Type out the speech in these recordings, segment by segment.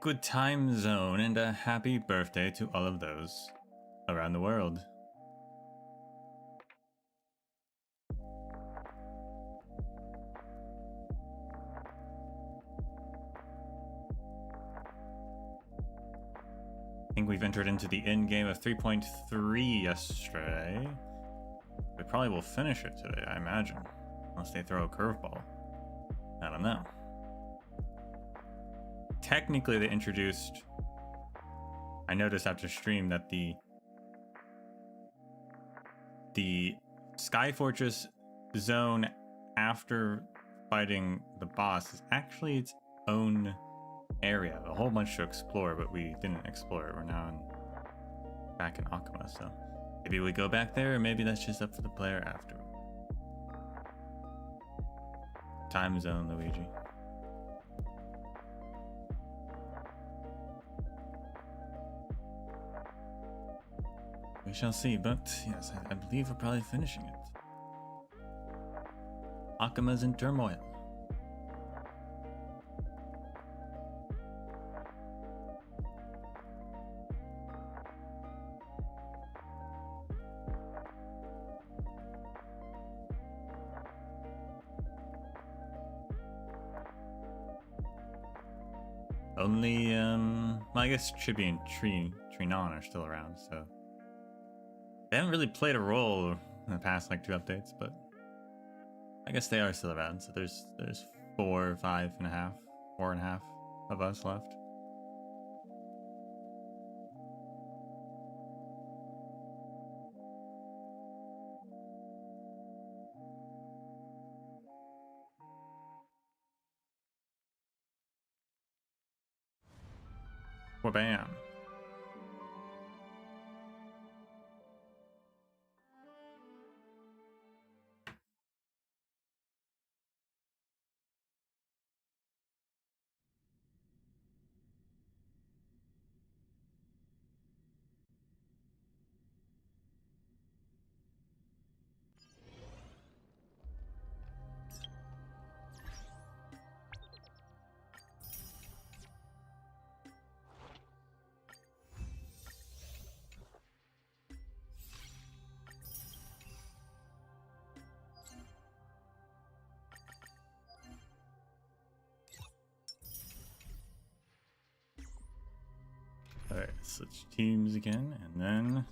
good time zone and a happy birthday to all of those around the world. I think we've entered into the end game of 3.3 yesterday. We probably will finish it today, I imagine. Unless they throw a curveball. I don't know. Technically, they introduced... I noticed after stream that the Sky Fortress zone after fighting the boss is actually its own area. A whole bunch to explore, but we didn't explore it. We're now back in Akuma, so maybe we go back there, or maybe that's just up for the player after. Time zone, Luigi. We shall see, but yes, I believe we're probably finishing it. Akuma's in turmoil. Only, well, I guess Chibi and Trinon are still around, so... They haven't really played a role in the past, like, 2 updates, but... I guess they are still around, so there's 4 and a half of us left. Well, bam. Alright, switch teams again, and then...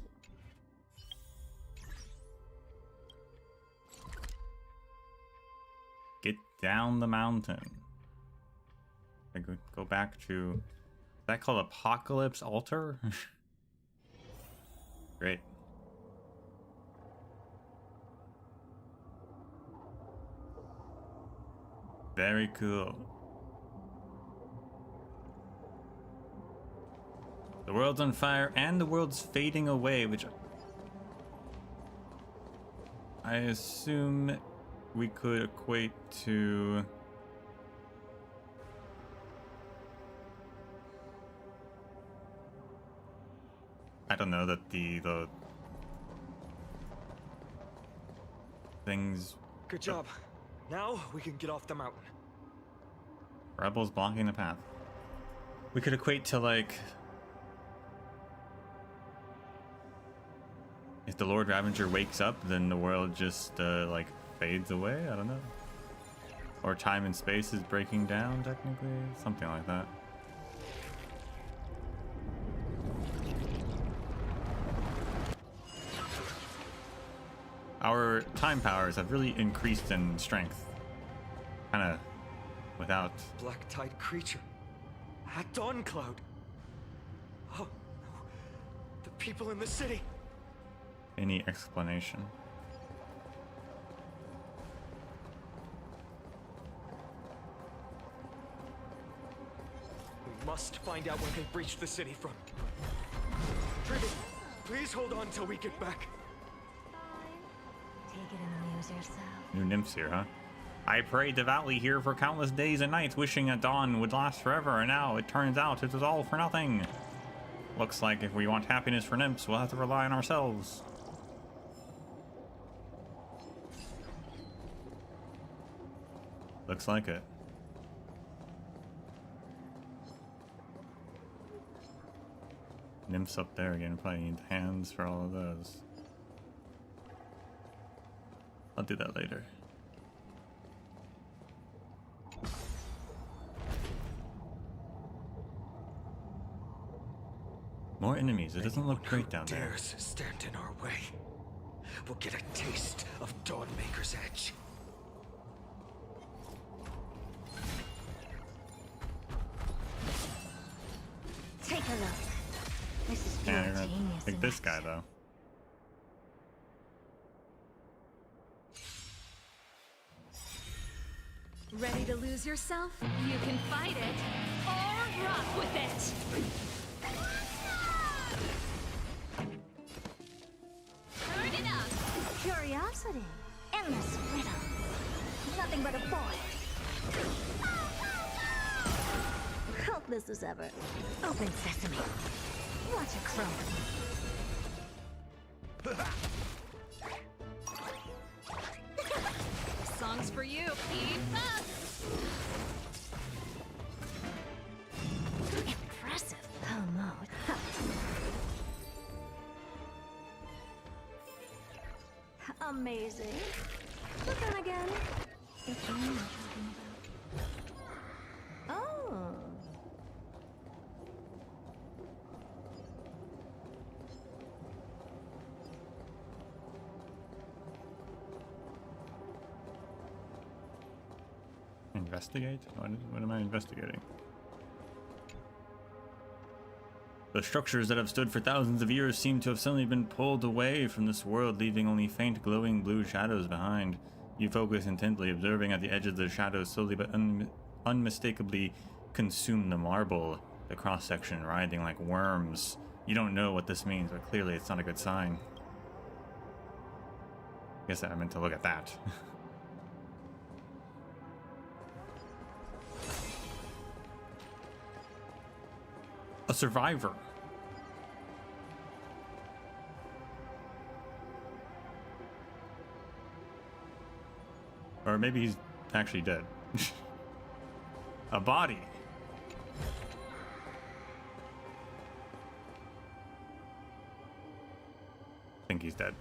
Get down the mountain. I go back to... Is that called Apocalypse Altar? Great. Very cool. The world's on fire and the world's fading away, which I assume we could equate to I don't know, that the things. Good job. Now we can get off the mountain. Rebels blocking the path. We could equate to, like, if the Lord Ravager wakes up, then the world just, like, fades away? I don't know. Or time and space is breaking down, technically? Something like that. Our time powers have really increased in strength. Kinda without... Black tide creature. At Dawn Cloud. Oh, no. The people in the city. Any explanation. We must find out where they breached the city from. Driven, please hold on till we get back. Take it and amuse yourself. New nymphs here, huh? I prayed devoutly here for countless days and nights, wishing that dawn would last forever, and now it turns out it was all for nothing. Looks like if we want happiness for nymphs, we'll have to rely on ourselves. Looks like it. nymphs up there again. Probably need hands for all of those. I'll do that later. More enemies. It doesn't look great down there. Dares stand in our way will get a taste of Dawnmaker's edge. Take a look. This is Yeah, pure you're gonna genius. pick in this guy action. though. Ready to lose yourself? You can fight it or rock with it. Turn it up. Curiosity. Endless rhythm. Nothing but a boy. Helpless as ever. Open sesame. Watch a crow. Songs for you. Keep up. Impressive. Oh no. Amazing. But then again, it's only talking about. Oh. Investigate? What am I investigating? The structures that have stood for thousands of years seem to have suddenly been pulled away from this world, leaving only faint glowing blue shadows behind. You focus intently, observing at the edge of the shadows slowly but unmistakably consume the marble, the cross-section writhing like worms. You don't know what this means, but clearly it's not a good sign. Guess I meant to look at that. A survivor. Or maybe he's actually dead. A body. I think he's dead.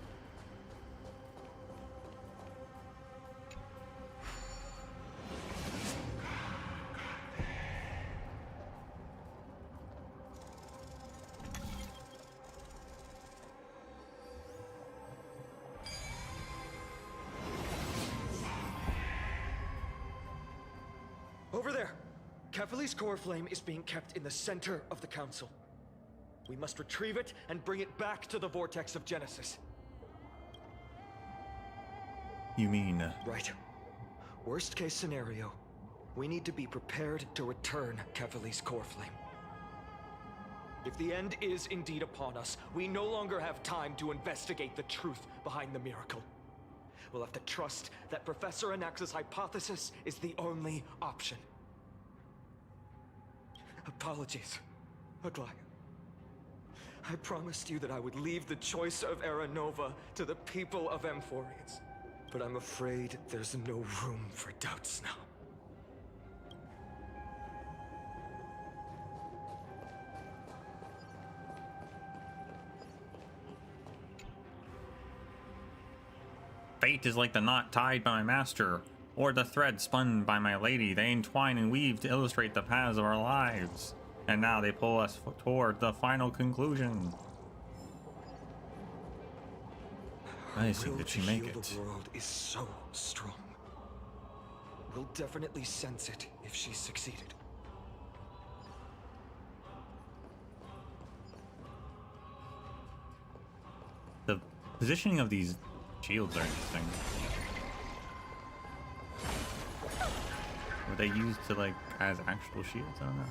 Over there! Kefali's core flame is being kept in the center of the council. We must retrieve it and bring it back to the vortex of Genesis. You mean... Right. Worst case scenario, we need to be prepared to return Kefali's core flame. If the end is indeed upon us, we no longer have time to investigate the truth behind the miracle. We'll have to trust that Professor Anax's hypothesis is the only option. Apologies, Aglaia. I promised you that I would leave the choice of Era Nova to the people of Amphorians. But I'm afraid there's no room for doubts now. Fate is like the knot tied by my master, or the thread spun by my lady. They entwine and weave to illustrate the paths of our lives. And now they pull us toward the final conclusion. I see. Did she make it? The world is so strong. We'll definitely sense it if she succeeded. The positioning of these shields are interesting. Were they used to, like, as actual shields? I don't know.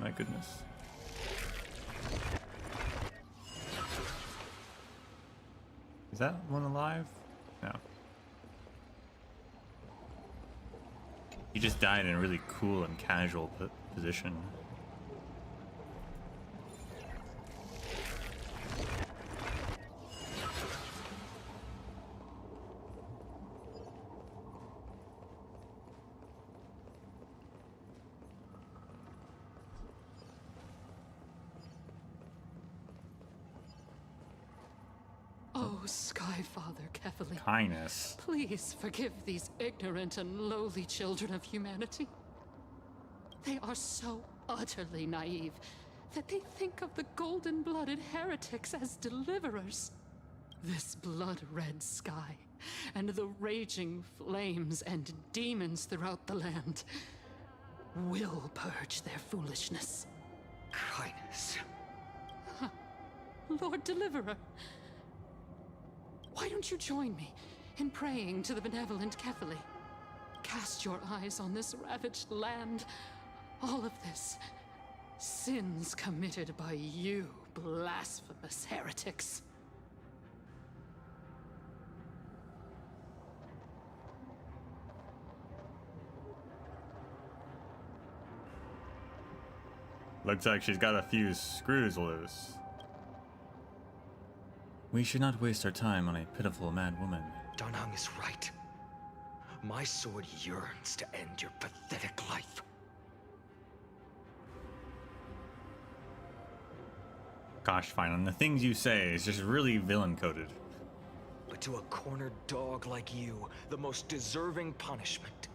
My goodness. Is that one alive? No. He just died in a really cool and casual position. Oh, Skyfather Kefali, Kindness. please forgive these ignorant and lowly children of humanity. They are so utterly naive that they think of the golden-blooded heretics as deliverers. This blood-red sky, and the raging flames and demons throughout the land will purge their foolishness. Kindness. Lord Deliverer, why don't you join me in praying to the benevolent Kefali? Cast your eyes on this ravaged land. All of this, sins committed by you, blasphemous heretics. Looks like she's got a few screws loose. We should not waste our time on a pitiful mad woman. Danhang is right. My sword yearns to end your pathetic life. Gosh, fine. And the things you say is just really villain-coded. But to a cornered dog like you, the most deserving punishment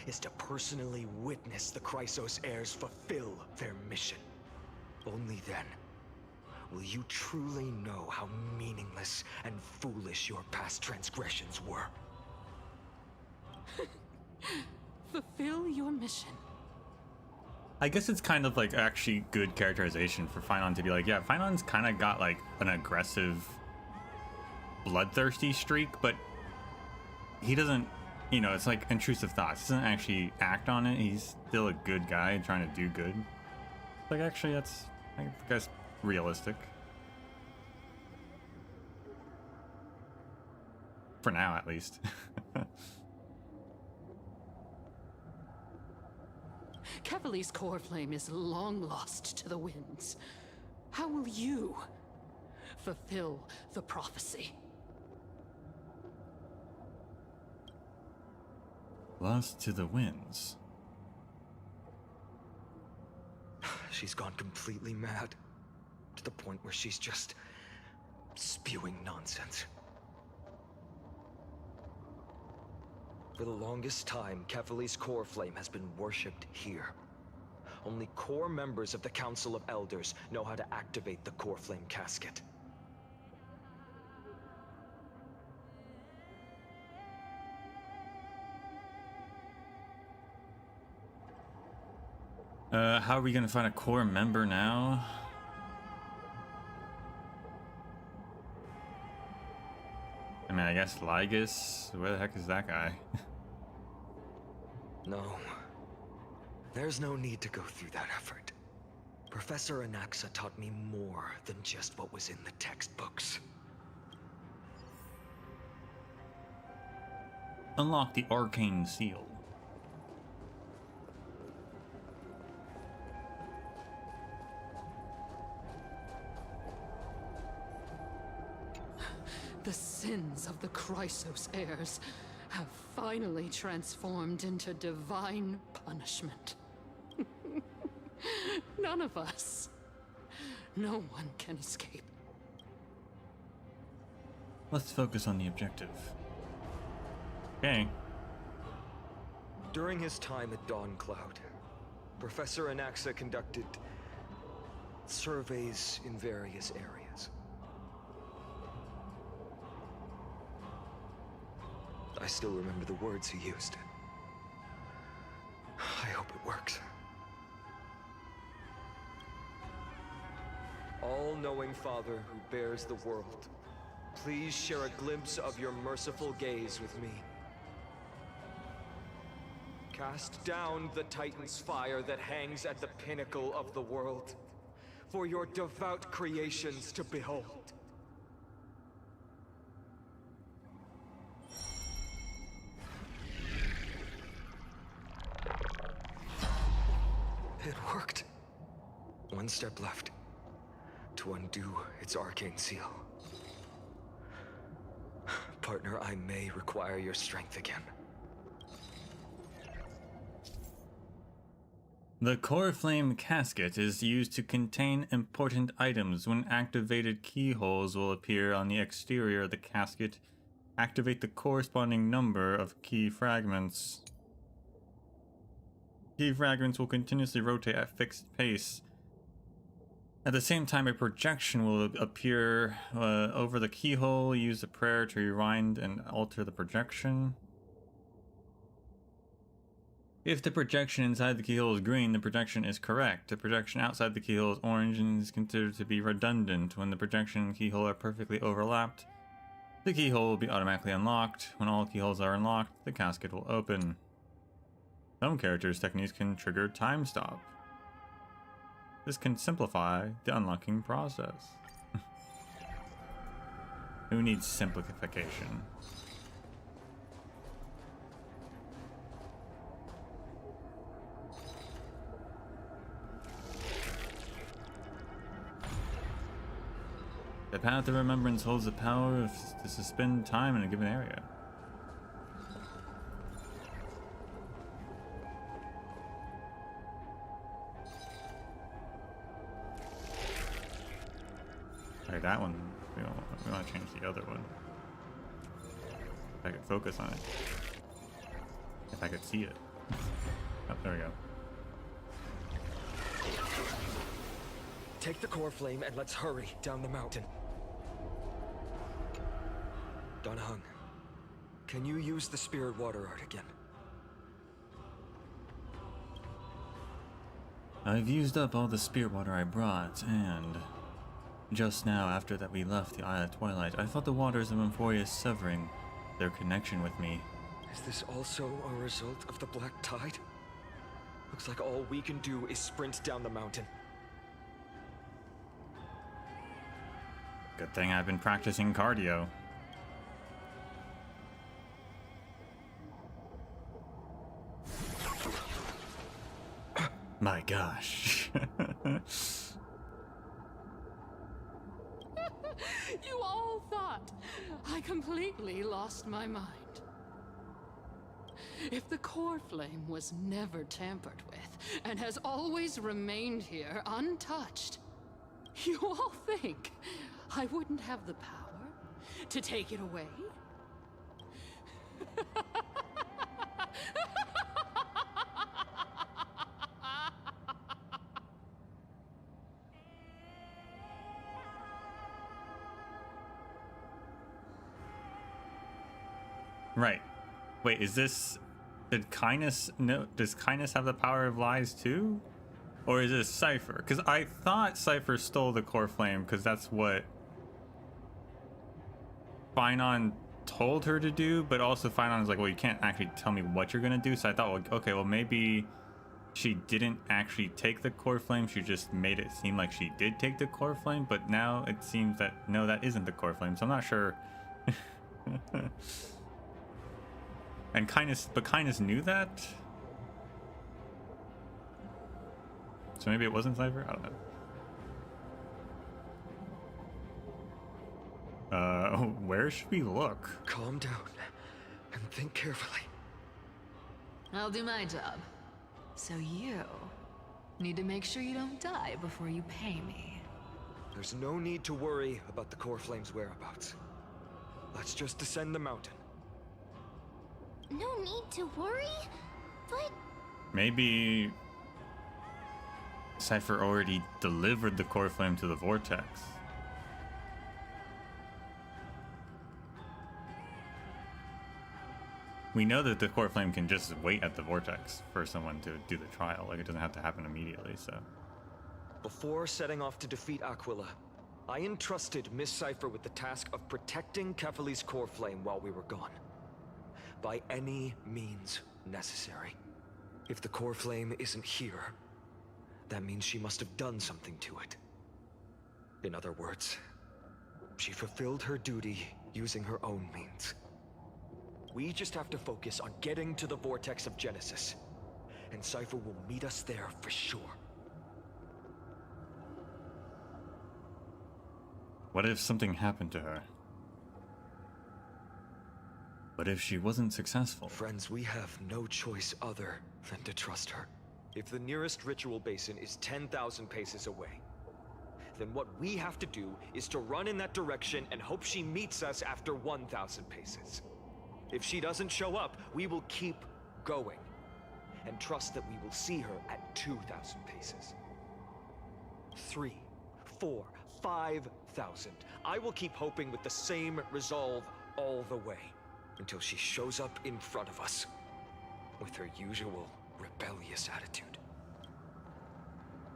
is to personally witness the Chrysos heirs fulfill their mission. Only then will you truly know how meaningless and foolish your past transgressions were. Fulfill your mission. I guess it's kind of like actually good characterization for Finon to be like, yeah, Finon's kind of got like an aggressive, bloodthirsty streak, but he doesn't, you know, it's like intrusive thoughts. He doesn't actually act on it. He's still a good guy trying to do good. Like, actually, that's, I guess, realistic. For now, at least. Kefali's core flame is long lost to the winds. How will you fulfill the prophecy? Lost to the winds. She's gone completely mad, to the point where she's just spewing nonsense. For the longest time, Kefali's core flame has been worshipped here. Only core members of the Council of Elders know how to activate the core flame casket. How are we gonna find a core member now? I mean, I guess Lygus. Where the heck is that guy? No. There's no need to go through that effort. Professor Anaxa taught me more than just what was in the textbooks. Unlock the arcane seal. The sins of the Chrysos heirs have finally transformed into divine punishment. None of us. No one can escape. Let's focus on the objective. Okay. During his time at Dawn Cloud, Professor Anaxa conducted surveys in various areas. I still remember the words he used. I hope it works. All-knowing Father who bears the world, please share a glimpse of your merciful gaze with me. Cast down the Titan's fire that hangs at the pinnacle of the world, for your devout creations to behold. It worked. One step left to undo its arcane seal. Partner, I may require your strength again. The core flame casket is used to contain important items. When activated, keyholes will appear on the exterior of the casket. Activate the corresponding number of key fragments. Key fragments will continuously rotate at fixed pace. At the same time, a projection will appear over the keyhole. Use a prayer to rewind and alter the projection. If the projection inside the keyhole is green, the projection is correct. The projection outside the keyhole is orange and is considered to be redundant. When the projection and keyhole are perfectly overlapped, the keyhole will be automatically unlocked. When all keyholes are unlocked, the casket will open. Some characters' techniques can trigger time stop. This can simplify the unlocking process. Who needs simplification? The Path of Remembrance holds the power to suspend time in a given area. Like that one, we want to change the other one. If I could focus on it. If I could see it. Oh, there we go. Take the core flame and let's hurry down the mountain. Donahung, can you use the spirit water art again? I've used up all the spirit water I brought, and just now, after that we left the Isle of Twilight, I felt the waters of Euphoria severing their connection with me. Is this also a result of the black tide? Looks like all we can do is sprint down the mountain. Good thing I've been practicing cardio. My gosh. You all thought I completely lost my mind. If the core flame was never tampered with and has always remained here untouched, you all think I wouldn't have the power to take it away? Right. Wait, is this... Did Kindness... No, does Kindness have the power of lies too? Or is this Cypher? Because I thought Cypher stole the core flame because that's what Finon told her to do, but also Finon is like, well, you can't actually tell me what you're going to do. So I thought, well, okay, well, maybe she didn't actually take the core flame. She just made it seem like she did take the core flame, but now it seems that, no, that isn't the core flame. So I'm not sure. And Kindness knew that? So maybe it wasn't Cypher? I don't know. Where should we look? Calm down and think carefully. I'll do my job. So you need to make sure you don't die before you pay me. There's no need to worry about the core flame's whereabouts. Let's just descend the mountain. No need to worry, but... Maybe Cypher already delivered the core flame to the vortex. We know that the core flame can just wait at the vortex for someone to do the trial. Like, it doesn't have to happen immediately, so... Before setting off to defeat Aquila, I entrusted Miss Cypher with the task of protecting Kefali's core flame while we were gone. By any means necessary. If the core flame isn't here, that means she must have done something to it. In other words, she fulfilled her duty using her own means. We just have to focus on getting to the vortex of Genesis, and Cypher will meet us there for sure. What if something happened to her? What if she wasn't successful? Friends, we have no choice other than to trust her. If the nearest ritual basin is 10,000 paces away, then what we have to do is to run in that direction and hope she meets us after 1,000 paces. If she doesn't show up, we will keep going and trust that we will see her at 2,000 paces. 3, 4, 5,000. I will keep hoping with the same resolve all the way until she shows up in front of us with her usual rebellious attitude.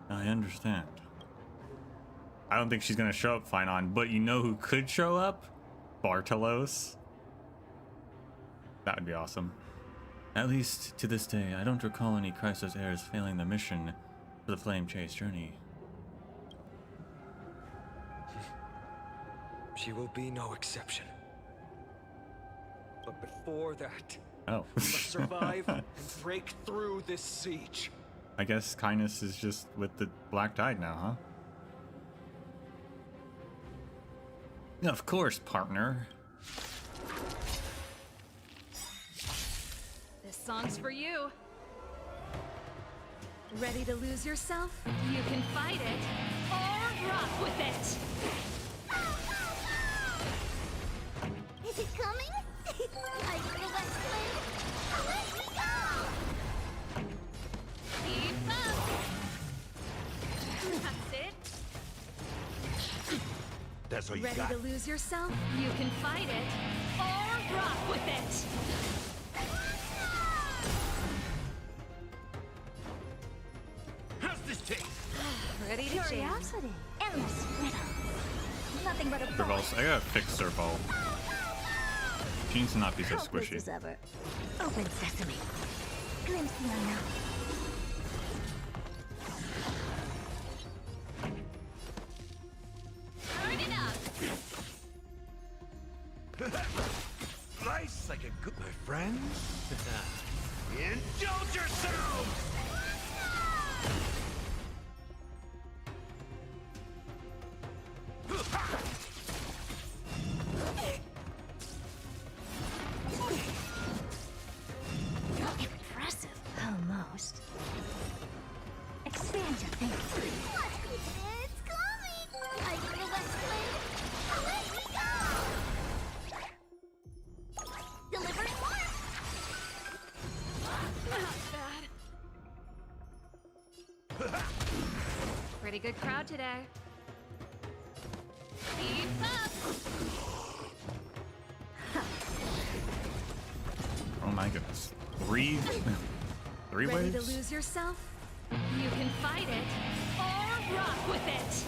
I understand. I don't think she's gonna show up fine on, but you know who could show up? Bartolos. That would be awesome. At least to this day, I don't recall any Chrysos heirs failing the mission for the Flame Chase journey. She will be no exception. But before that, Oh. we must survive and break through this siege. I guess kindness is just with the Black Tide now, huh? Of course, partner. This song's for you. Ready to lose yourself? You can fight it or rock with it. Is it coming? I feel West Wind. Let me go! Keep up. That's it. That's all you Ready got. to lose yourself? You can fight it or rock with it. How's this taste? Ready to jam. Curiosity. Endless riddle. Nothing but a Serval, I gotta fix Serval. She needs to not be so Hopeless squishy. as ever. Open sesame. Glimpse the unknown. Turn it up. Nice like a good... My friends? Indulge yourselves! Impressive. Almost. Expand your thinking. Watch me. It's coming. I feel West Wind. Let me go. Delivering Not bad. Pretty good crowd today. Keep up. Oh my goodness. Three Ready waves? to lose yourself? You can fight it or rock with it.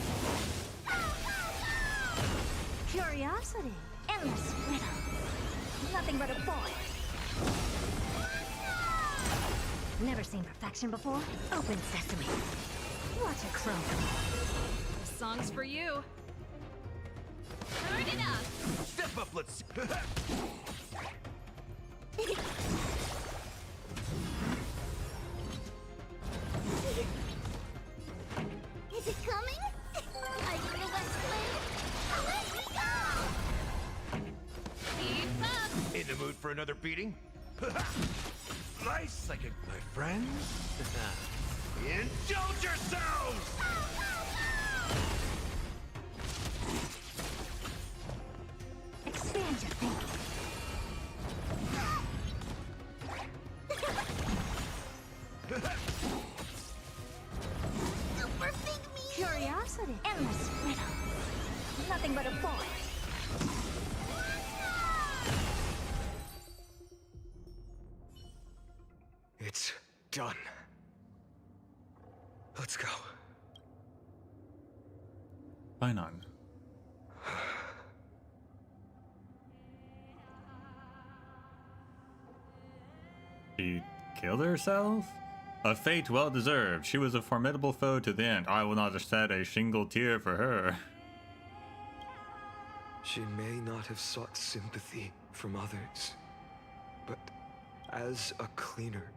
Curiosity. Endless riddle. Nothing but a boy. Never seen perfection before? Open sesame. Watch it croak. This song's for you. Turn it up. Step up, let's... Is it coming? I feel West Wind. Let me go. Keep up. In the mood for another beating? Nice like a... My friends? Indulge yourselves! Expand your thinking. Super pygmy. Curiosity. Endless riddle. Nothing but a boy. It's done. Let's go. Fine on. She killed herself? A fate well deserved. She was a formidable foe to the end. I will not shed a single tear for her. She may not have sought sympathy from others, but as a cleaner,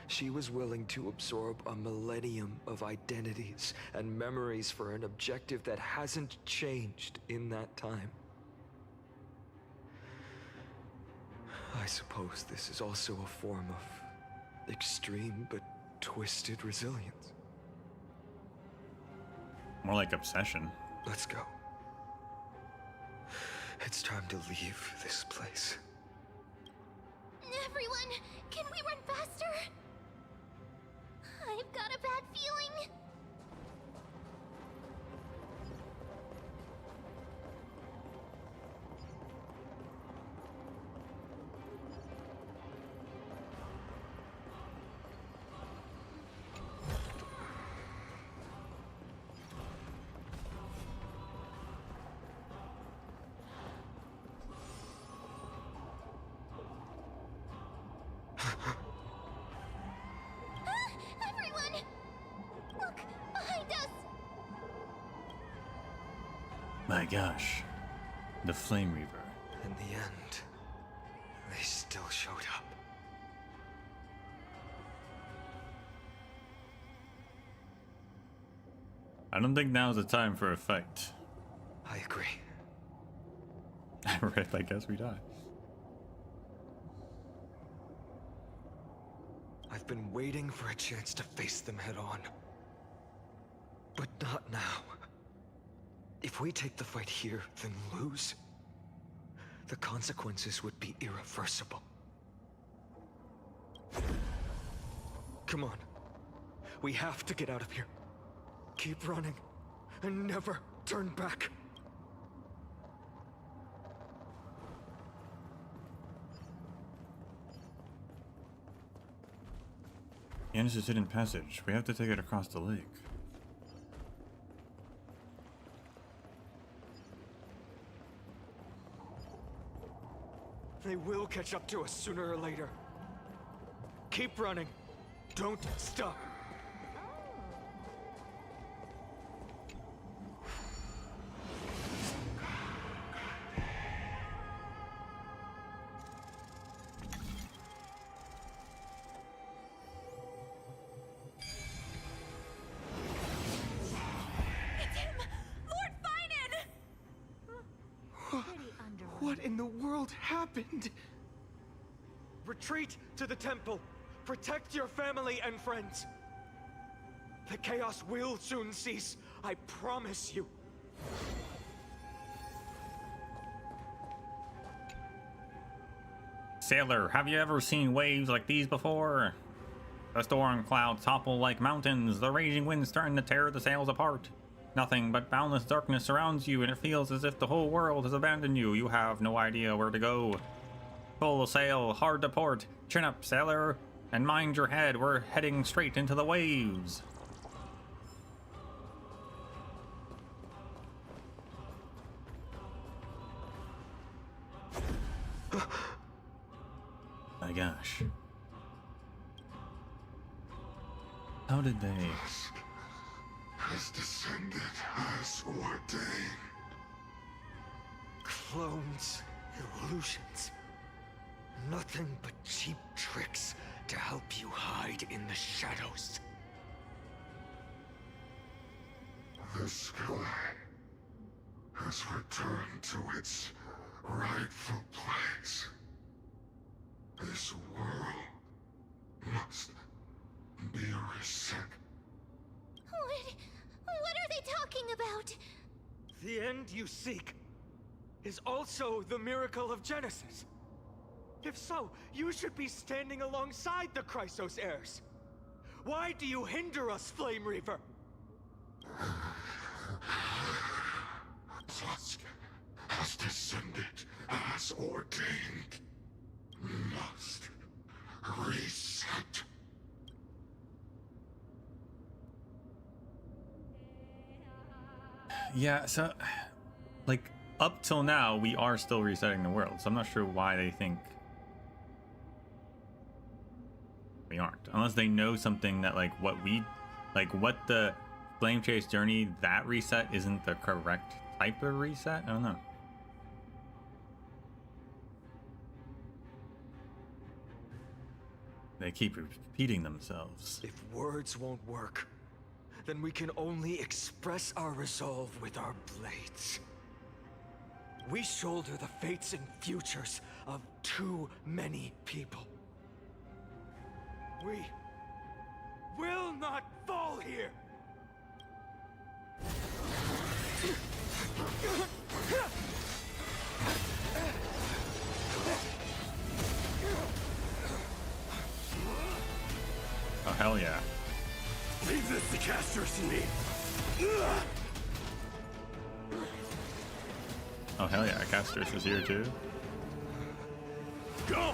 she was willing to absorb a millennium of identities and memories for an objective that hasn't changed in that time. I suppose this is also a form of extreme but twisted resilience. More like obsession. Let's go. It's time to leave this place. Everyone, can we run faster? I've got a bad feeling. Everyone! Look, behind us! My gosh. The Flame Reaver. In the end, they still showed up. I don't think now's the time for a fight. I agree. Rip, I guess we die. I've been waiting for a chance to face them head on. But not now. If we take the fight here, then lose, the consequences would be irreversible. Come on. We have to get out of here. Keep running, and never turn back. Yanis's hidden passage. We have to take it across the lake. They will catch up to us sooner or later. Keep running. Don't stop. It's him! Lord Finan! What in the world happened? Retreat to the temple. Protect your family and friends. The chaos will soon cease. I promise you. Sailor, have you ever seen waves like these before? The storm clouds topple like mountains, the raging winds threaten to tear the sails apart. Nothing but boundless darkness surrounds you, and it feels as if the whole world has abandoned you. You have no idea where to go. Full sail, hard to port. Chin up, sailor, and mind your head. We're heading straight into the waves. My gosh. How did they... has descended as ordained. Clones, illusions. Nothing but cheap tricks to help you hide in the shadows. The sky has returned to its rightful place. This world must be reset. What are they talking about? The end you seek is also the miracle of Genesis. If so, you should be standing alongside the Chrysos heirs. Why do you hinder us, Flame Reaver? Tusk has descended as ordained. Must reset. Yeah, so, like, up till now, we are still resetting the world, so I'm not sure why they think we aren't. Unless they know something that, like, what the Flame Chase Journey, that reset isn't the correct type of reset? I don't know. They keep repeating themselves. If words won't work, then we can only express our resolve with our blades. We shoulder the fates and futures of too many people. not fall here! Oh, hell yeah. Leave this to casters and me. Oh, hell yeah. Casters is here too. Go!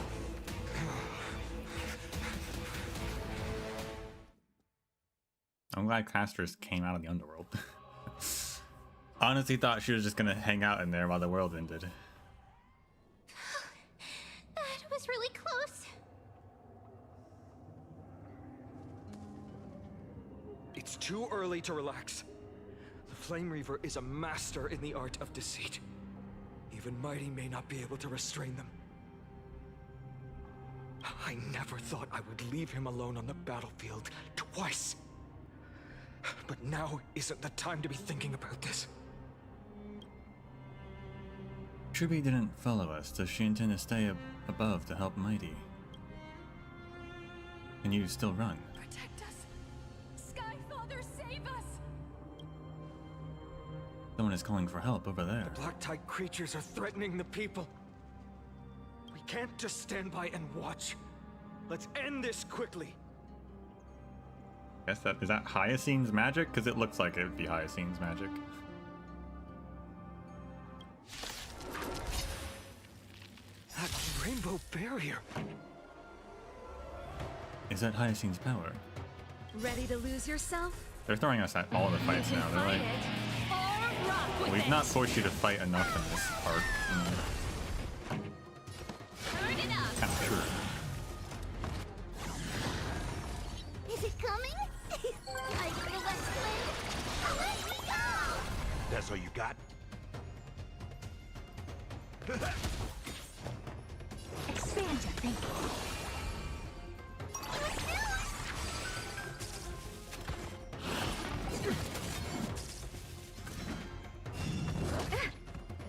I'm glad Casters came out of the underworld. Honestly thought she was just gonna hang out in there while the world ended. That was really close. It's too early to relax. The Flame Reaver is a master in the art of deceit. Even Mighty may not be able to restrain them. I never thought I would leave him alone on the battlefield twice. But now isn't the time to be thinking about this. Truby didn't follow us. Does she intend to stay above to help Mighty? Can you still run? Protect us! Sky Father, save us! Someone is calling for help over there. The black tide creatures are threatening the people. We can't just stand by and watch. Let's end this quickly. Guess that is that Hyacine's magic? Because it looks like it would be Hyacine's magic. That rainbow barrier. Is that Hyacine's power? Ready to lose yourself? They're throwing us at all the fights now. They're Fight like, it, or rock with we've it. not forced you to fight enough in this arc. Turn it up. Kind of true. Is it coming? I feel West Wind. Let me go! That's all you got? Expand your thinking.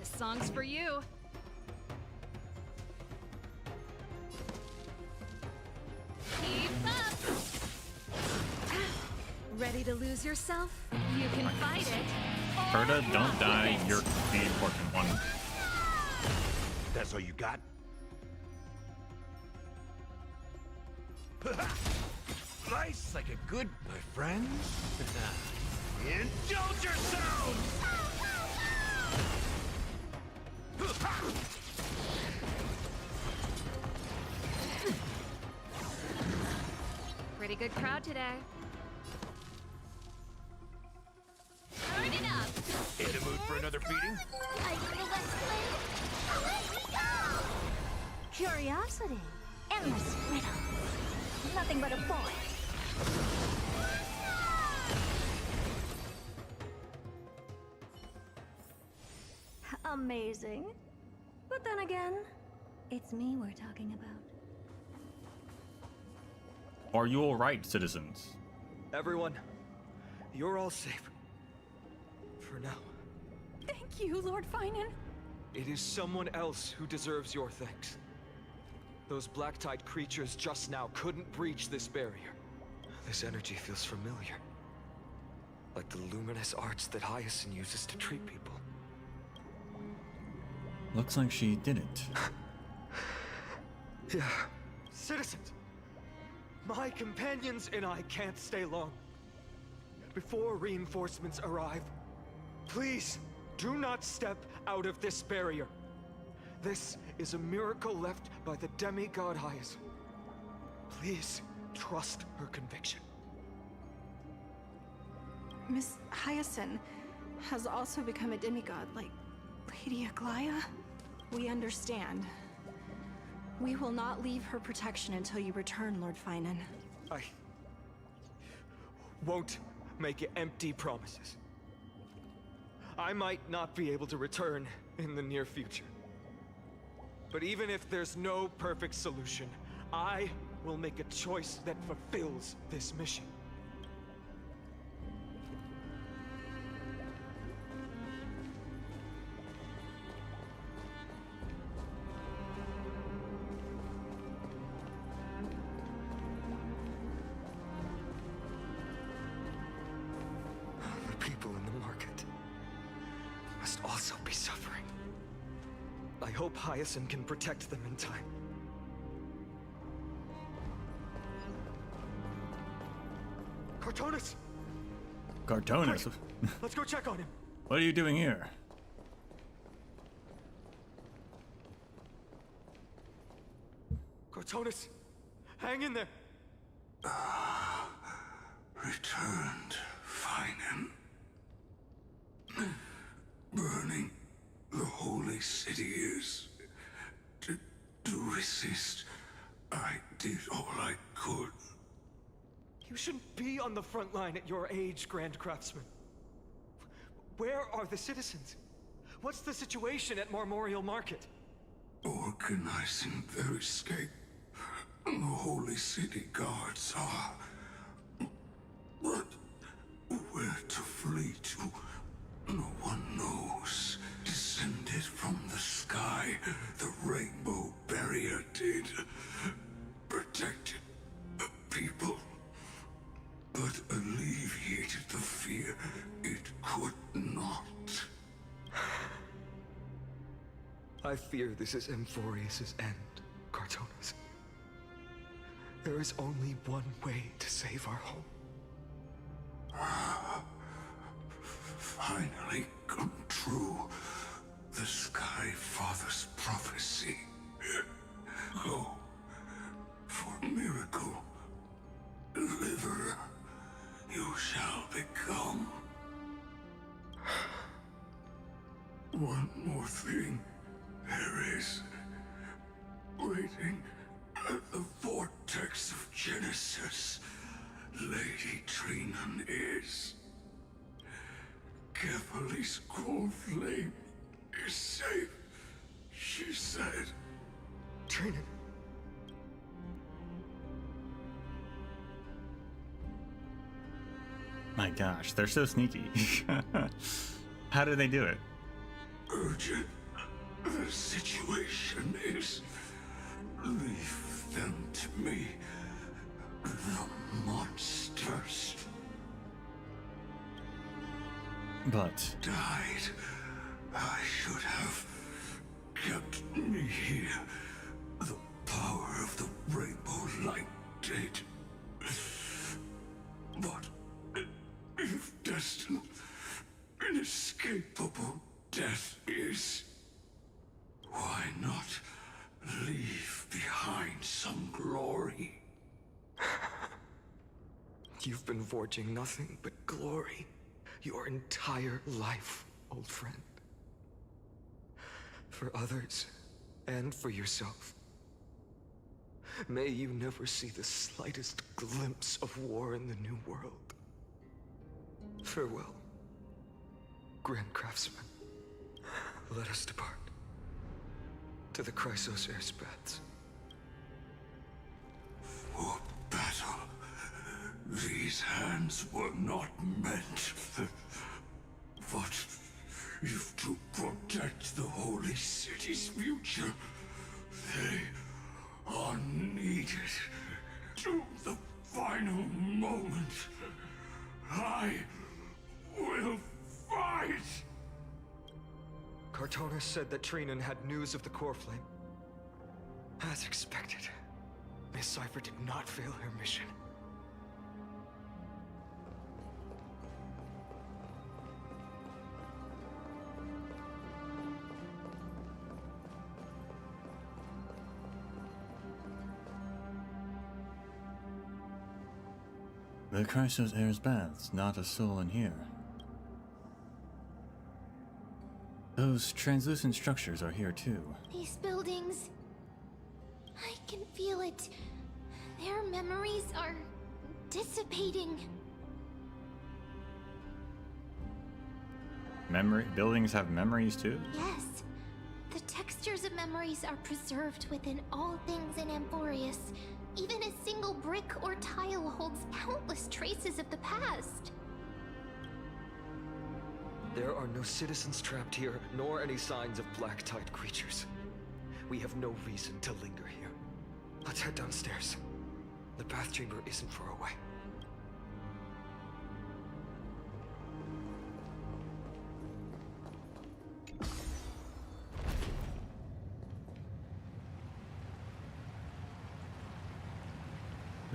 This song's for you. Keep up! Ready to lose yourself? You can fight it. or Herta, don't rock die. with it. You're the important one. That's all you got? Nice, like a good, my friends. Indulge yourselves! Pretty good crowd today. Turn it up. In the mood for another beating? I feel West Wind. Let me go! Curiosity. Endless riddle. Nothing but a boy. Amazing. But then again, it's me we're talking about. Are you alright, citizens? Everyone, you're all safe. For now. Thank you, Lord Finan. It is someone else who deserves your thanks. Those black tide creatures just now couldn't breach this barrier. This energy feels familiar. Like the luminous arts that Hyacinth uses to treat people. Looks like she didn't. Yeah. Citizens! My companions and I can't stay long. Before reinforcements arrive, please do not step out of this barrier. This is a miracle left by the demigod Hyacinth. Please trust her conviction. Miss Hyacinth has also become a demigod, like Lady Aglaya. We understand. We will not leave her protection until you return, Lord Finan. I won't make empty promises. I might not be able to return in the near future. But even if there's no perfect solution, I will make a choice that fulfills this mission. suffering. I hope Hyacinth can protect them in time. Cartonis! Cartonis, Let's go check on him. what are you doing here? Cartonis, hang in there. Returned, Finem. Burning the holy city is... To resist, I did all I could. You shouldn't be on the front line at your age, Grand Craftsman. Where are the citizens? What's the situation at Memorial Market? Organizing their escape. The holy city guards are... But where to flee to, no one knows. Descended from the sky, the rainbow barrier did. Protected people, but alleviated the fear it could not. I fear this is Amphorius' end, Cartonis. There is only one way to save our home. Finally come true. The Sky Father's prophecy. Go. For miracle. Deliverer. You shall become. One more thing. There is. Waiting at the vortex of Genesis. Lady Trinan is. Kefali's cold flame is safe, she said. Trinan. My gosh, they're so sneaky. How do they do it? Urgent. The situation is... Leave them to me. The monsters But died. I should have kept me here. The power of the rainbow light did. But if destined, inescapable death is, why not leave behind some glory? You've been forging nothing but glory your entire life, old friend. For others, and for yourself. May you never see the slightest glimpse of war in the New World. Farewell, Grand Craftsman. Let us depart. To the Chrysos Airspaths. For battle. These hands were not meant. But if to protect the holy city's future, they are needed. To the final moment, I will fight! Cartonis said that Trinan had news of the core flame. As expected, Miss Cipher did not fail her mission. the Chrysos Airs Baths, not a soul in here. Those translucent structures are here too. These buildings... I can feel it. Their memories are dissipating. Buildings have memories too? Yes. The textures of memories are preserved within all things in Amphorius. Even a single brick or tile holds countless traces of the past. There are no citizens trapped here, nor any signs of black-tide creatures. We have no reason to linger here. Let's head downstairs. The bath chamber isn't far away.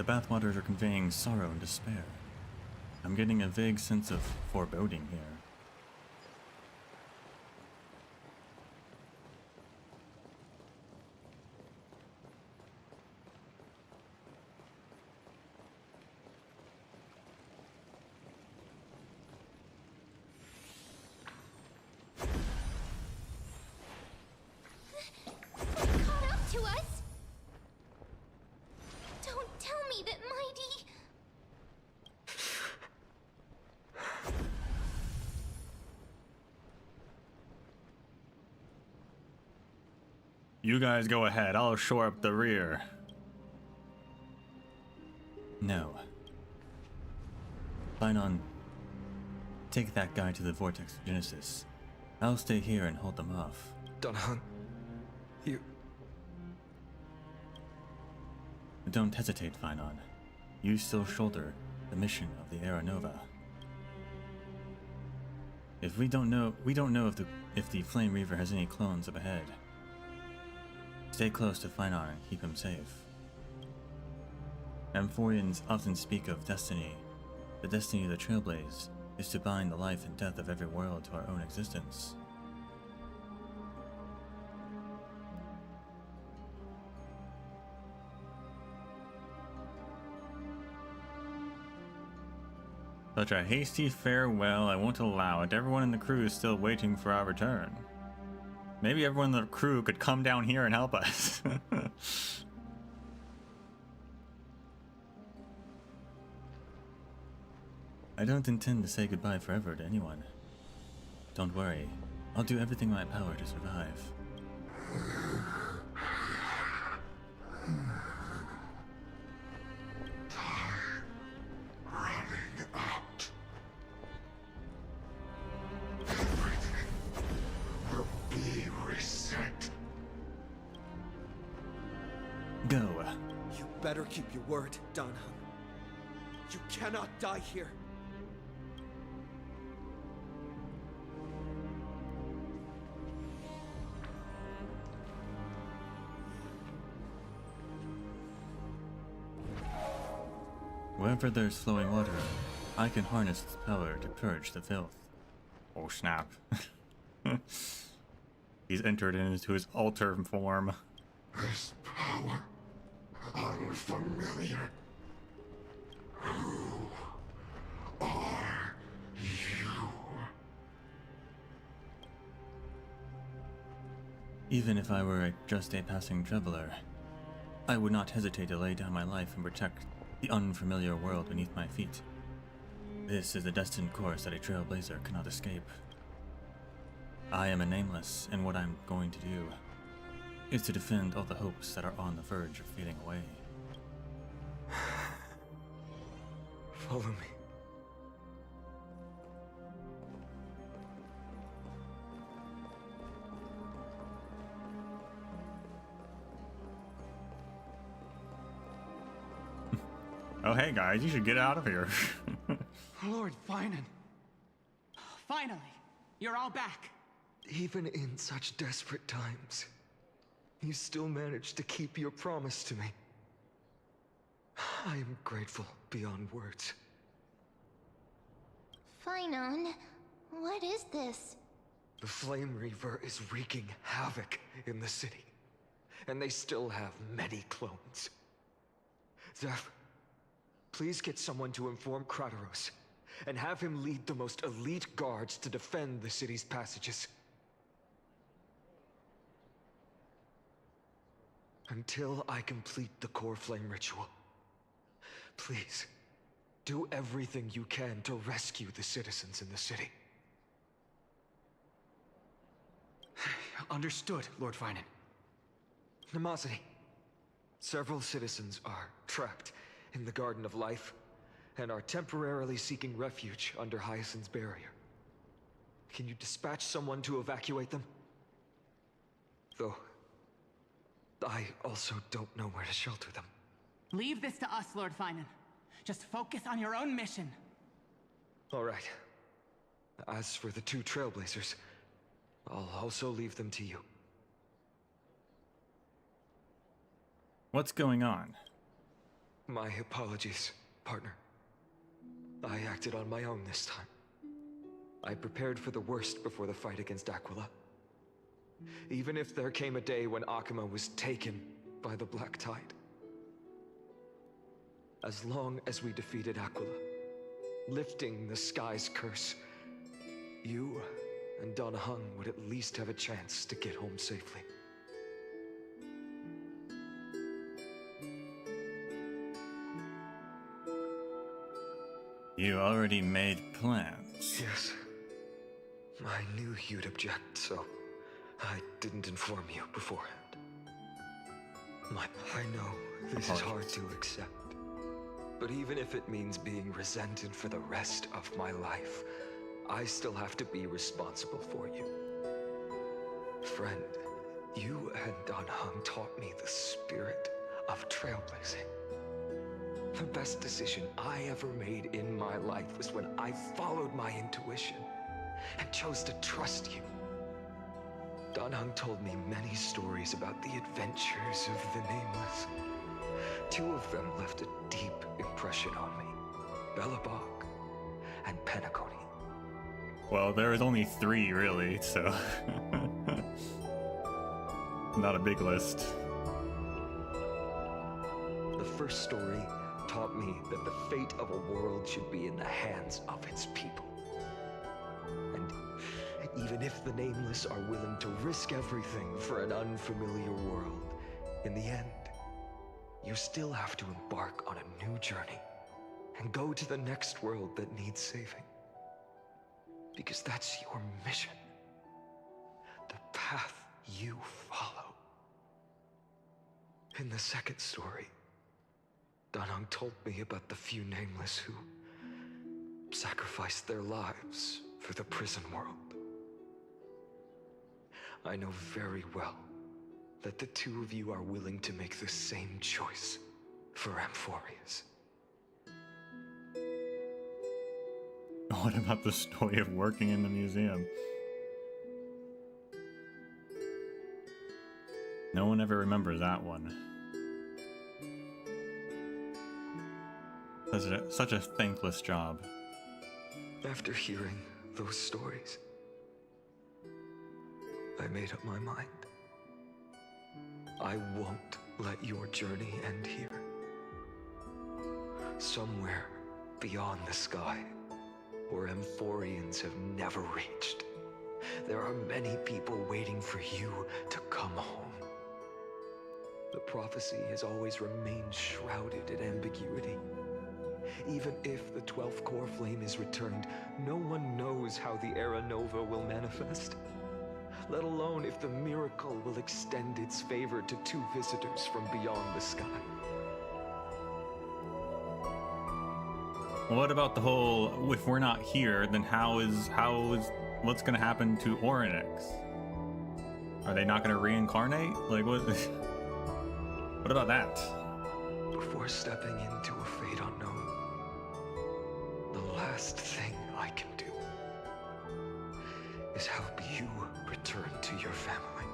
The bathwaters are conveying sorrow and despair. I'm getting a vague sense of foreboding here. Caught up to us? Don't tell me that Mighty... You guys go ahead, I'll shore up the rear. No. Finon, take that guy to the Vortex of Genesis. I'll stay here and hold them off. Dunhun, you... Don't hesitate, Finon. You still shoulder the mission of the Era Nova. We don't know if the Flame Reaver has any clones up ahead. Stay close to Finon and keep him safe. Amphorians often speak of destiny. The destiny of the Trailblaze is to bind the life and death of every world to our own existence. Such a hasty farewell, I won't allow it. Everyone in the crew is still waiting for our return. Maybe everyone in the crew could come down here and help us. I don't intend to say goodbye forever to anyone. Don't worry, I'll do everything in my power to survive. Go. You better keep your word, Dunhun. You cannot die here. Wherever there's flowing water, I can harness its power to purge the filth. Oh snap. He's entered into his alter form. This power, unfamiliar. Who are you? Even if I were just a passing traveler, I would not hesitate to lay down my life and protect the unfamiliar world beneath my feet. This is the destined course that a trailblazer cannot escape. I am a nameless, and what I'm going to do is to defend all the hopes that are on the verge of fading away. Follow me. Oh hey guys, you should get out of here. Lord Finan. Finally, you're all back. Even in such desperate times, you still managed to keep your promise to me. I am grateful beyond words. Finon, what is this? The Flame Reaver is wreaking havoc in the city, and they still have many clones. Zeph, please get someone to inform Kratos, and have him lead the most elite guards to defend the city's passages. Until I complete the core flame ritual, please, do everything you can to rescue the citizens in the city. Understood, Lord Finan. Nemosity, several citizens are trapped in the Garden of Life and are temporarily seeking refuge under Hyacinth's barrier. Can you dispatch someone to evacuate them? Though, I also don't know where to shelter them. Leave this to us, Lord Finan. Just focus on your own mission. All right. As for the two Trailblazers, I'll also leave them to you. My apologies, partner. I acted on my own this time. I prepared for the worst before the fight against Aquila. Even if there came a day when Akuma was taken by the Black Tide. As long as we defeated Aquila, lifting the sky's curse, you and Don Hung would at least have a chance to get home safely. You already made plans. Yes. I knew you'd object, so I didn't inform you beforehand. I know this is hard to accept, but even if it means being resented for the rest of my life, I still have to be responsible for you. Friend, you and Don Hung taught me the spirit of trailblazing. The best decision I ever made in my life was when I followed my intuition and chose to trust you. Don Hung told me many stories about the adventures of the Nameless. 2 of them left a deep impression on me. Bellabog and Penacony. Well, there was only 3 really, so not a big list. The first story taught me that the fate of a world should be in the hands of its people. And even if the Nameless are willing to risk everything for an unfamiliar world, in the end, you still have to embark on a new journey and go to the next world that needs saving. Because that's your mission. The path you follow. In the second story, Don Hung told me about the few Nameless who sacrificed their lives for the prison world. I know very well that the 2 of you are willing to make the same choice for Amphorius. What about the story of working in the museum? No one ever remembers that one. Such a thankless job. After hearing those stories, I made up my mind. I won't let your journey end here. Somewhere beyond the sky, where Amphorians have never reached, there are many people waiting for you to come home. The prophecy has always remained shrouded in ambiguity. Even if the 12th core flame is returned, no one knows how the Era Nova will manifest. Let alone if the miracle will extend its favor to 2 visitors from beyond the sky. What about the whole, if we're not here, then how is what's gonna happen to Orynyx? Are they not gonna reincarnate? Like what? What about that? Before stepping into a fate unknown, the last thing I can do is help you return to your family.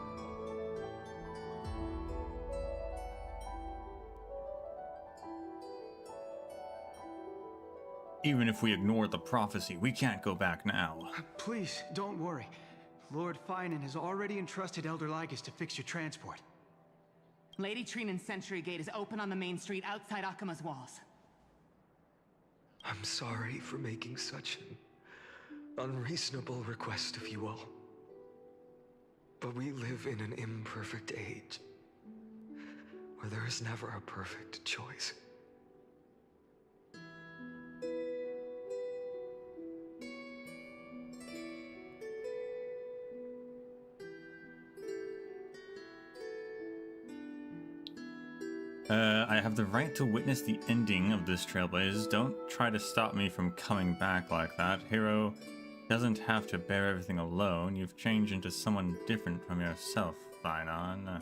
Even if we ignore the prophecy, we can't go back now. Please, don't worry. Lord Finan has already entrusted Elder Lygus to fix your transport. Lady Trinan's Sentry Gate is open on the main street outside Akuma's walls. I'm sorry for making such an unreasonable request of you all. But we live in an imperfect age, where there is never a perfect choice. I have the right to witness the ending of this Trailblaze. Don't try to stop me from coming back like that. Hero doesn't have to bear everything alone. You've changed into someone different from yourself, Finan.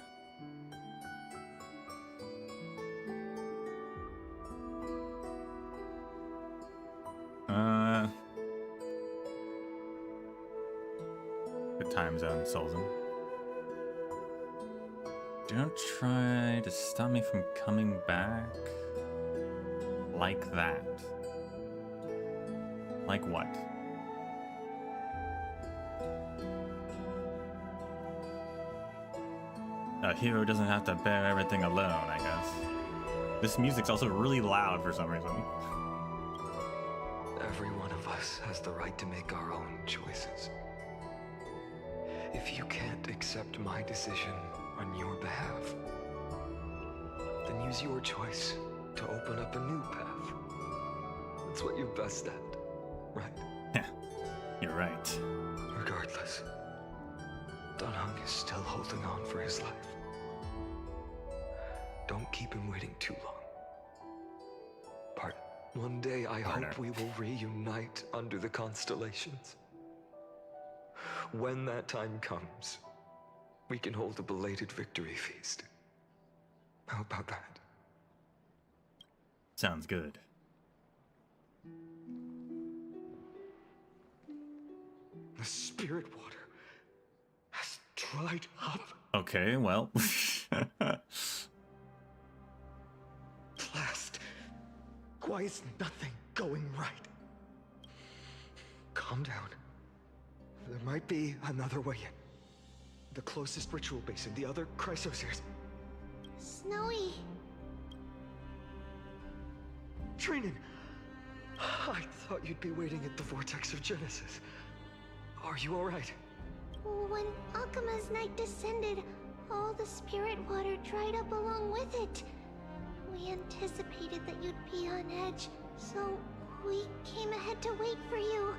Good time zone, Solzen. Don't try to stop me from coming back. Like that. Like what? A hero doesn't have to bear everything alone, I guess. This music's also really loud for some reason. Every one of us has the right to make our own choices. If you can't accept my decision on your behalf, then use your choice to open up a new path. That's what you're best at, right? Yeah, you're right. Regardless, Dunhung is still holding on for his life. Don't keep him waiting too long. Bart, one day I hope we will reunite under the constellations. When that time comes, we can hold a belated victory feast. How about that? Sounds good. The spirit water has dried up. Okay, well. Blast. Why is nothing going right? Calm down. There might be another way in. The closest ritual basin, the other chrysosirs. Snowy. Trinan! I thought you'd be waiting at the Vortex of Genesis. Are you alright? When Akuma's night descended, all the spirit water dried up along with it. We anticipated that you'd be on edge, so we came ahead to wait for you.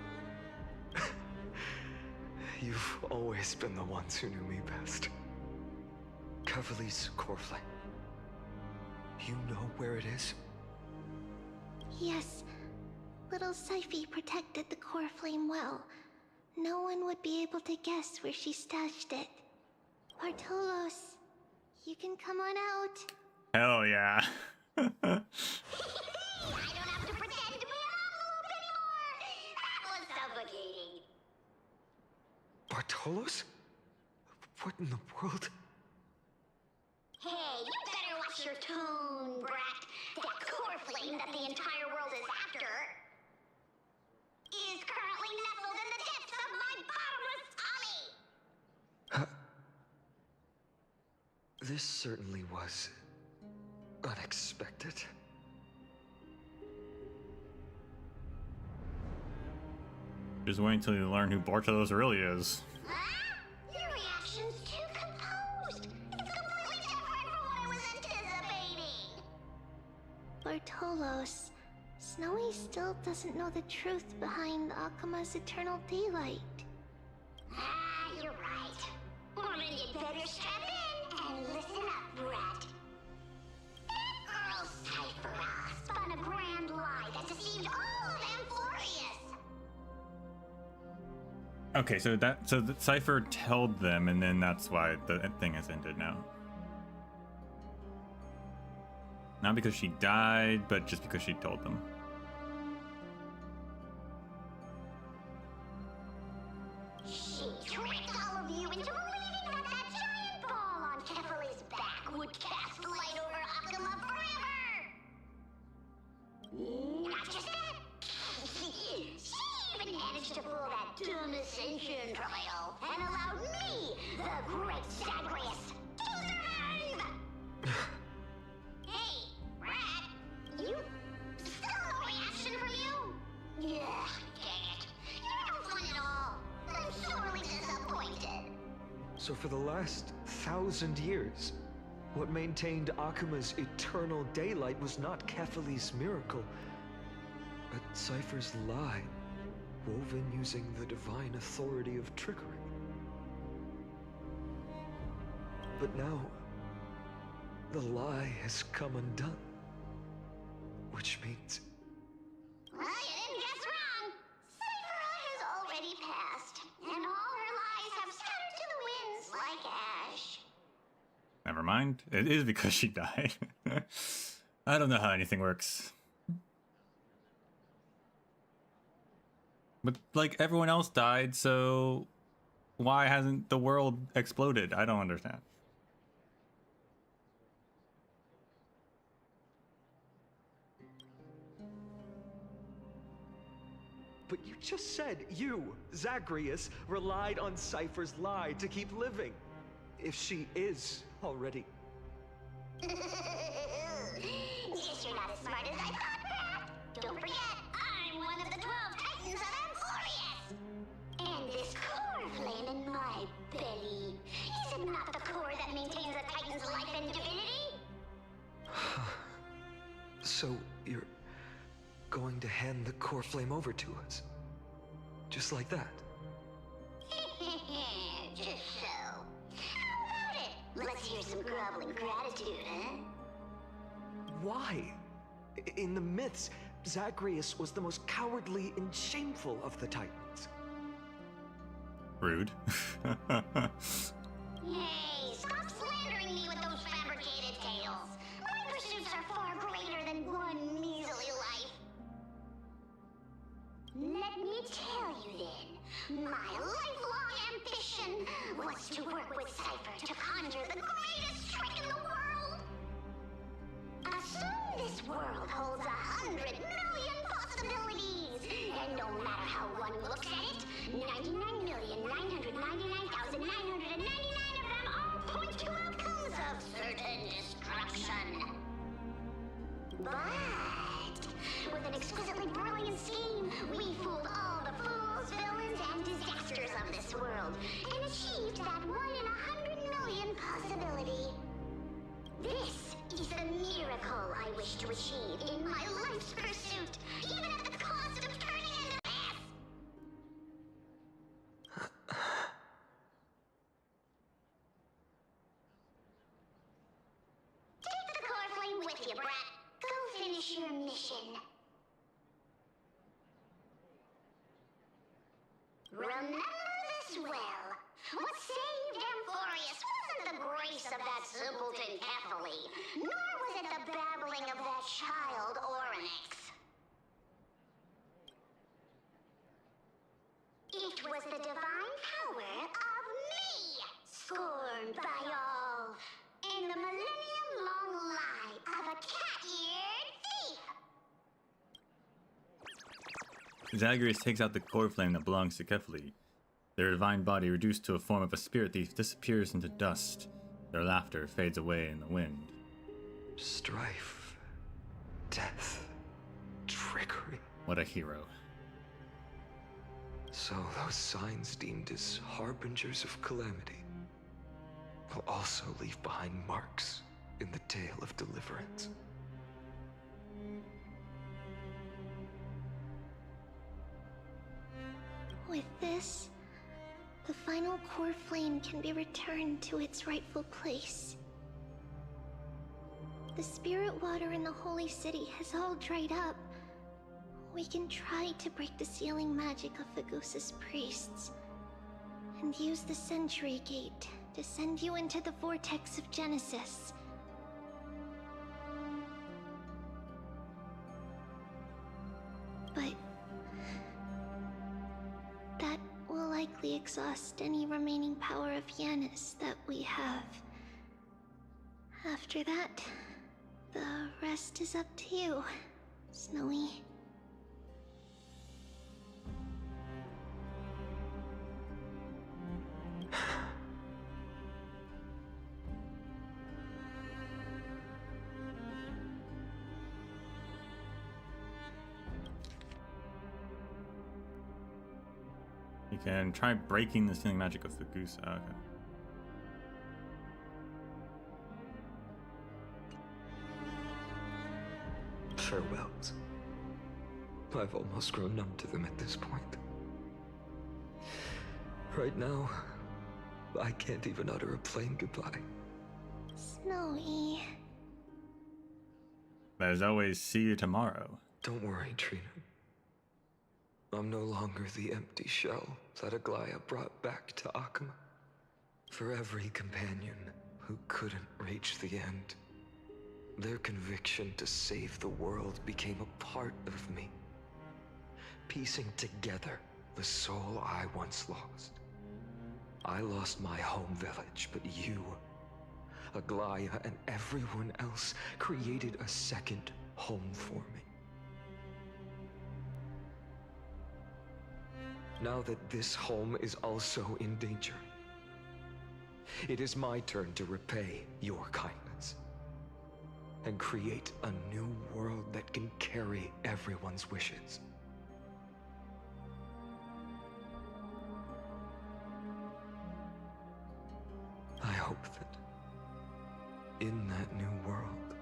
You've always been the ones who knew me best. Kavali's core flame. You know where it is? Yes. Little Syphie protected the core flame well. No one would be able to guess where she stashed it. Bartolos, you can come on out. Hell yeah. I don't have to pretend to be an envelope anymore! That was suffocating! Bartolos? What in the world? Hey, you better watch your tone, brat. That core flame that the entire world is after is currently nestled in the depths of my bottomless tummy! This certainly was unexpected. Just wait until you learn who Bartolos really is. Huh? Your reaction's too composed. It's completely different from what I was anticipating. Bartolos, Snowy still doesn't know the truth behind Akuma's eternal daylight. Ah, you're right. Well, then you'd better strap in and listen up, brat. That girl Cypher spun a grand lie that deceived all of Amphorius. Okay, so the Cypher told them, and then that's why the thing has ended now. Not because she died, but just because she told them. She tricked all of you into believing that that giant ball on Kefali's back would cast light over Akuma forever! Not just that, she even managed to fool that dumb Ascension trial and allowed me, the Great Zagreus, to survive! Hey, Rat, you... still no reaction from you? Yeah, dang it. You're no fun at all. I'm sorely disappointed. So for the last 1,000 years, what maintained Akuma's eternal daylight was not Kefali's miracle, but Cypher's lie, woven using the divine authority of trickery. But now, the lie has come undone. Which means... Well, you didn't guess wrong. Cypher has already passed, and all her lies have scattered to the winds like ash. Never mind. It is because she died. I don't know how anything works. But, like, everyone else died, so why hasn't the world exploded? I don't understand. But you just said you, Zagreus, relied on Cypher's lie to keep living. If she is already... Guess you're not as smart as I thought, Pat. Don't forget, I'm one of the 12 Titans of Amphorius. And this core flame in my belly, is it not the core that maintains a Titan's life and divinity? So, you're going to hand the core flame over to us? Just like that? Just so. How about it? Let's hear some groveling gratitude, huh? Why? In the myths, Zagreus was the most cowardly and shameful of the Titans. Rude. Hey, stop slandering me with those fabricated tales. My pursuits are far greater than one measly life. Let me tell you then, my lifelong ambition was to work with Cypher to conjure the greatest trick in the world. Assume this world holds 100 million possibilities, and no matter how one looks at it, 99,999,999 of them all point to outcomes of certain destruction. But with an exquisitely brilliant scheme, we fooled all the fools, villains, and disasters of this world, and achieved that 1 in 100 million possibility. This is the miracle I wish to achieve in my life's pursuit, even at the cost of turning into this! Take the core flame with you, brat. Go finish your mission. Remember this well. What saved Amphorius wasn't the grace of that simpleton Kefali, nor was it the babbling of that child Oryx. It was the divine power of me, scorned by all, and the millennium-long lie of a cat-eared thief. Zagreus takes out the core flame that belongs to Kefali. Their divine body, reduced to a form of a spirit thief, disappears into dust. Their laughter fades away in the wind. Strife, death, trickery. What a hero. So those signs deemed as harbingers of calamity will also leave behind marks in the tale of deliverance. With this, the final core flame can be returned to its rightful place. The spirit water in the holy city has all dried up. We can try to break the sealing magic of Fagusa's priests, and use the Century Gate to send you into the vortex of Genesis. But that will likely exhaust any remaining power of Yanis that we have. After that, the rest is up to you, Snowy. You can try breaking the sealing magic of Fagusa. Okay. Farewells. I've almost grown numb to them at this point. Right now, I can't even utter a plain goodbye. Snowy. As always, see you tomorrow. Don't worry, Trina. I'm no longer the empty shell that Aglaya brought back to Akama. For every companion who couldn't reach the end, their conviction to save the world became a part of me, piecing together the soul I once lost. I lost my home village, but you, Aglaya, and everyone else created a second home for me. Now that this home is also in danger, it is my turn to repay your kindness and create a new world that can carry everyone's wishes. I hope that in that new world,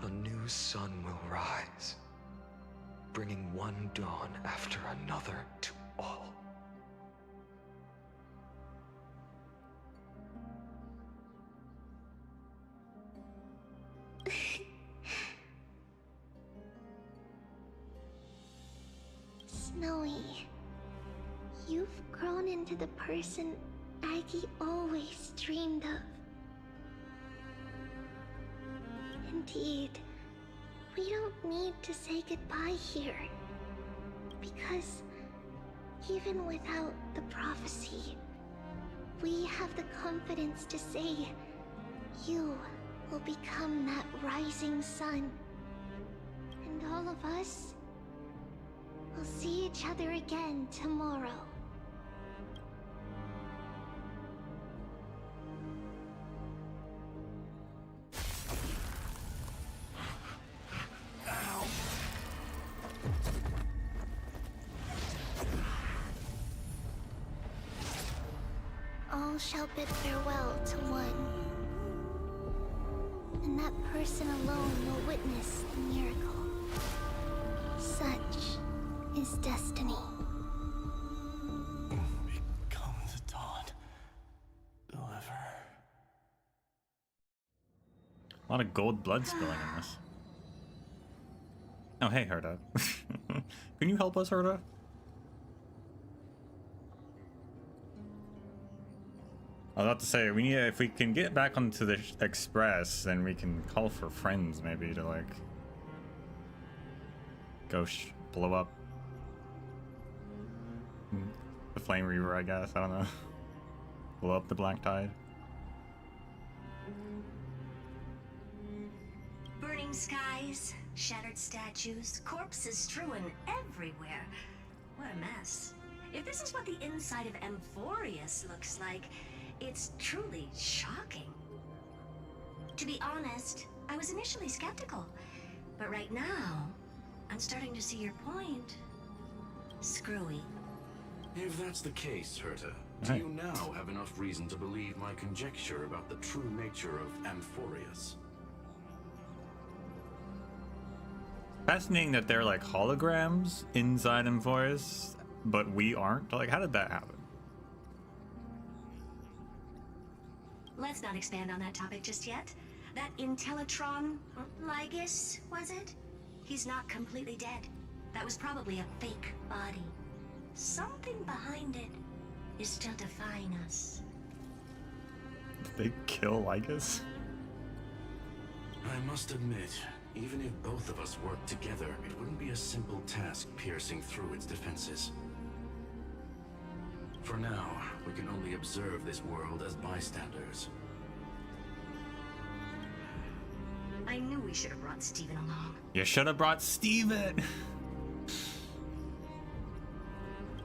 a new sun will rise, bringing one dawn after another to all. Snowy, you've grown into the person Aggie always dreamed of. Indeed, we don't need to say goodbye here, because even without the prophecy, we have the confidence to say you will become that rising sun. And all of us will see each other again tomorrow. All shall bid farewell to one, and that person alone will witness the miracle. Such is destiny. Become the dawn. Deliver. A lot of gold blood spilling in this. Oh, hey, Herta. Can you help us, Herta? I was about to say, we need if we can get back onto the express, then we can call for friends, maybe, to like go blow up the Flame Reaver, I guess. I don't know. Blow up the Black Tide. Burning skies, shattered statues, corpses strewn everywhere. What a mess. If this is what the inside of Amphorius looks like, it's truly shocking. To be honest, I was initially skeptical, but right now, I'm starting to see your point. Screwy. If that's the case, Herta, do you now have enough reason to believe my conjecture about the true nature of Amphorius? Fascinating that they're like holograms inside Amphorius, but we aren't. Like, how did that happen? Let's not expand on that topic just yet. That Intellitron, Lygus, was it? He's not completely dead. That was probably a fake body. Something behind it is still defying us. Did they kill Lycus? I must admit, even if both of us worked together, it wouldn't be a simple task piercing through its defenses. For now, we can only observe this world as bystanders. I knew we should have brought Steven along. You should have brought Steven!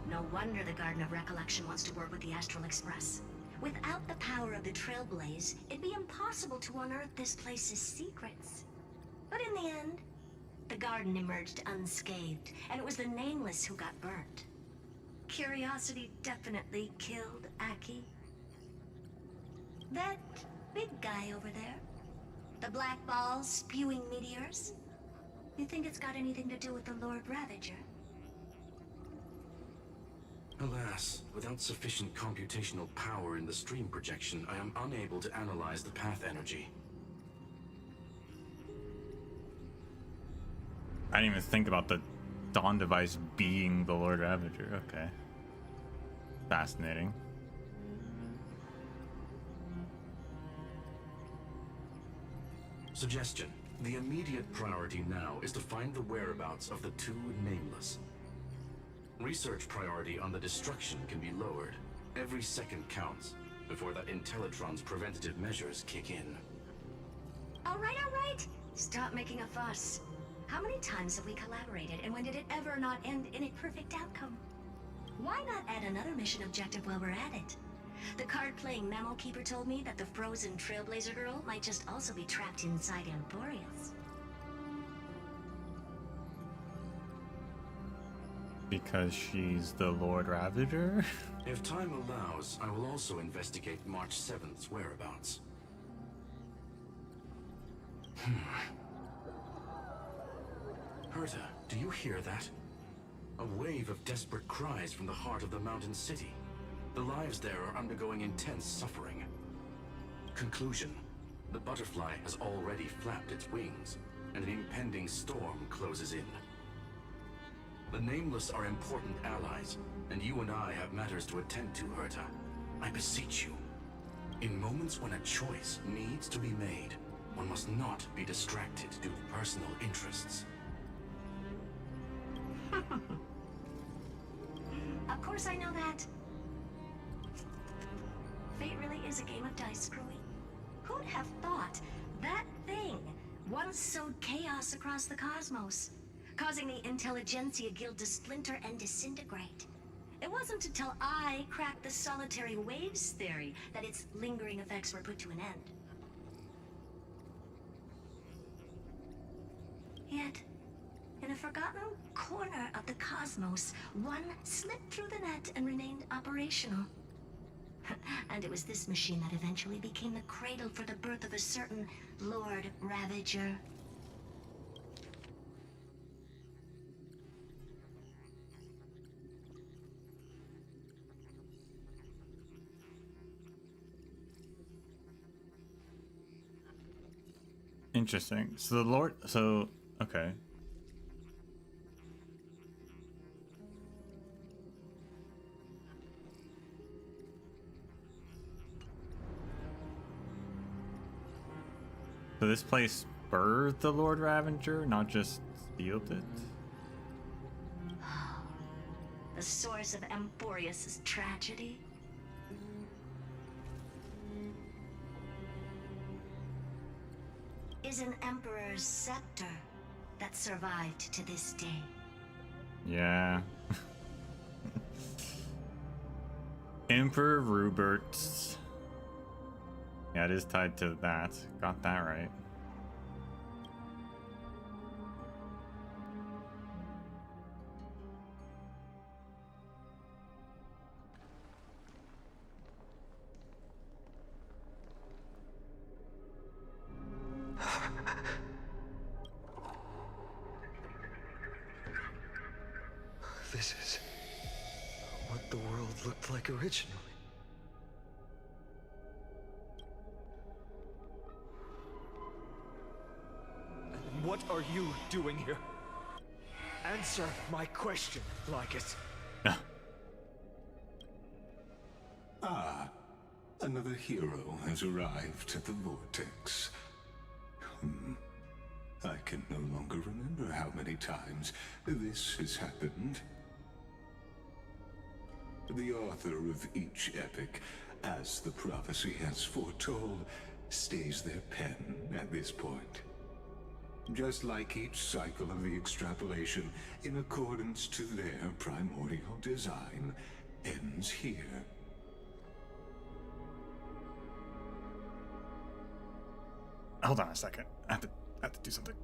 No wonder the Garden of Recollection wants to work with the Astral Express. Without the power of the Trailblaze, it'd be impossible to unearth this place's secrets. But in the end, the garden emerged unscathed, and it was the Nameless who got burnt. Curiosity definitely killed Aki. That big guy over there, the black ball spewing meteors, you think it's got anything to do with the Lord Ravager? Alas, without sufficient computational power in the stream projection, I am unable to analyze the path energy. I didn't even think about the Dawn device being the Lord Ravager. Okay. Fascinating. Suggestion. The immediate priority now is to find the whereabouts of the two Nameless. Research priority on the destruction can be lowered. Every second counts before that Intellitron's preventative measures kick in. All right. Stop making a fuss. How many times have we collaborated, and when did it ever not end in a perfect outcome? Why not add another mission objective while we're at it? The card-playing Memo Keeper told me that the frozen Trailblazer girl might just also be trapped inside Emporius. Because she's the Lord Ravager? If time allows, I will also investigate March 7th's whereabouts. Herta, do you hear that? A wave of desperate cries from the heart of the mountain city. The lives there are undergoing intense suffering. Conclusion. The butterfly has already flapped its wings, and an impending storm closes in. The Nameless are important allies, and you and I have matters to attend to, Herta. I beseech you. In moments when a choice needs to be made, one must not be distracted due to personal interests. Of course I know that. Fate really is a game of dice screwing. Who'd have thought that thing once sowed chaos across the cosmos, causing the Intelligentsia Guild to splinter and disintegrate? It wasn't until I cracked the solitary waves theory that its lingering effects were put to an end. Yet, in a forgotten corner of the cosmos, one slipped through the net and remained operational. And it was this machine that eventually became the cradle for the birth of a certain Lord Ravager. Interesting. So the Lord... So, okay. So this place birthed the Lord Ravager, not just sealed it? The source of Emporius' tragedy. Is an Emperor's scepter that survived to this day. Yeah. Emperor Rubert's. Yeah, it is tied to that. Got that right. This is what the world looked like originally. And what are you doing here? Answer my question, Lycus. Ah, another hero has arrived at the Vortex. I can no longer remember how many times this has happened. The author of each epic, as the prophecy has foretold, stays their pen at this point. Just like each cycle of the extrapolation, in accordance to their primordial design, ends here. Hold on a second. I have to do something.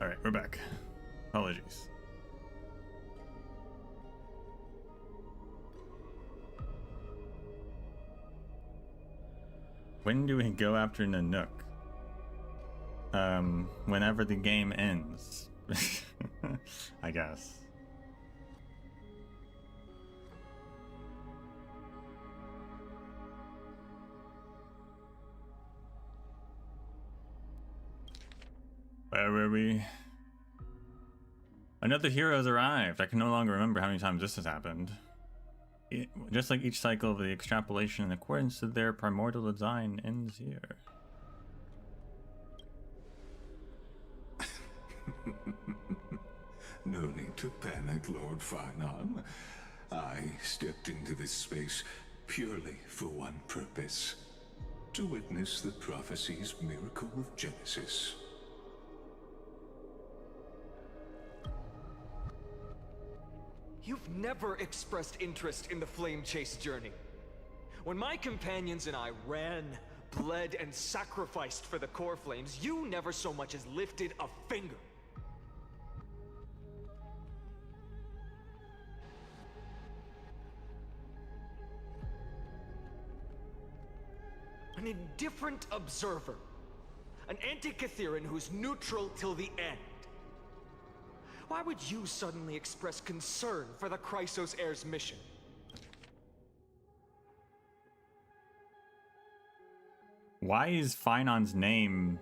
Alright, we're back. Apologies. When do we go after Nanook? Whenever the game ends. I guess. Where were we? Another hero's arrived. I can no longer remember how many times this has happened. Just like each cycle of the extrapolation in accordance to their primordial design ends here. No need to panic, Lord Finon. I stepped into this space purely for one purpose. To witness the prophecy's miracle of Genesis. You've never expressed interest in the Flame Chase journey. When my companions and I ran, bled, and sacrificed for the core flames, you never so much as lifted a finger. An indifferent observer. An anti-Catharan who's neutral till the end. Why would you suddenly express concern for the Chrysos Heir's mission? Why is Finon's name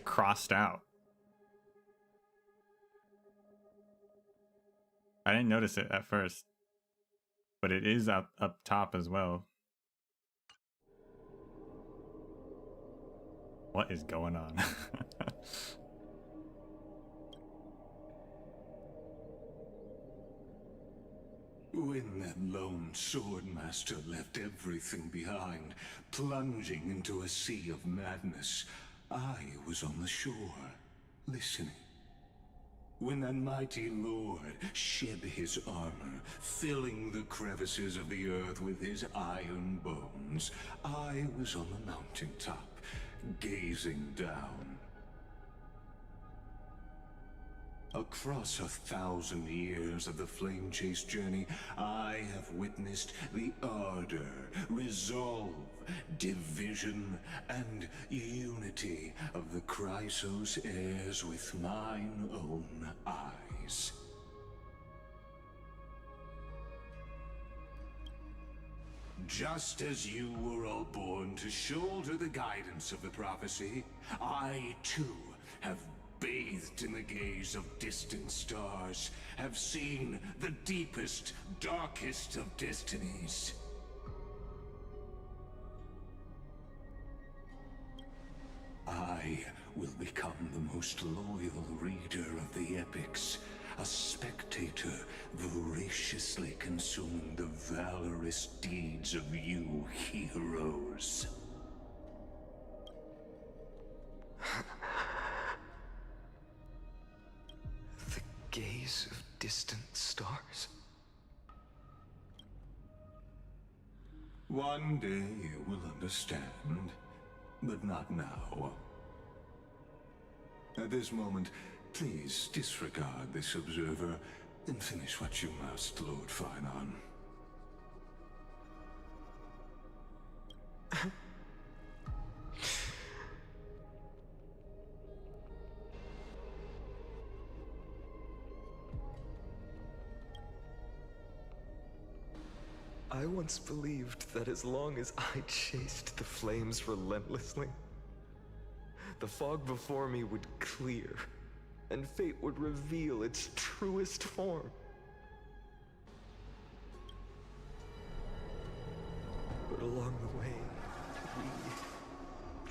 crossed out? I didn't notice it at first, but it is up top as well. What is going on? When that lone swordmaster left everything behind, plunging into a sea of madness, I was on the shore, listening. When that mighty lord shed his armor, filling the crevices of the earth with his iron bones, I was on the mountaintop, gazing down. Across 1,000 years of the Flame Chase journey, I have witnessed the ardor, resolve, division, and unity of the Chrysos heirs with mine own eyes. Just as you were all born to shoulder the guidance of the prophecy, I too have bathed in the gaze of distant stars, have seen the deepest, darkest of destinies. I will become the most loyal reader of the epics, a spectator voraciously consuming the valorous deeds of you heroes. Gaze of distant stars. One day you will understand, but not now. At this moment, please disregard this observer and finish what you must, Lord Finon. I once believed that as long as I chased the flames relentlessly, the fog before me would clear, and fate would reveal its truest form. But along the way,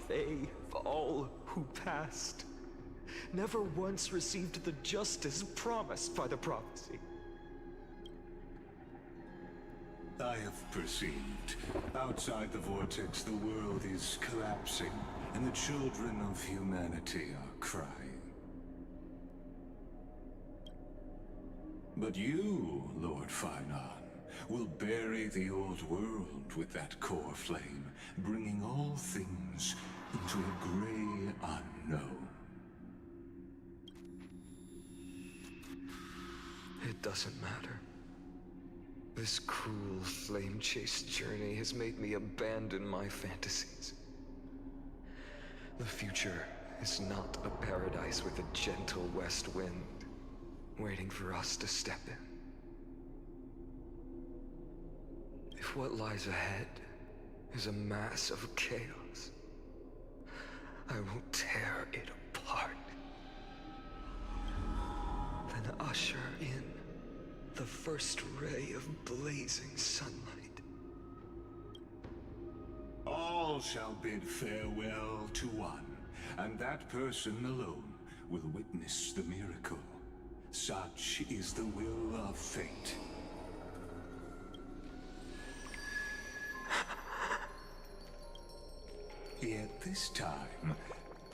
they, all who passed, never once received the justice promised by the prophecy. I have perceived. Outside the vortex, the world is collapsing, and the children of humanity are crying. But you, Lord Finon, will bury the old world with that core flame, bringing all things into a gray unknown. doesn't matter. This cruel flame chase journey has made me abandon my fantasies. The future is not a paradise with a gentle west wind waiting for us to step in. If what lies ahead is a mass of chaos, I will tear it apart. Then usher in the first ray of blazing sunlight. All shall bid farewell to one, and that person alone will witness the miracle. Such is the will of fate. Yet this time,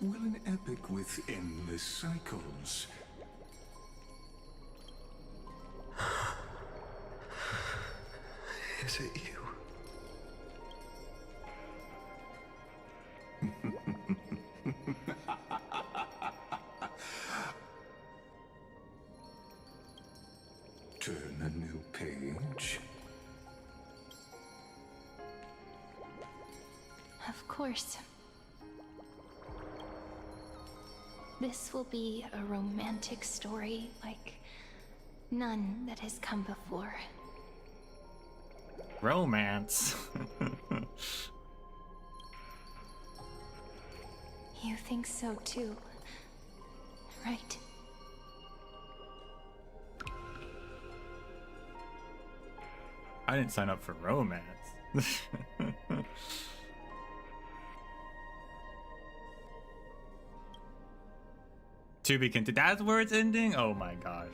will an epic with endless cycles Is it you? turn a new page? Of course. This will be a romantic story like none that has come before. Romance. You think so too, right? I didn't sign up for romance. To be continued. That's where it's ending? Oh my gosh.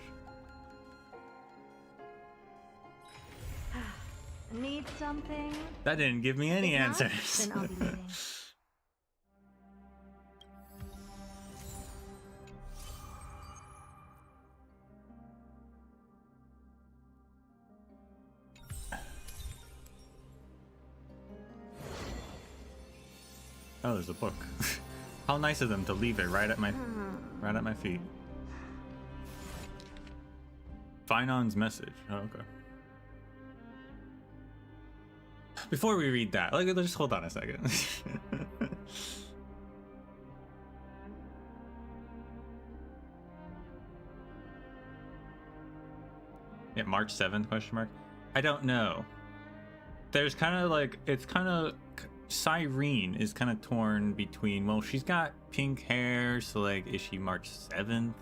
Need something? That didn't give me any If not, answers. then I'll be leaving. Oh, there's a book. How nice of them to leave it right at my feet. Finon's message. Oh, okay. Before we read that, like, just hold on a second. Yeah, March 7th, question mark. I don't know. There's kind of like, it's kind of, Cyrene is kind of torn between, well, she's got pink hair, so like, is she March 7th?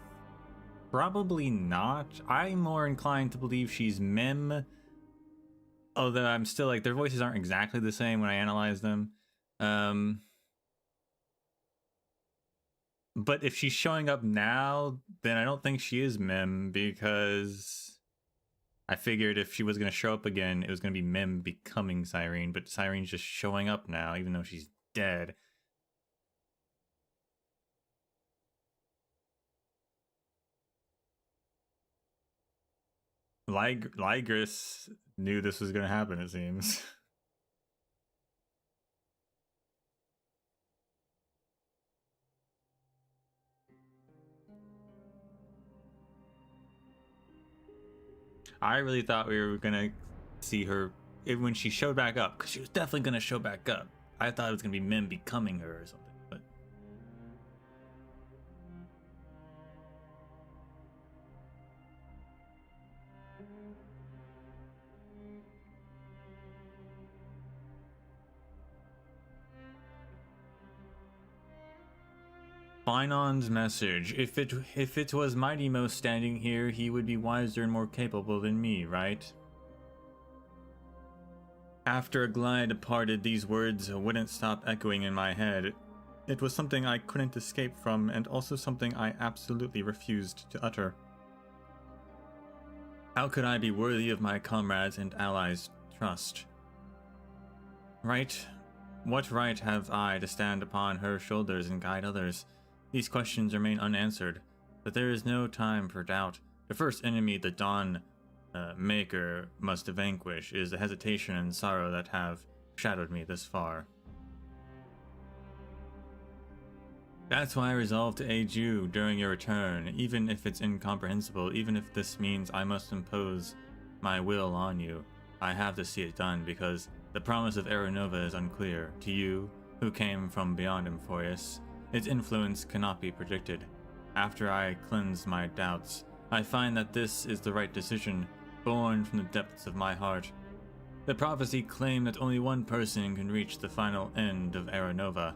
Probably not. I'm more inclined to believe she's Mem. Although I'm still like, their voices aren't exactly the same when I analyze them. But if she's showing up now, then I don't think she is Mem, because I figured if she was going to show up again, it was going to be Mem becoming Cyrene, but Cyrene's just showing up now, even though she's dead. Ligris knew this was going to happen, it seems. I really thought we were going to see her when she showed back up, because she was definitely going to show back up. I thought it was going to be Mim becoming her or something, but... Finon's message. If it was Mighty Mo standing here, he would be wiser and more capable than me, right? After Aglaia departed, these words wouldn't stop echoing in my head. It was something I couldn't escape from, and also something I absolutely refused to utter. How could I be worthy of my comrades' and allies' trust? Right? What right have I to stand upon her shoulders and guide others? These questions remain unanswered, but there is no time for doubt. The first enemy the Dawn Maker must vanquish is the hesitation and sorrow that have shadowed me this far. That's why I resolved to aid you during your return, even if it's incomprehensible, even if this means I must impose my will on you. I have to see it done, because the promise of Aeronova is unclear. To you, who came from beyond Emphorius, its influence cannot be predicted. After I cleanse my doubts, I find that this is the right decision, born from the depths of my heart. The prophecy claimed that only one person can reach the final end of Aeronova.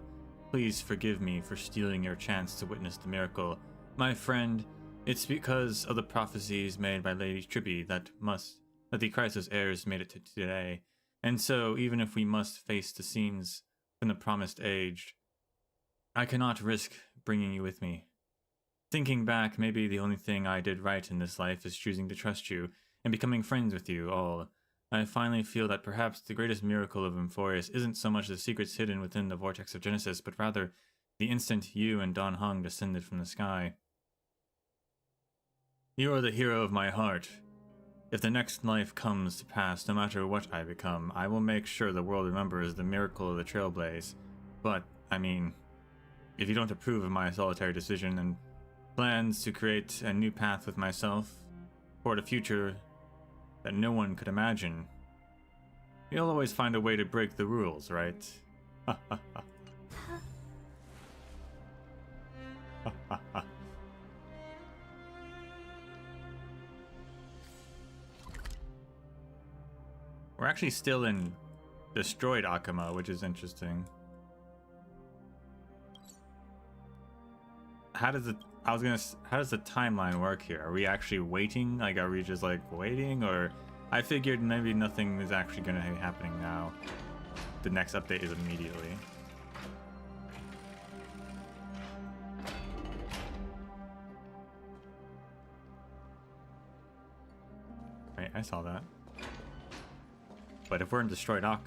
Please forgive me for stealing your chance to witness the miracle. My friend, it's because of the prophecies made by Lady Trippy that the crisis heirs made it to today. And so, even if we must face the scenes from the promised age, I cannot risk bringing you with me. Thinking back, maybe the only thing I did right in this life is choosing to trust you and becoming friends with you all. I finally feel that perhaps the greatest miracle of Emphorius isn't so much the secrets hidden within the vortex of Genesis, but rather the instant you and Don Hung descended from the sky. You are the hero of my heart. If the next life comes to pass, no matter what I become, I will make sure the world remembers the miracle of the Trailblaze. But, I mean, if you don't approve of my solitary decision and plans to create a new path with myself toward a future that no one could imagine, you'll always find a way to break the rules, right? We're actually still in destroyed Akama, which is interesting. How does the timeline work here? Are we actually waiting? Like, are we just like waiting? Or I figured maybe nothing is actually gonna be happening now. The next update is immediately. Right, I saw that. But if we're in destroyed Akama,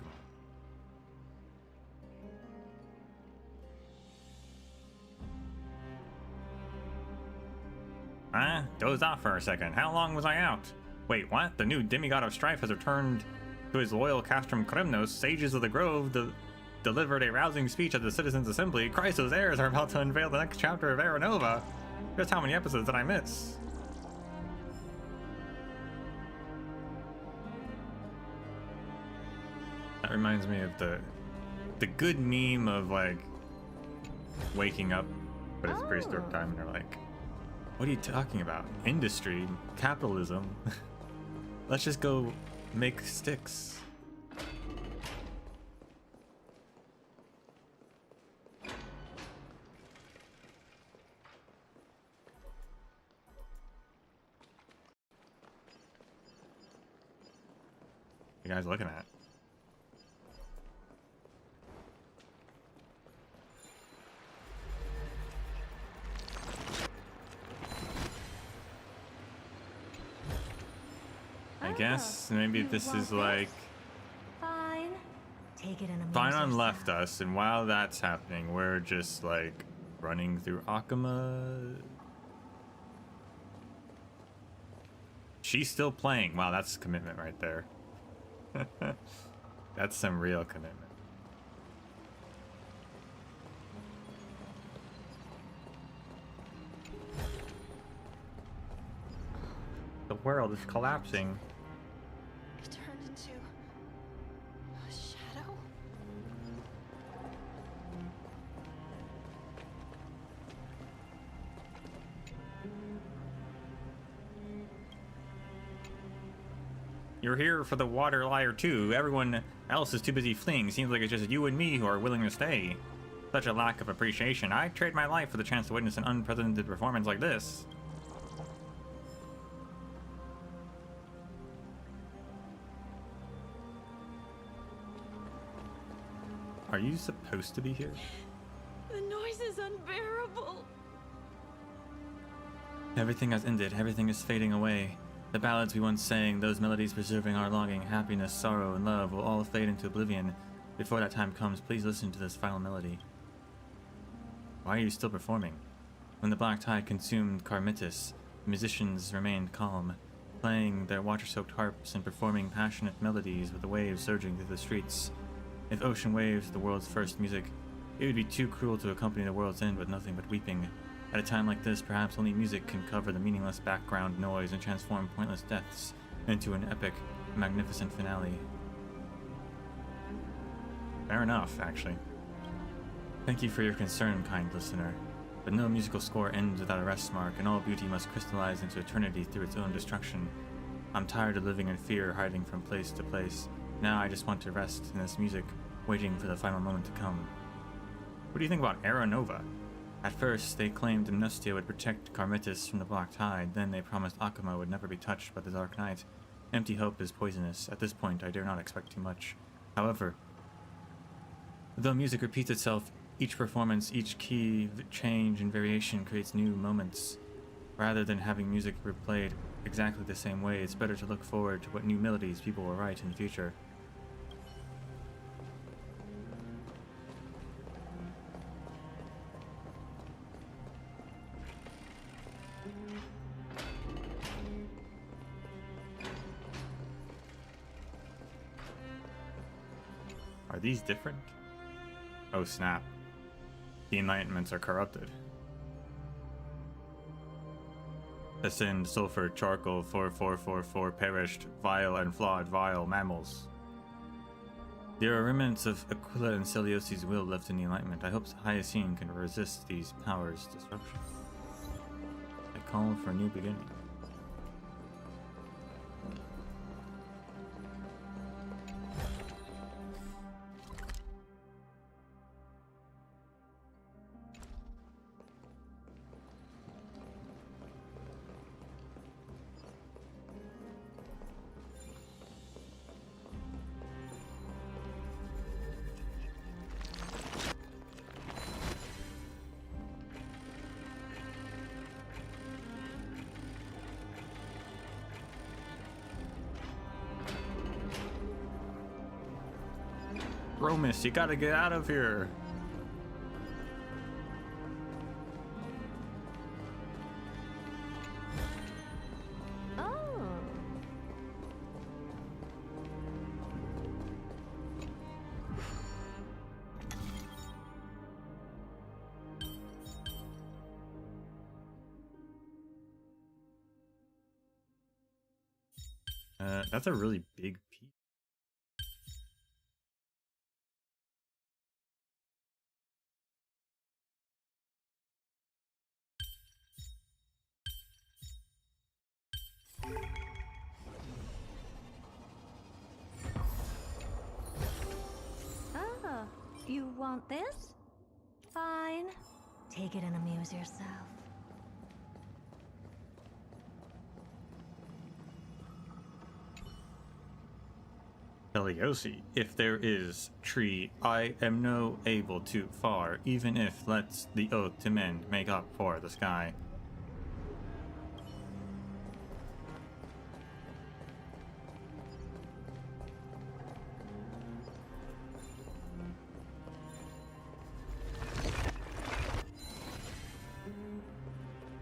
dozed off for a second. How long was I out? Wait, what? The new demigod of strife has returned to his loyal castrum Kremnos. Sages of the Grove delivered a rousing speech at the Citizens' Assembly. Chrysos heirs are about to unveil the next chapter of Aeronova. Just how many episodes did I miss? That reminds me of the good meme of like waking up, but it's prehistoric time, and they're like, what are you talking about? Industry, capitalism. Let's just go make sticks. You guys looking at? I guess maybe this is like Fine. Take it in a Finon left us, and while that's happening, we're just like running through Akama. She's still playing. Wow, that's commitment right there. That's some real commitment. The world is collapsing. It turned into a shadow. You're here for the water liar too. Everyone else is too busy fleeing. Seems like it's just you and me who are willing to stay. Such a lack of appreciation. I'd trade my life for the chance to witness an unprecedented performance like this. Are you supposed to be here? The noise is unbearable. Everything has ended. Everything is fading away. The ballads we once sang, those melodies preserving our longing, happiness, sorrow, and love will all fade into oblivion. Before that time comes, please listen to this final melody. Why are you still performing? When the black tide consumed Carmitus, the musicians remained calm, playing their water-soaked harps and performing passionate melodies with the waves surging through the streets. If ocean waves, the world's first music, It would be too cruel to accompany the world's end with nothing but weeping. At a time like this, perhaps only music can cover the meaningless background noise and transform pointless deaths into an epic, magnificent finale. Fair enough, actually. Thank you for your concern, kind listener. But no musical score ends without a rest mark, and all beauty must crystallize into eternity through its own destruction. I'm tired of living in fear, hiding from place to place. Now I just want to rest in this music, waiting for the final moment to come. What do you think about Aeronova? At first, they claimed Nostia would protect Carmitus from the Black Tide, then they promised Akuma would never be touched by the Dark Knight. Empty hope is poisonous. At this point, I dare not expect too much. However, though music repeats itself, each performance, each key change and variation creates new moments. Rather than having music replayed exactly the same way, it's better to look forward to what new melodies people will write in the future. Are these different? Oh snap. The enlightenments are corrupted. Ascend, sulfur, charcoal, 4444 perished, vile and flawed, vile mammals. There are remnants of Aquila and Celiosi's will left in the enlightenment. I hope Hyacine can resist these powers' disruption. I call for a new beginning. Romus, you gotta get out of here. That's a really big piece. Ah, you want this? Fine. Take it and amuse yourself. Celiosi, if there is tree, I am no able to far, even if lets the oath to men make up for the sky.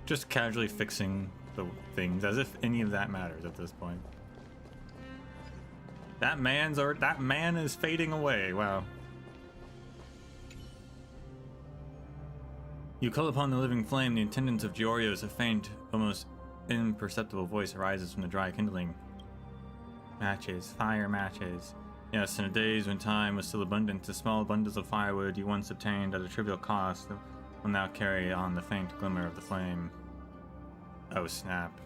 Just casually fixing the things as if any of that matters at this point. That man is fading away. Wow. You call upon the living flame. The attendants of Giorio's, a faint, almost imperceptible voice arises from the dry kindling. Matches, fire matches. Yes, in the days when time was still abundant, the small bundles of firewood you once obtained at a trivial cost will now carry on the faint glimmer of the flame. Oh snap.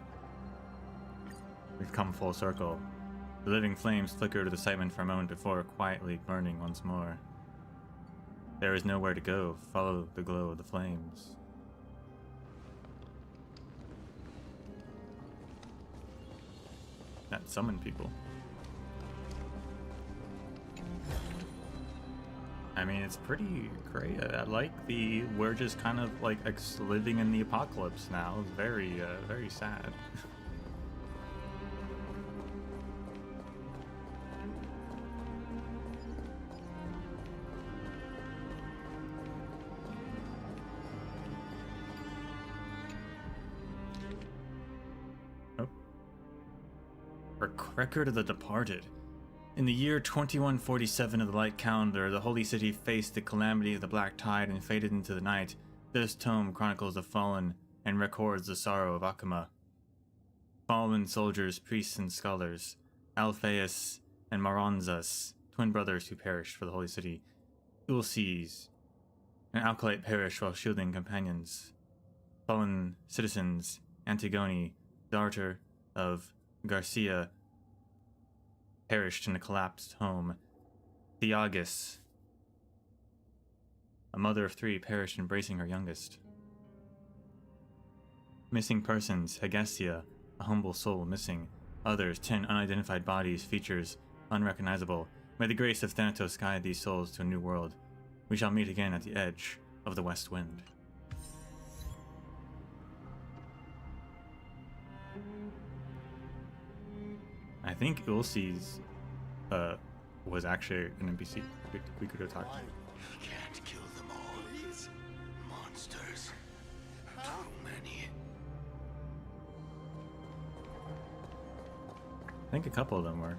We've come full circle. The living flames flicker to the excitement for a moment before quietly burning once more. There is nowhere to go. Follow the glow of the flames. That summon people. I mean, it's pretty great. I like the we're just kind of like living in the apocalypse now. It's very, very sad. Record of the Departed. In the year 2147 of the Light Calendar, the Holy City faced the calamity of the Black Tide and faded into the night. This tome chronicles the fallen and records the sorrow of Akuma. Fallen soldiers, priests, and scholars, Alphaeus and Maronzas, twin brothers who perished for the Holy City. Ulysses, an acolyte perished while shielding companions. Fallen citizens, Antigone, daughter of Garcia, perished in a collapsed home. Theagus, a mother of 3, perished embracing her youngest. Missing persons, Hegestia, a humble soul missing. Others, 10 unidentified bodies, features unrecognizable. May the grace of Thanatos guide these souls to a new world. We shall meet again at the edge of the West Wind. I think Ulysses was actually an NPC we could have talked to. You can't kill them all. These monsters. Too many. I think a couple of them were.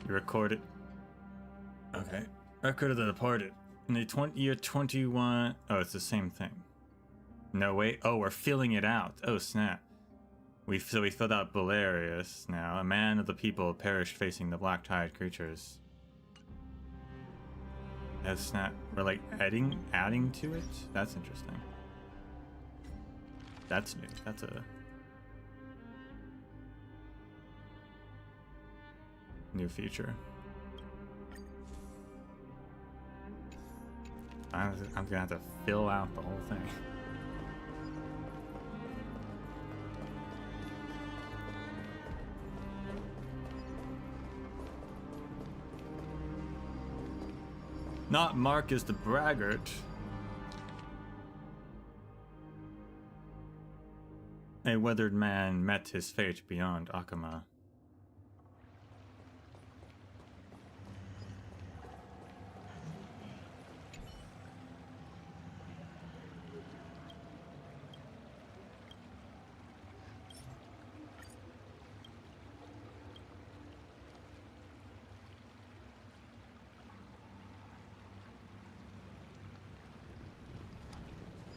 You recorded. Okay. Record of the Departed. In the year 21. Oh, it's the same thing. No, wait. Oh, we're filling it out. Oh, snap. We filled out Belarius now. A man of the people perished facing the Black Tide creatures. That's not. We're like adding to it? That's interesting. That's new. That's a new feature. I'm gonna have to fill out the whole thing. Not Marcus the Braggart. A weathered man met his fate beyond Akuma.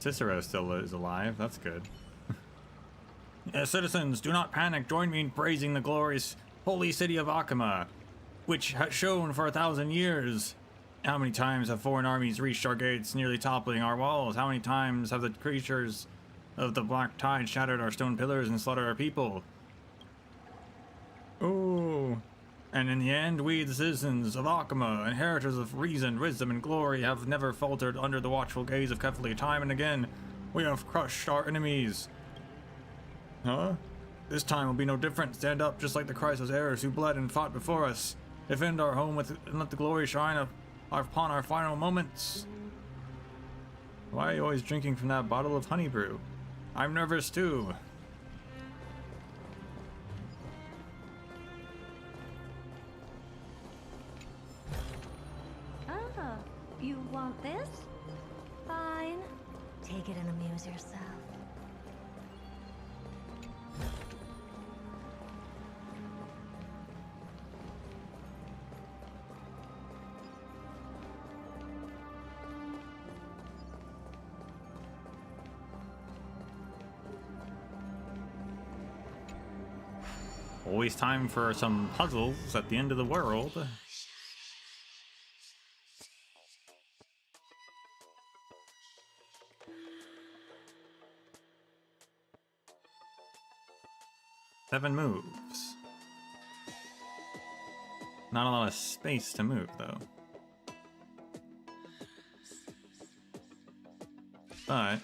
Cicero still is alive. That's good. Citizens, do not panic. Join me in praising the glorious holy city of Akuma, which has shone for 1,000 years. How many times have foreign armies reached our gates, nearly toppling our walls? How many times have the creatures of the Black Tide shattered our stone pillars and slaughtered our people? Oh. And in the end, we, the citizens of Akuma, inheritors of reason, wisdom, and glory, have never faltered under the watchful gaze of Kefli. Time and again, we have crushed our enemies. Huh? This time will be no different. Stand up, just like the Christless heirs who bled and fought before us. Defend our home and let the glory shine upon our final moments. Why are you always drinking from that bottle of honey brew? I'm nervous too. You want this? Fine. Take it and amuse yourself. Always time for some puzzles at the end of the world. Seven moves. Not a lot of space to move, though. But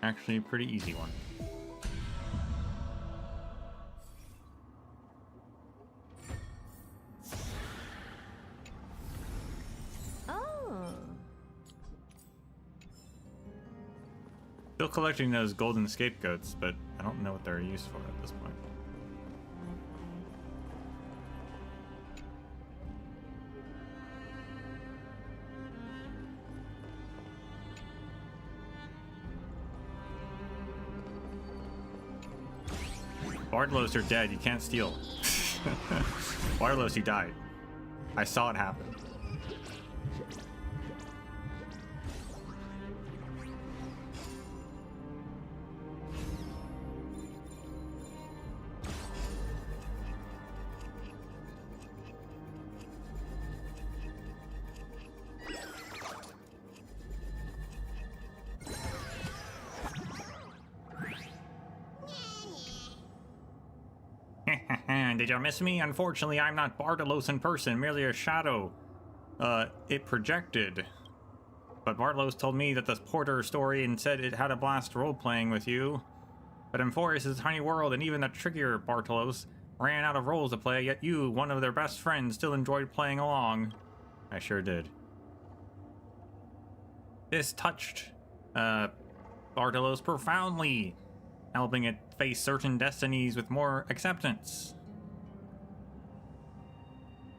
actually a pretty easy one. collecting those golden scapegoats, but I don't know what they're used for at this point. Bartolus are dead. You can't steal. Bartolus, he died. I saw it happen. Did you miss me? Unfortunately, I'm not Bartolus in person, merely a shadow. It projected. But Bartolus told me that the Porter story and said it had a blast role-playing with you. But Emphorius is a tiny world, and even the trickier Bartolus ran out of roles to play, yet you, one of their best friends, still enjoyed playing along. I sure did. This touched Bartolus profoundly, helping it face certain destinies with more acceptance.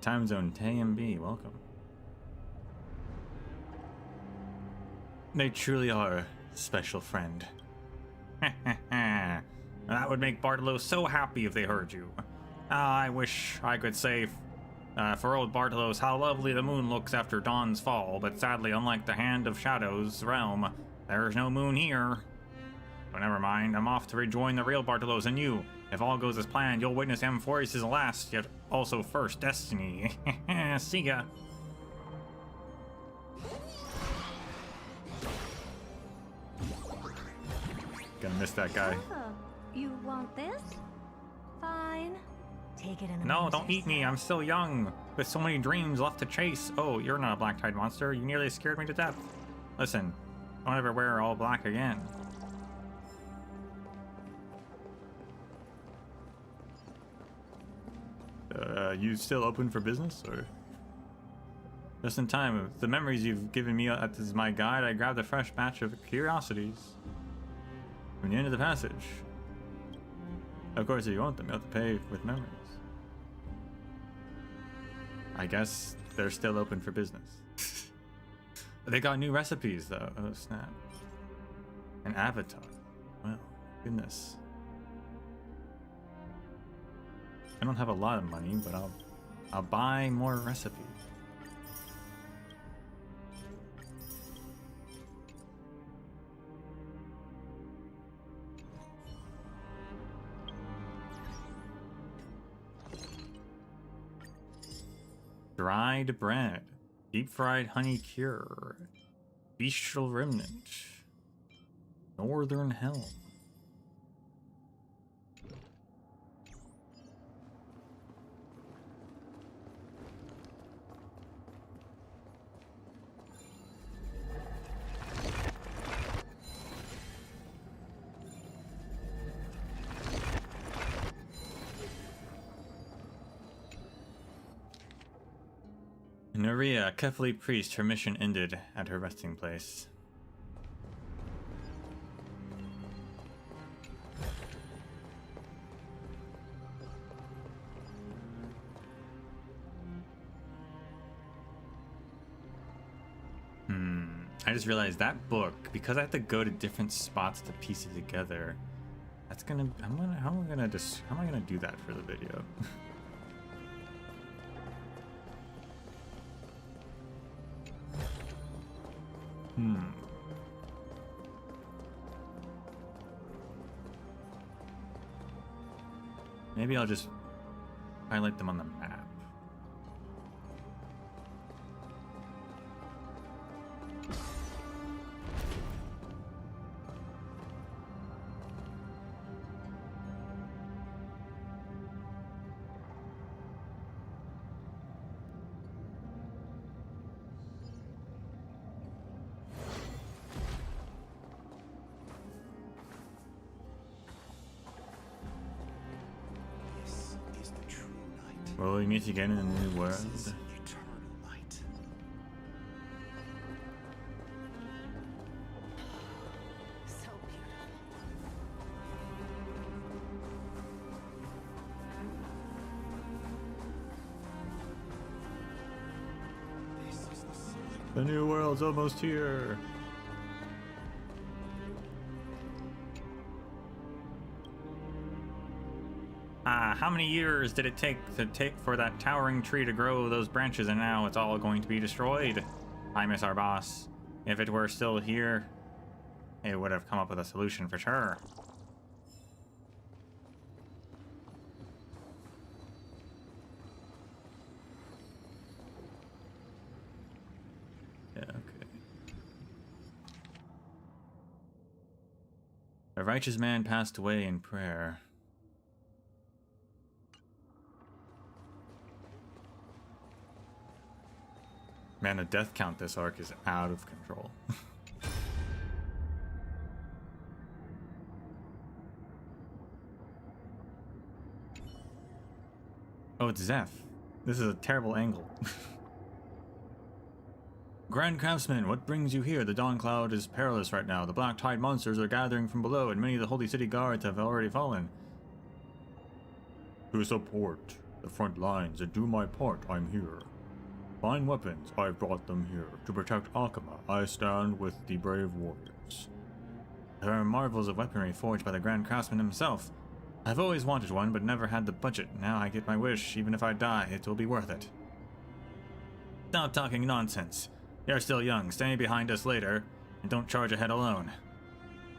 Time Zone TMB, welcome. They truly are a special friend. That would make Bartolus so happy if they heard you. I wish I could say for old Bartolus how lovely the moon looks after dawn's fall, but sadly, unlike the Hand of Shadows realm, there's no moon here. But never mind, I'm off to rejoin the real Bartolus and you. If all goes as planned, you'll witness Emphorius' last, yet also first destiny. See ya. Gonna miss that guy. Oh, you want this? Fine. Take it in the No, don't eat me. I'm still young, with so many dreams left to chase. Oh, you're not a black-tide monster. You nearly scared me to death. Listen, don't ever wear all black again. You still open for business, or? Just in time. With the memories you've given me as my guide, I grabbed a fresh batch of curiosities from the end of the passage. Of course, if you want them, you have to pay with memories. I guess they're still open for business. They got new recipes, though. Oh, snap. An avatar. Well, goodness. I don't have a lot of money, but I'll buy more recipes. Dried bread, deep fried honey cure, bestial remnant, northern helm. Nuria, Kefli priest, her mission ended at her resting place. I just realized that book, because I have to go to different spots to piece it together. That's gonna, how am I gonna do that for the video? Maybe I'll just highlight them on the map. Will we meet again in a new world? So beautiful. The new world's almost here. How many years did it take for that towering tree to grow those branches, and now it's all going to be destroyed? I miss our boss. If it were still here, it would have come up with a solution for sure. Yeah, okay. A righteous man passed away in prayer. Man, the death count this arc is out of control. Oh, it's Zeph. This is a terrible angle. Grand Craftsman, what brings you here? The Dawn Cloud is perilous right now. The Black Tide monsters are gathering from below, and many of the Holy City guards have already fallen. To support the front lines and do my part, I'm here. Fine weapons, I've brought them here. To protect Akama, I stand with the brave warriors. There are marvels of weaponry forged by the Grand Craftsman himself. I've always wanted one, but never had the budget. Now I get my wish. Even if I die, it will be worth it. Stop talking nonsense. You're still young. Stay behind us later, and don't charge ahead alone.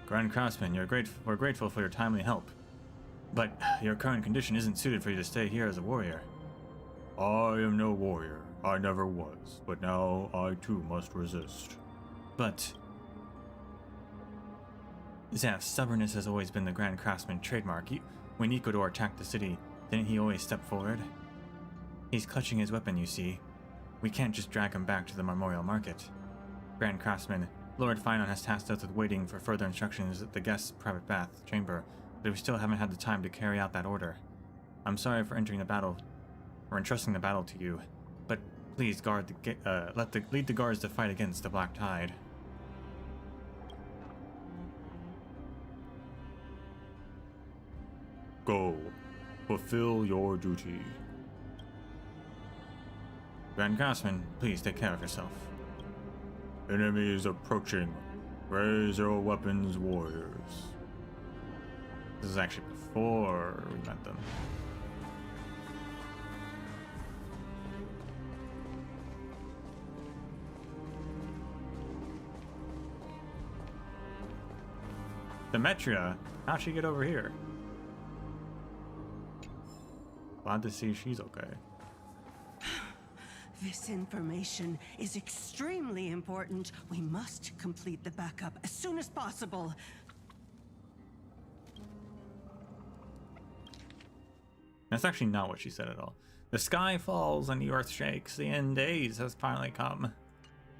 Grand Craftsman, we're grateful for your timely help. But your current condition isn't suited for you to stay here as a warrior. I am no warrior. I never was, but now I too must resist. But Zeph's stubbornness has always been the Grand Craftsman trademark. When Ecuador attacked the city, didn't he always step forward? He's clutching his weapon, you see. We can't just drag him back to the Memorial Market. Grand Craftsman, Lord Finon has tasked us with waiting for further instructions at the guest's private bath chamber, but we still haven't had the time to carry out that order. I'm sorry for entering the battle, or entrusting the battle to you, but please lead the guards to fight against the Black Tide. Go. Fulfill your duty. Grand Craftsman, please take care of yourself. Enemies approaching. Raise your weapons, warriors. This is actually before we met them. Demetria, how'd she get over here? Glad to see she's okay. This information is extremely important. We must complete the backup as soon as possible. That's actually not what she said at all. The sky falls and the earth shakes. The end days has finally come.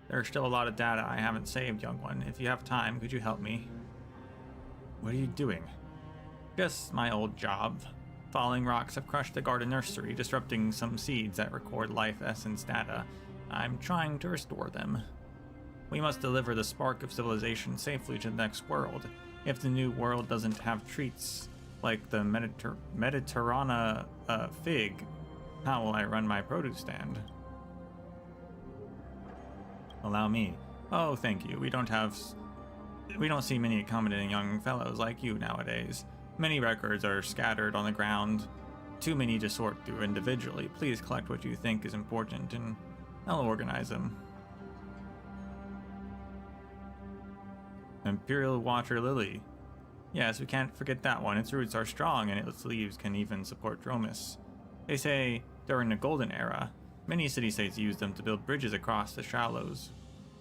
There's still a lot of data I haven't saved, young one. If you have time, could you help me? What are you doing? Just my old job. Falling rocks have crushed the garden nursery, disrupting some seeds that record life essence data. I'm trying to restore them. We must deliver the spark of civilization safely to the next world. If the new world doesn't have treats like the Mediterranean fig, how will I run my produce stand? Allow me. Oh, thank you. We don't see many accommodating young fellows like you nowadays. Many records are scattered on the ground, too many to sort through individually. Please collect what you think is important and I'll organize them. Imperial Water Lily. Yes, we can't forget that one. Its roots are strong and its leaves can even support Dromis. They say during the Golden Era, many city-states used them to build bridges across the shallows.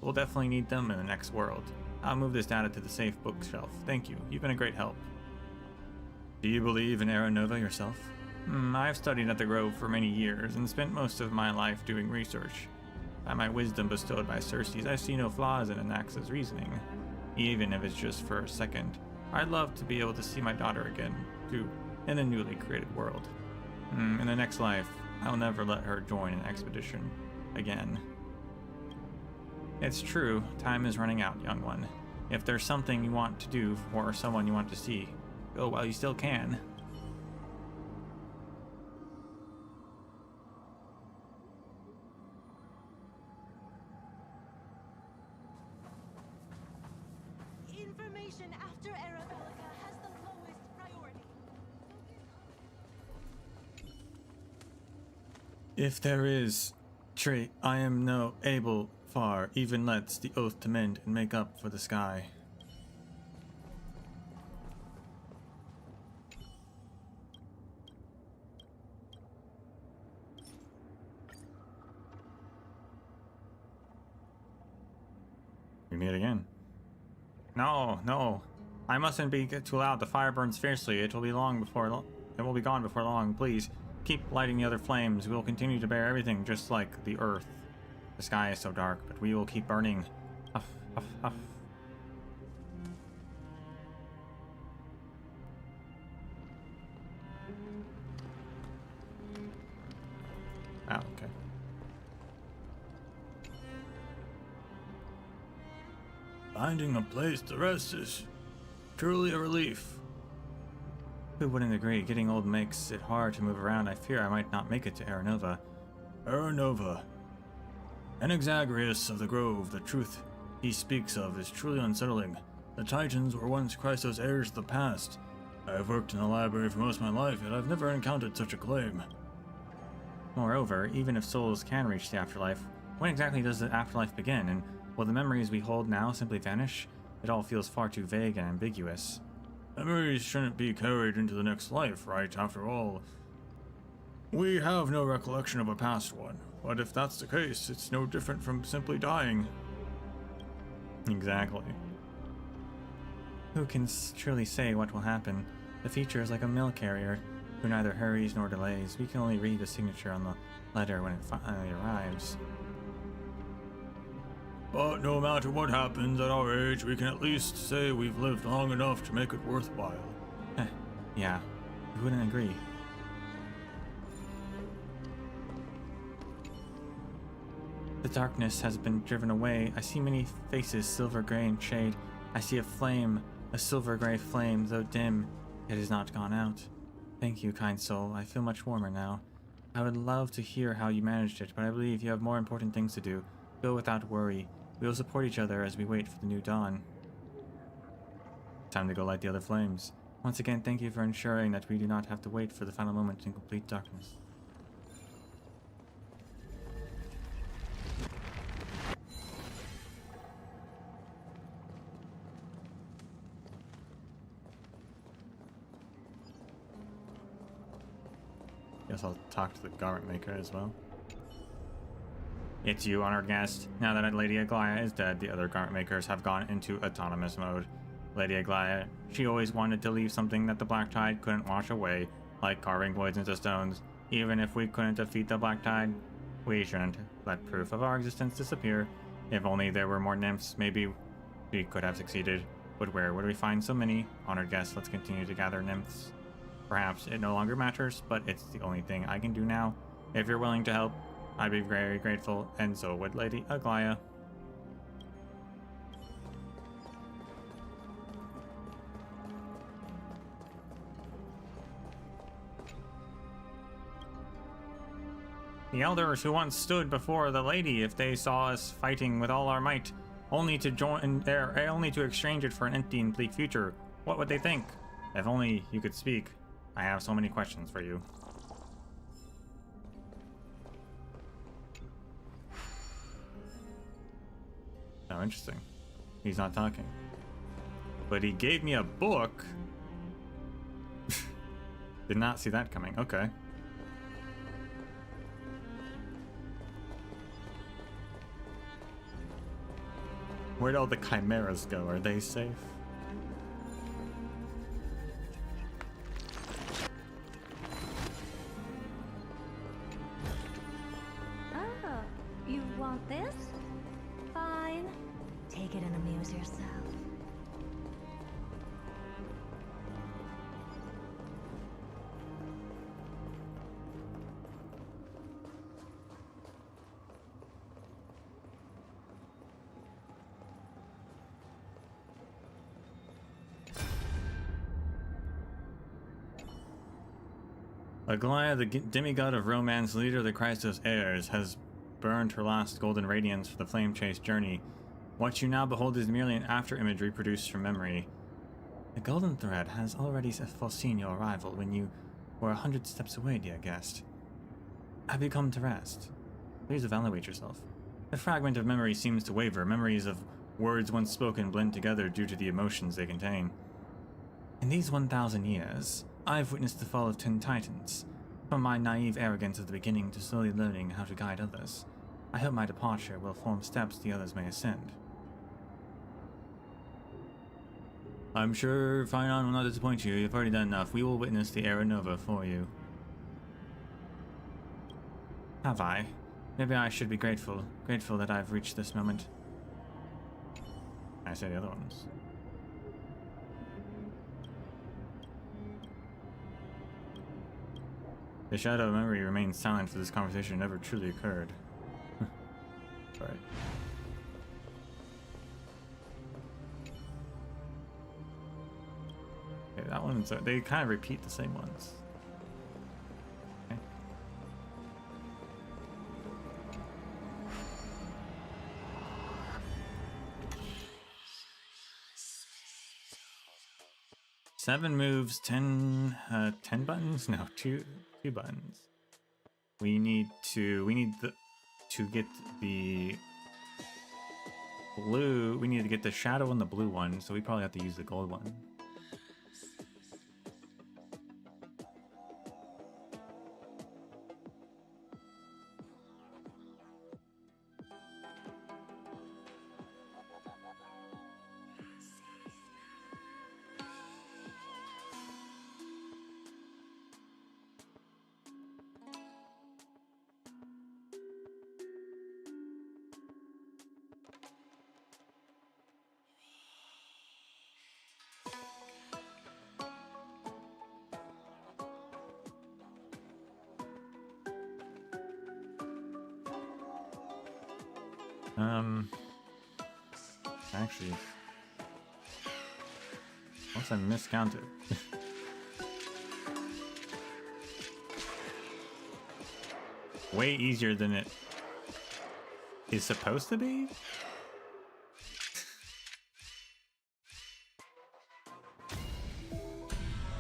We'll definitely need them in the next world. I'll move this data to the safe bookshelf. Thank you. You've been a great help. Do you believe in Era Nova yourself? I've studied at the Grove for many years and spent most of my life doing research. By my wisdom bestowed by Circes, I see no flaws in Anax's reasoning, even if it's just for a second. I'd love to be able to see my daughter again, too, in the newly created world. In the next life, I'll never let her join an expedition again. It's true, time is running out, young one. If there's something you want to do or someone you want to see, go while you still can. If there is trait I am no able far, even lets the oath to mend and make up for the sky. We meet again. No, no. I mustn't be too loud. The fire burns fiercely. It will be gone before long. Please keep lighting the other flames. We will continue to bear everything just like the earth. The sky is so dark, but we will keep burning. Huff, huff, huff. Oh, okay. Finding a place to rest is truly a relief. Who wouldn't agree? Getting old makes it hard to move around. I fear I might not make it to Aranova. Aranova. Anaxagrius of the Grove, the truth he speaks of is truly unsettling. The Titans were once Chrysos heirs of the past. I have worked in the library for most of my life, yet I've never encountered such a claim. Moreover, even if souls can reach the afterlife, when exactly does the afterlife begin, and will the memories we hold now simply vanish? It all feels far too vague and ambiguous. Memories shouldn't be carried into the next life, right? After all, we have no recollection of a past one. But if that's the case, it's no different from simply dying. Exactly. Who can truly say what will happen? The future is like a mail carrier who neither hurries nor delays. We can only read the signature on the letter when it finally arrives. But no matter what happens at our age, we can at least say we've lived long enough to make it worthwhile. Yeah, we wouldn't agree. The darkness has been driven away. I see many faces, silver gray in shade. I see a flame, a silver gray flame, though dim, it has not gone out. Thank you, kind soul. I feel much warmer now. I would love to hear how you managed it, but I believe you have more important things to do. Go without worry. We will support each other as we wait for the new dawn. Time to go light the other flames. Once again, thank you for ensuring that we do not have to wait for the final moment in complete darkness. Guess I'll talk to the garment maker as well. It's you, honored guest. Now that Lady Aglaia is dead, the other garment makers have gone into autonomous mode. Lady Aglaia, she always wanted to leave something that the Black Tide couldn't wash away, like carving voids into stones. Even if we couldn't defeat the Black Tide, we shouldn't let proof of our existence disappear. If only there were more nymphs, maybe we could have succeeded. But where would we find so many? Honored guests, let's continue to gather nymphs. Perhaps it no longer matters, but it's the only thing I can do now. If you're willing to help, I'd be very grateful, and so would Lady Aglaia. The elders who once stood before the lady, if they saw us fighting with all our might, only to exchange it for an empty and bleak future, what would they think? If only you could speak. I have so many questions for you. Oh, interesting. He's not talking. But he gave me a book. Did not see that coming. Okay. Where'd all the chimeras go? Are they safe? Oh, you want this? Fine. Take it and amuse yourself. Aglaia, the demigod of romance, leader of the Chrysos heirs, has burned her last golden radiance for the flame chase journey. What you now behold is merely an after-image reproduced from memory. The golden thread has already foreseen your arrival when you were 100 steps away, dear guest. Have you come to rest? Please evaluate yourself. The fragment of memory seems to waver. Memories of words once spoken blend together due to the emotions they contain. In these 1,000 years, I've witnessed the fall of 10 titans. From my naive arrogance at the beginning to slowly learning how to guide others. I hope my departure will form steps the others may ascend. I'm sure Finon will not disappoint you. You've already done enough. We will witness the Era Nova for you. Have I? Maybe I should be grateful. Grateful that I've reached this moment. I say the other ones. The shadow of memory remains silent for this conversation never truly occurred. Right. Okay, that one's they kind of repeat the same ones. Okay. Seven moves, 10 buttons? No, two buttons. We need to get the blue, we need to get the shadow on the blue one, so we probably have to use the gold one. Actually, unless I miscounted. Way easier than it is supposed to be?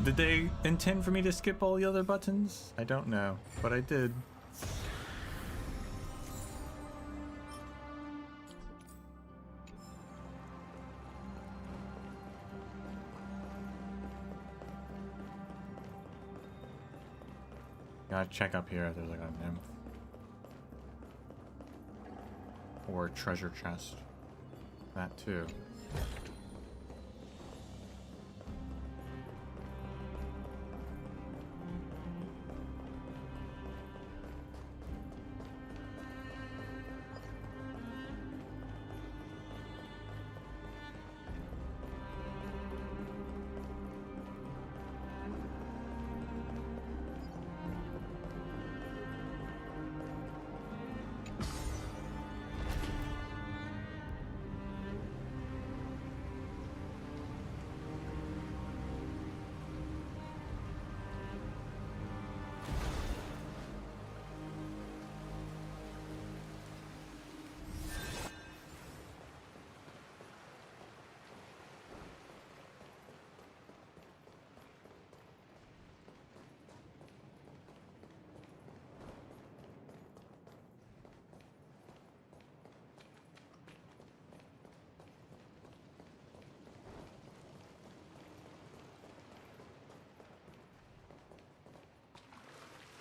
Did they intend for me to skip all the other buttons? I don't know, but I did. Gotta check up here if there's like a nymph. Or a treasure chest. That too.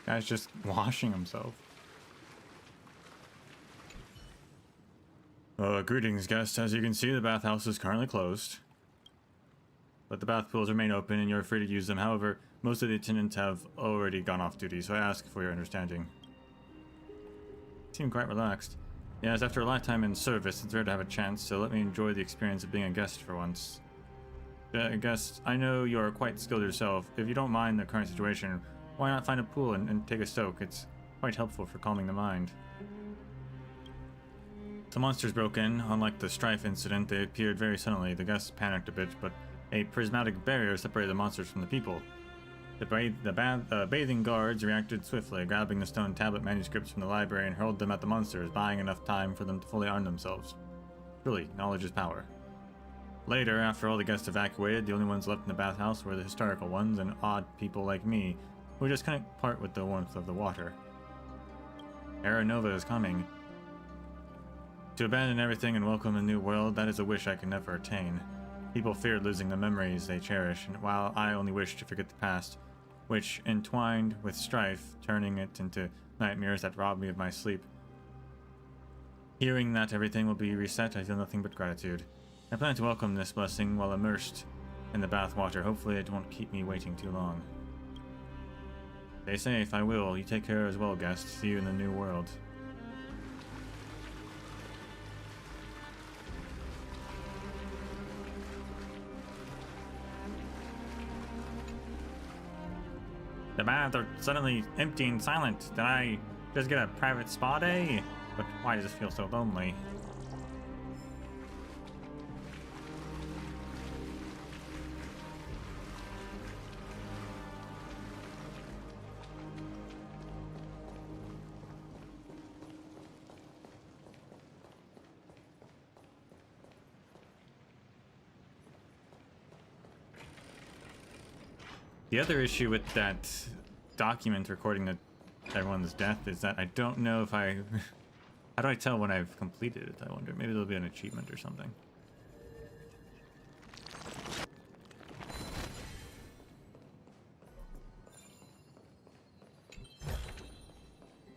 Guy's just washing himself. Greetings, guests. As you can see, the bathhouse is currently closed. But the bath pools remain open and you're free to use them. However, most of the attendants have already gone off duty, so I ask for your understanding. Seem quite relaxed. Yes, after a lifetime in service, it's rare to have a chance, so let me enjoy the experience of being a guest for once. Guest, I know you are quite skilled yourself. If you don't mind the current situation, why not find a pool and take a soak? It's quite helpful for calming the mind. The monsters broke in. Unlike the Strife incident, they appeared very suddenly. The guests panicked a bit, but a prismatic barrier separated the monsters from the people. The bathing guards reacted swiftly, grabbing the stone tablet manuscripts from the library and hurled them at the monsters, buying enough time for them to fully arm themselves. Truly, knowledge is power. Later, after all the guests evacuated, the only ones left in the bathhouse were the historical ones and odd people like me, who just couldn't part with the warmth of the water. Era Nova is coming. To abandon everything and welcome a new world, that is a wish I can never attain. People feared losing the memories they cherish, and while I only wish to forget the past, which, entwined with strife, turning it into nightmares that rob me of my sleep. Hearing that everything will be reset, I feel nothing but gratitude. I plan to welcome this blessing while immersed in the bathwater. Hopefully it won't keep me waiting too long. Stay safe, I will. You take care as well, guest. See you in the new world. The baths are suddenly empty and silent. Did I just get a private spa day? But why does it feel so lonely? The other issue with that document recording everyone's death is that I don't know if I... How do I tell when I've completed it, I wonder? Maybe there'll be an achievement or something.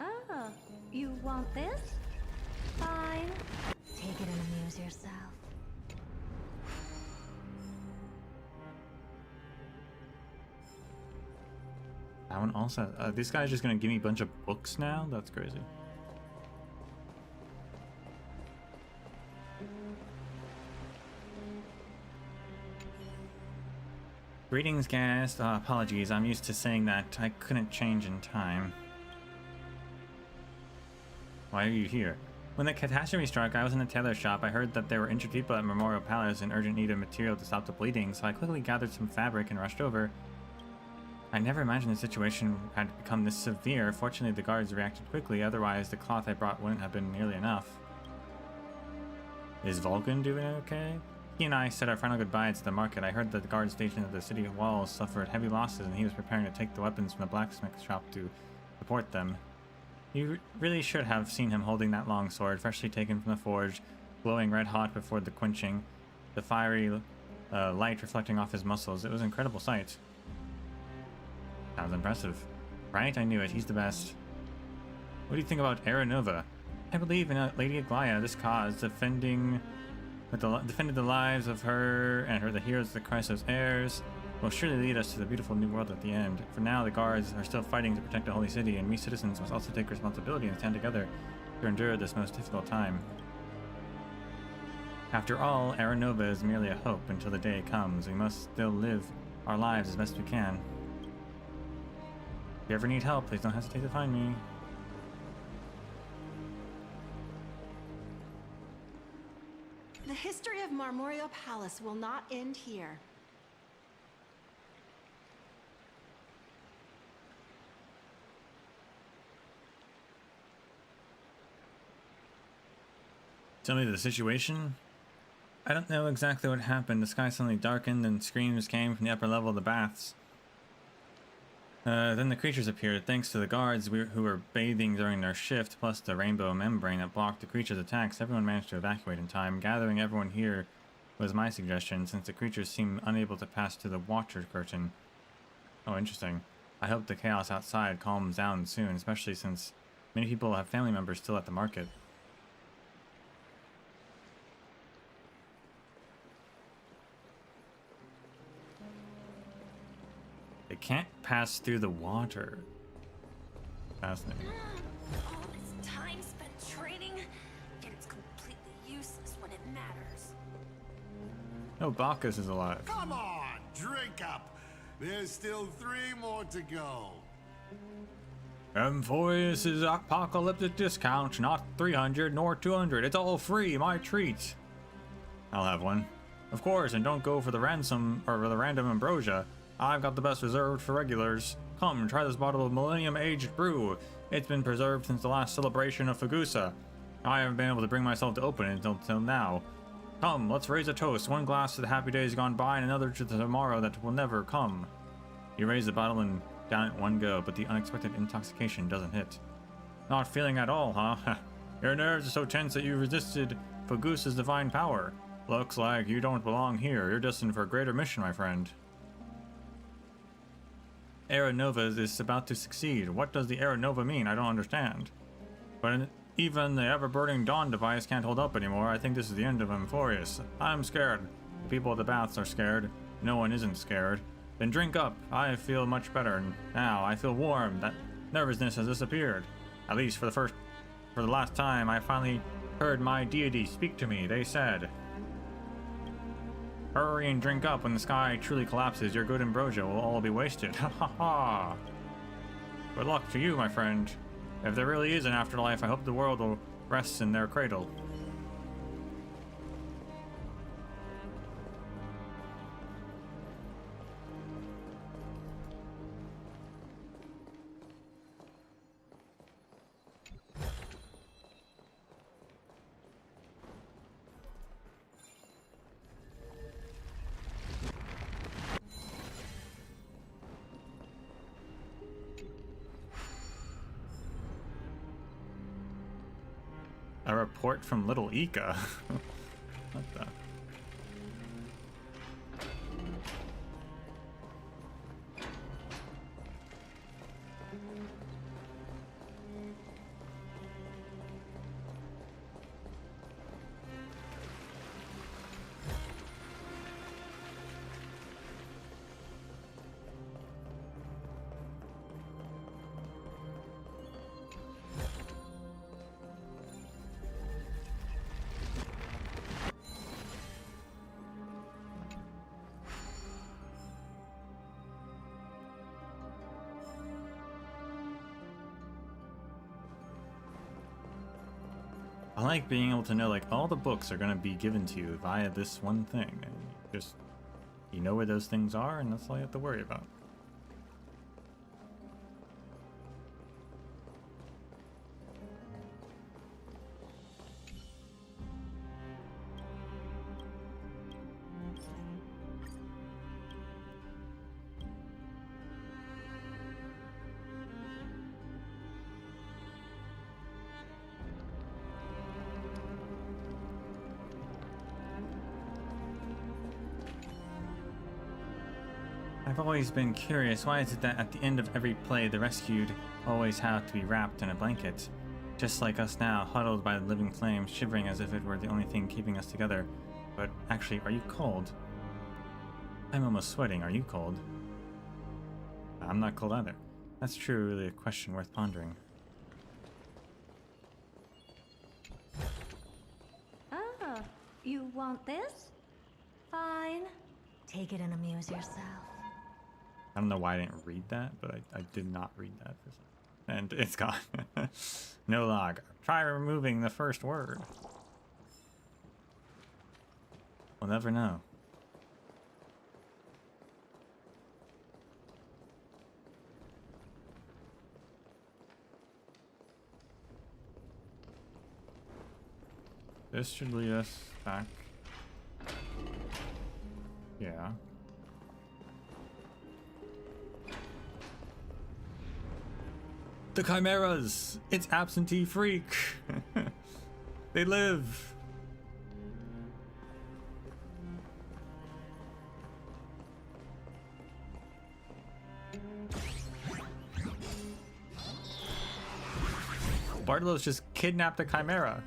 Oh, you want this? Fine. Take it and amuse yourself. That one also... this guy's just gonna give me a bunch of books now? That's crazy. Greetings, guest. Apologies, I'm used to saying that I couldn't change in time. Why are you here? When the catastrophe struck, I was in a tailor shop. I heard that there were injured people at Memorial Palace in urgent need of material to stop the bleeding, so I quickly gathered some fabric and rushed over. I never imagined the situation had become this severe. Fortunately, the guards reacted quickly, otherwise the cloth I brought wouldn't have been nearly enough. Is Vulcan doing okay? He and I said our final goodbyes at the market. I heard that the guard stationed at the city walls suffered heavy losses, and he was preparing to take the weapons from the blacksmith shop to support them. You really should have seen him holding that long sword, freshly taken from the forge, glowing red hot before the quenching, the fiery light reflecting off his muscles. It was an incredible sight. Sounds impressive. Right? I knew it. He's the best. What do you think about Era Nova? I believe in Lady Aglaia. This cause, defended the lives of her and the heroes of the Chrysos heirs, will surely lead us to the beautiful new world at the end. For now, the guards are still fighting to protect the holy city, and we citizens must also take responsibility and stand together to endure this most difficult time. After all, Era Nova is merely a hope until the day comes. We must still live our lives as best we can. If you ever need help, please don't hesitate to find me. The history of Memorial Palace will not end here. Tell me the situation? I don't know exactly what happened. The sky suddenly darkened and screams came from the upper level of the baths. Then the creatures appeared. Thanks to the guards who were bathing during their shift, plus the rainbow membrane that blocked the creatures' attacks, everyone managed to evacuate in time. Gathering everyone here was my suggestion, since the creatures seemed unable to pass through the water curtain. Oh, interesting. I hope the chaos outside calms down soon, especially since many people have family members still at the market. It can't pass through the water. Fascinating. All this time spent training, yet it's completely useless when it matters. Oh, Bacchus is alive. Come on, drink up. There's still 3 more to go. Emphoreus is apocalyptic discount, not 300 nor 200. It's all free, my treat. I'll have one. Of course, and don't go for the ransom or the random ambrosia. I've got the best reserved for regulars. Come, try this bottle of millennium-aged brew. It's been preserved since the last celebration of Fagusa. I haven't been able to bring myself to open it until now. Come, let's raise a toast. 1 glass to the happy days gone by and another to the tomorrow that will never come. You raise the bottle and down at one go, but the unexpected intoxication doesn't hit. Not feeling at all, huh? Your nerves are so tense that you resisted Fagusa's divine power. Looks like you don't belong here. You're destined for a greater mission, my friend. Era Nova is about to succeed. What does the Era Nova mean? I don't understand. But even the ever-burning Dawn device can't hold up anymore. I think this is the end of Amphorius. I'm scared. The people at the baths are scared. No one isn't scared. Then drink up. I feel much better. Now I feel warm. That nervousness has disappeared. At least for the last time, I finally heard my deity speak to me. They said, "Hurry and drink up. When the sky truly collapses, your good ambrosia will all be wasted." Ha ha ha. Good luck to you, my friend. If there really is an afterlife, I hope the world will rest in their cradle. A report from Little Ika. What the? I like being able to know, like, all the books are going to be given to you via this one thing, and you know where those things are, and that's all you have to worry about. I've always been curious, why is it that at the end of every play, the rescued always have to be wrapped in a blanket? Just like us now, huddled by the living flames, shivering as if it were the only thing keeping us together. But actually, are you cold? I'm almost sweating. Are you cold? I'm not cold either. That's truly a question worth pondering. Ah, you want this? Fine. Take it and amuse yourself. I don't know why I didn't read that, but I did not read that for some. And it's gone. No log. Try removing the first word. We'll never know. This should lead us back. Yeah. The Chimeras! It's absentee freak! They live! Bartolo's just kidnapped a Chimera.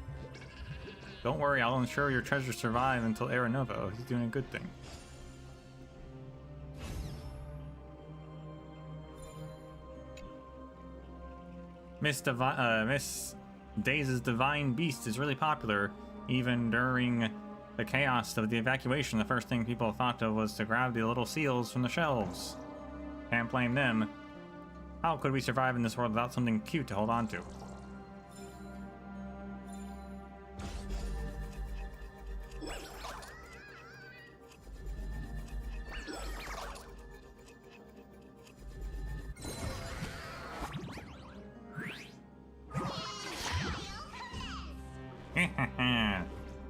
Don't worry, I'll ensure your treasures survive until Era Nova. Oh, he's doing a good thing. Miss Daze's Divine Beast is really popular. Even during the chaos of the evacuation, the first thing people thought of was to grab the little seals from the shelves. Can't blame them. How could we survive in this world without something cute to hold on to?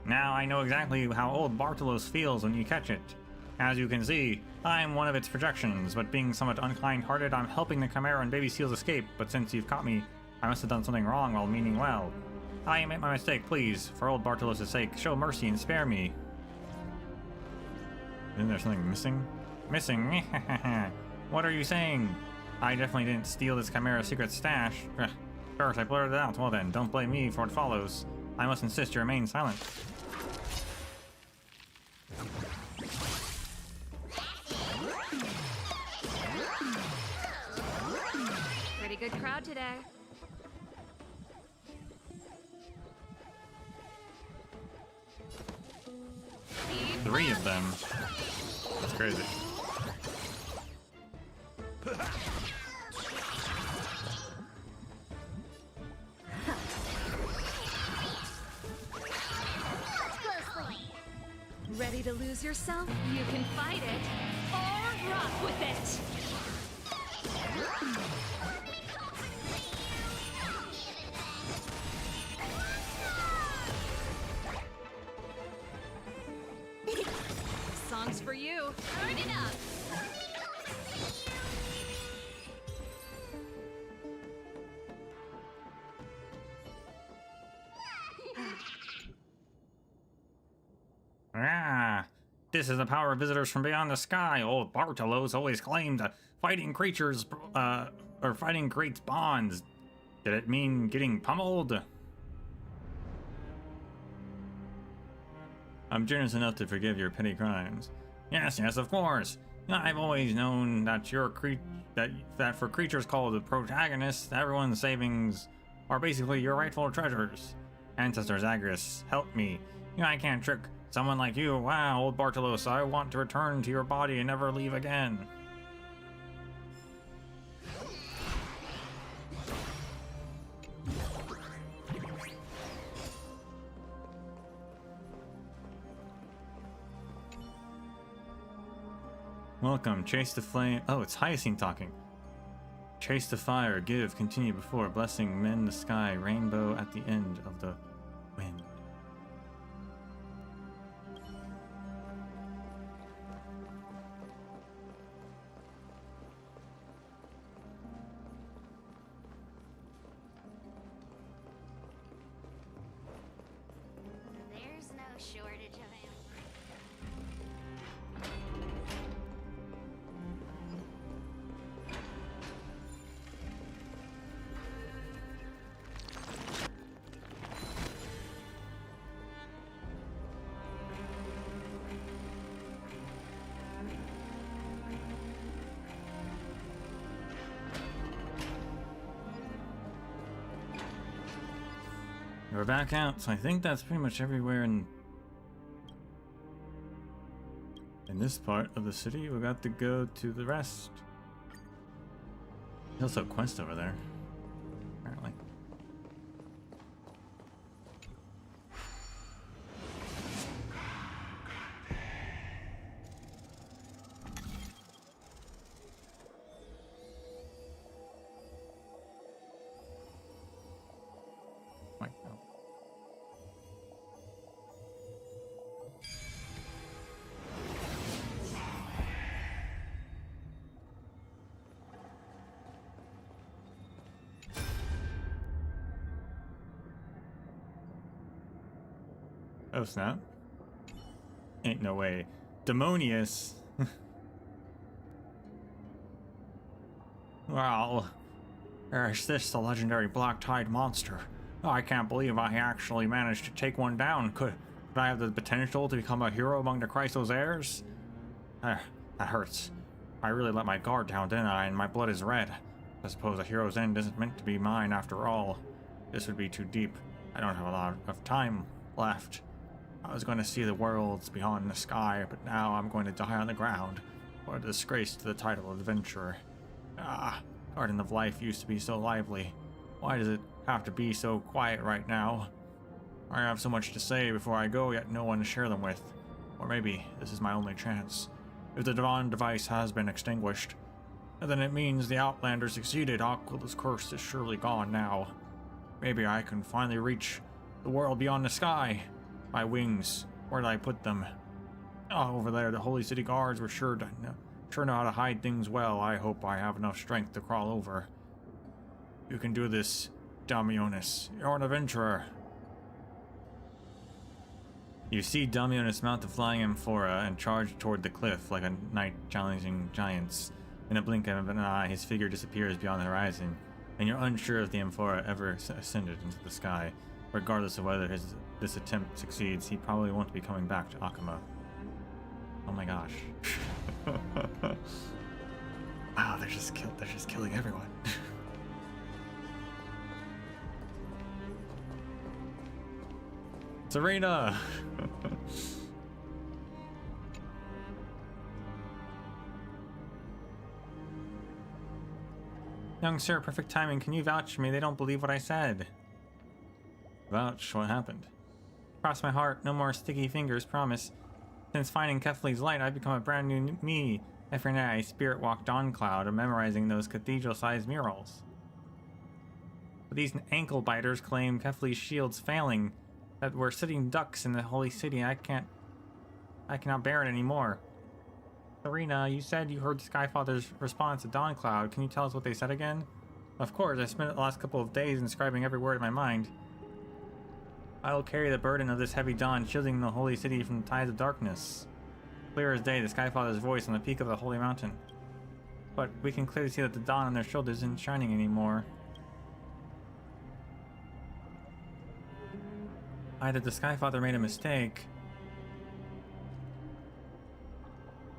Now I know exactly how old Bartolos feels when you catch it. As you can see, I'm one of its projections, but being somewhat unkind-hearted, I'm helping the Chimera and baby seals escape, but since you've caught me, I must have done something wrong while meaning well. I admit my mistake, please. For old Bartolos' sake, show mercy and spare me. Isn't there something missing? Missing? What are you saying? I definitely didn't steal this Chimera's secret stash. First, I blurted it out. Well then, don't blame me for what follows. I must insist you remain silent. Pretty good crowd today. Three of them. That's crazy. Ready to lose yourself? You can fight it or rock with it. Songs for you. Turn it up. Ah, this is the power of visitors from beyond the sky. Old Bartolos always claimed that fighting creatures, or fighting creates bonds. Did it mean getting pummeled? I'm generous enough to forgive your petty crimes. Yes, yes, of course. I've always known that that for creatures called the protagonists, everyone's savings are basically your rightful treasures. Ancestor Zagreus, help me. I can't trick someone like you. Wow, old Bartolos, I want to return to your body and never leave again. Welcome, chase the flame. Oh, it's Hyacinth talking. Chase the fire, give, continue before, blessing, mend the sky, rainbow at the end of the wind. There's no shortage of him. We're back out, so I think that's pretty much everywhere in this part of the city. We got to go to the rest. There's also a quest over there, apparently. Oh snap. Ain't no way. Demonius. Well, is this the legendary black-tide monster? Oh, I can't believe I actually managed to take one down. Could I have the potential to become a hero among the Chrysos heirs? That hurts. I really let my guard down, didn't I? And my blood is red. I suppose a hero's end isn't meant to be mine after all. This would be too deep. I don't have a lot of time left. I was going to see the worlds beyond the sky, but now I'm going to die on the ground. What a disgrace to the title of adventurer. Ah, Garden of Life used to be so lively. Why does it have to be so quiet right now? I have so much to say before I go, yet no one to share them with. Or maybe this is my only chance. If the Divine Device has been extinguished, then it means the Outlander succeeded. Aquil's curse is surely gone now. Maybe I can finally reach the world beyond the sky. My wings, where did I put them? Oh, over there, the Holy City Guards were sure know how to hide things well. I hope I have enough strength to crawl over. You can do this. Damionis, you're an adventurer. You see Damionis mount the flying amphora and charge toward the cliff like a knight challenging giants. In a blink of an eye, his figure disappears beyond the horizon, and you're unsure if the amphora ever ascended into the sky. Regardless of whether this attempt succeeds, he probably won't be coming back to Akuma. Oh my gosh. Wow, they're just killing everyone. Serena! Young sir, perfect timing. Can you vouch for me? They don't believe what I said. Vouch? What happened? Cross my heart. No more sticky fingers, promise. Since finding Kefli's light, I've become a brand new me. Every night I spirit walk Dawn Cloud, memorizing those cathedral-sized murals. But these ankle biters claim Kefli's shield's failing, that we're sitting ducks in the holy city. I cannot bear it anymore. Serena, you said you heard Skyfather's response to Dawn Cloud. Can you tell us what they said again? Of course, I spent the last couple of days inscribing every word in my mind. I will carry the burden of this heavy dawn, shielding the holy city from the tides of darkness. Clear as day, the Skyfather's voice on the peak of the holy mountain. But we can clearly see that the dawn on their shoulders isn't shining anymore. Either the Skyfather made a mistake.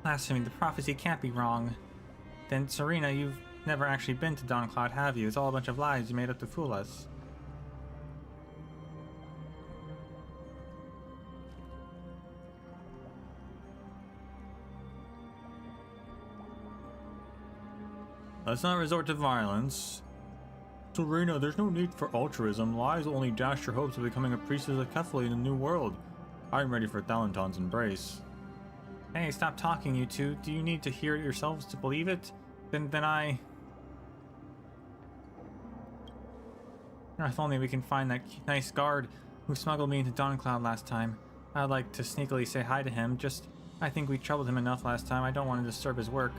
Blasphemy, the prophecy can't be wrong. Then, Serena, you've never actually been to Dawn Cloud, have you? It's all a bunch of lies you made up to fool us. Let's not resort to violence. Serena, there's no need for altruism. Lies will only dash your hopes of becoming a priestess of Kefli in the new world. I'm ready for Thalanton's embrace. Hey, stop talking, you two. Do you need to hear it yourselves to believe it? Then if only we can find that nice guard who smuggled me into Dawn Cloud last time. I'd like to sneakily say hi to him. I think we troubled him enough last time. I don't want to disturb his work.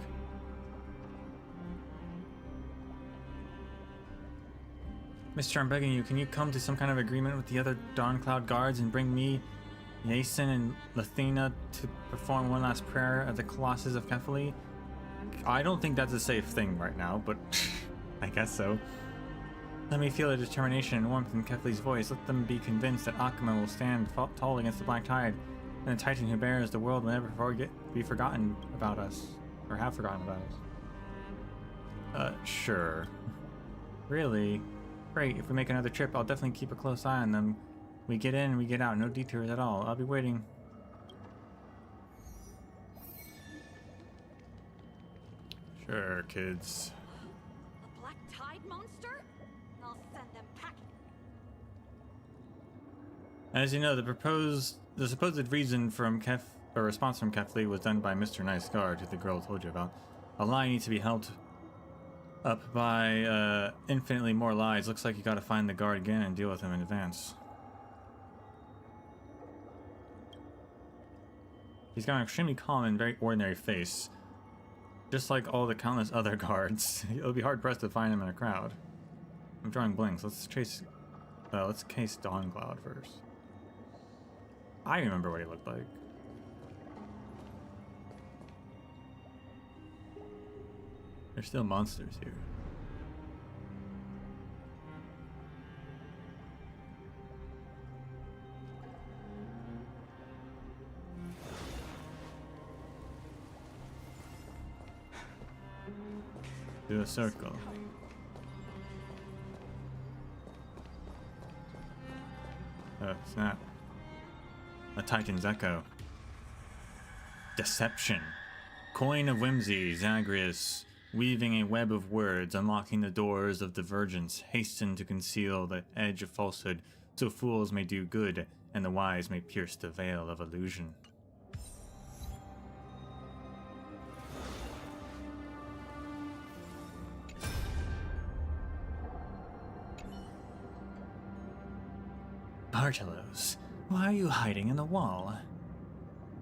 Mister, I'm begging you, can you come to some kind of agreement with the other Dawn Cloud guards and bring me, Yasin, and Lathina to perform one last prayer at the Colossus of Kefli? I don't think that's a safe thing right now, but I guess so. Let me feel the determination and warmth in Kefli's voice. Let them be convinced that Akuma will stand tall against the Black Tide, and the Titan who bears the world will never be forgotten about us, or have forgotten about us. Sure. Really? Great, if we make another trip, I'll definitely keep a close eye on them. We get in, we get out, no detours at all. I'll be waiting. Sure, kids. A black tide monster? I'll send them packing. As you know, the supposed reason from response from Kefli was done by Mr. Nice Guard, who the girl told you about. A lie needs to be held up by infinitely more lies. Looks like you gotta find the guard again and deal with him in advance. He's got an extremely calm and very ordinary face, just like all the countless other guards. It'll be hard pressed to find him in a crowd. I'm drawing blanks. Let's case Dawn Cloud first. I remember what he looked like. There's still monsters here. Do a circle. Oh, snap. A Titan's Echo. Deception. Coin of Whimsy, Zagreus. Weaving a web of words, unlocking the doors of divergence, hasten to conceal the edge of falsehood, so fools may do good, and the wise may pierce the veil of illusion. Bartolos, why are you hiding in the wall?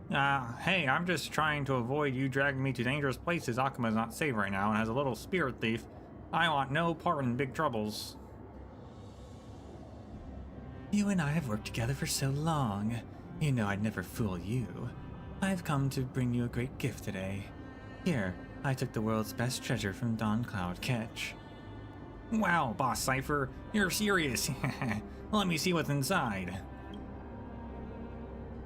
Hey, I'm just trying to avoid you dragging me to dangerous places. Akuma's not safe right now and has a little spirit thief. I want no part in big troubles. You and I have worked together for so long. You know I'd never fool you. I've come to bring you a great gift today. Here, I took the world's best treasure from Dawn Cloud Catch. Wow, Boss Cypher, you're serious. Let me see what's inside.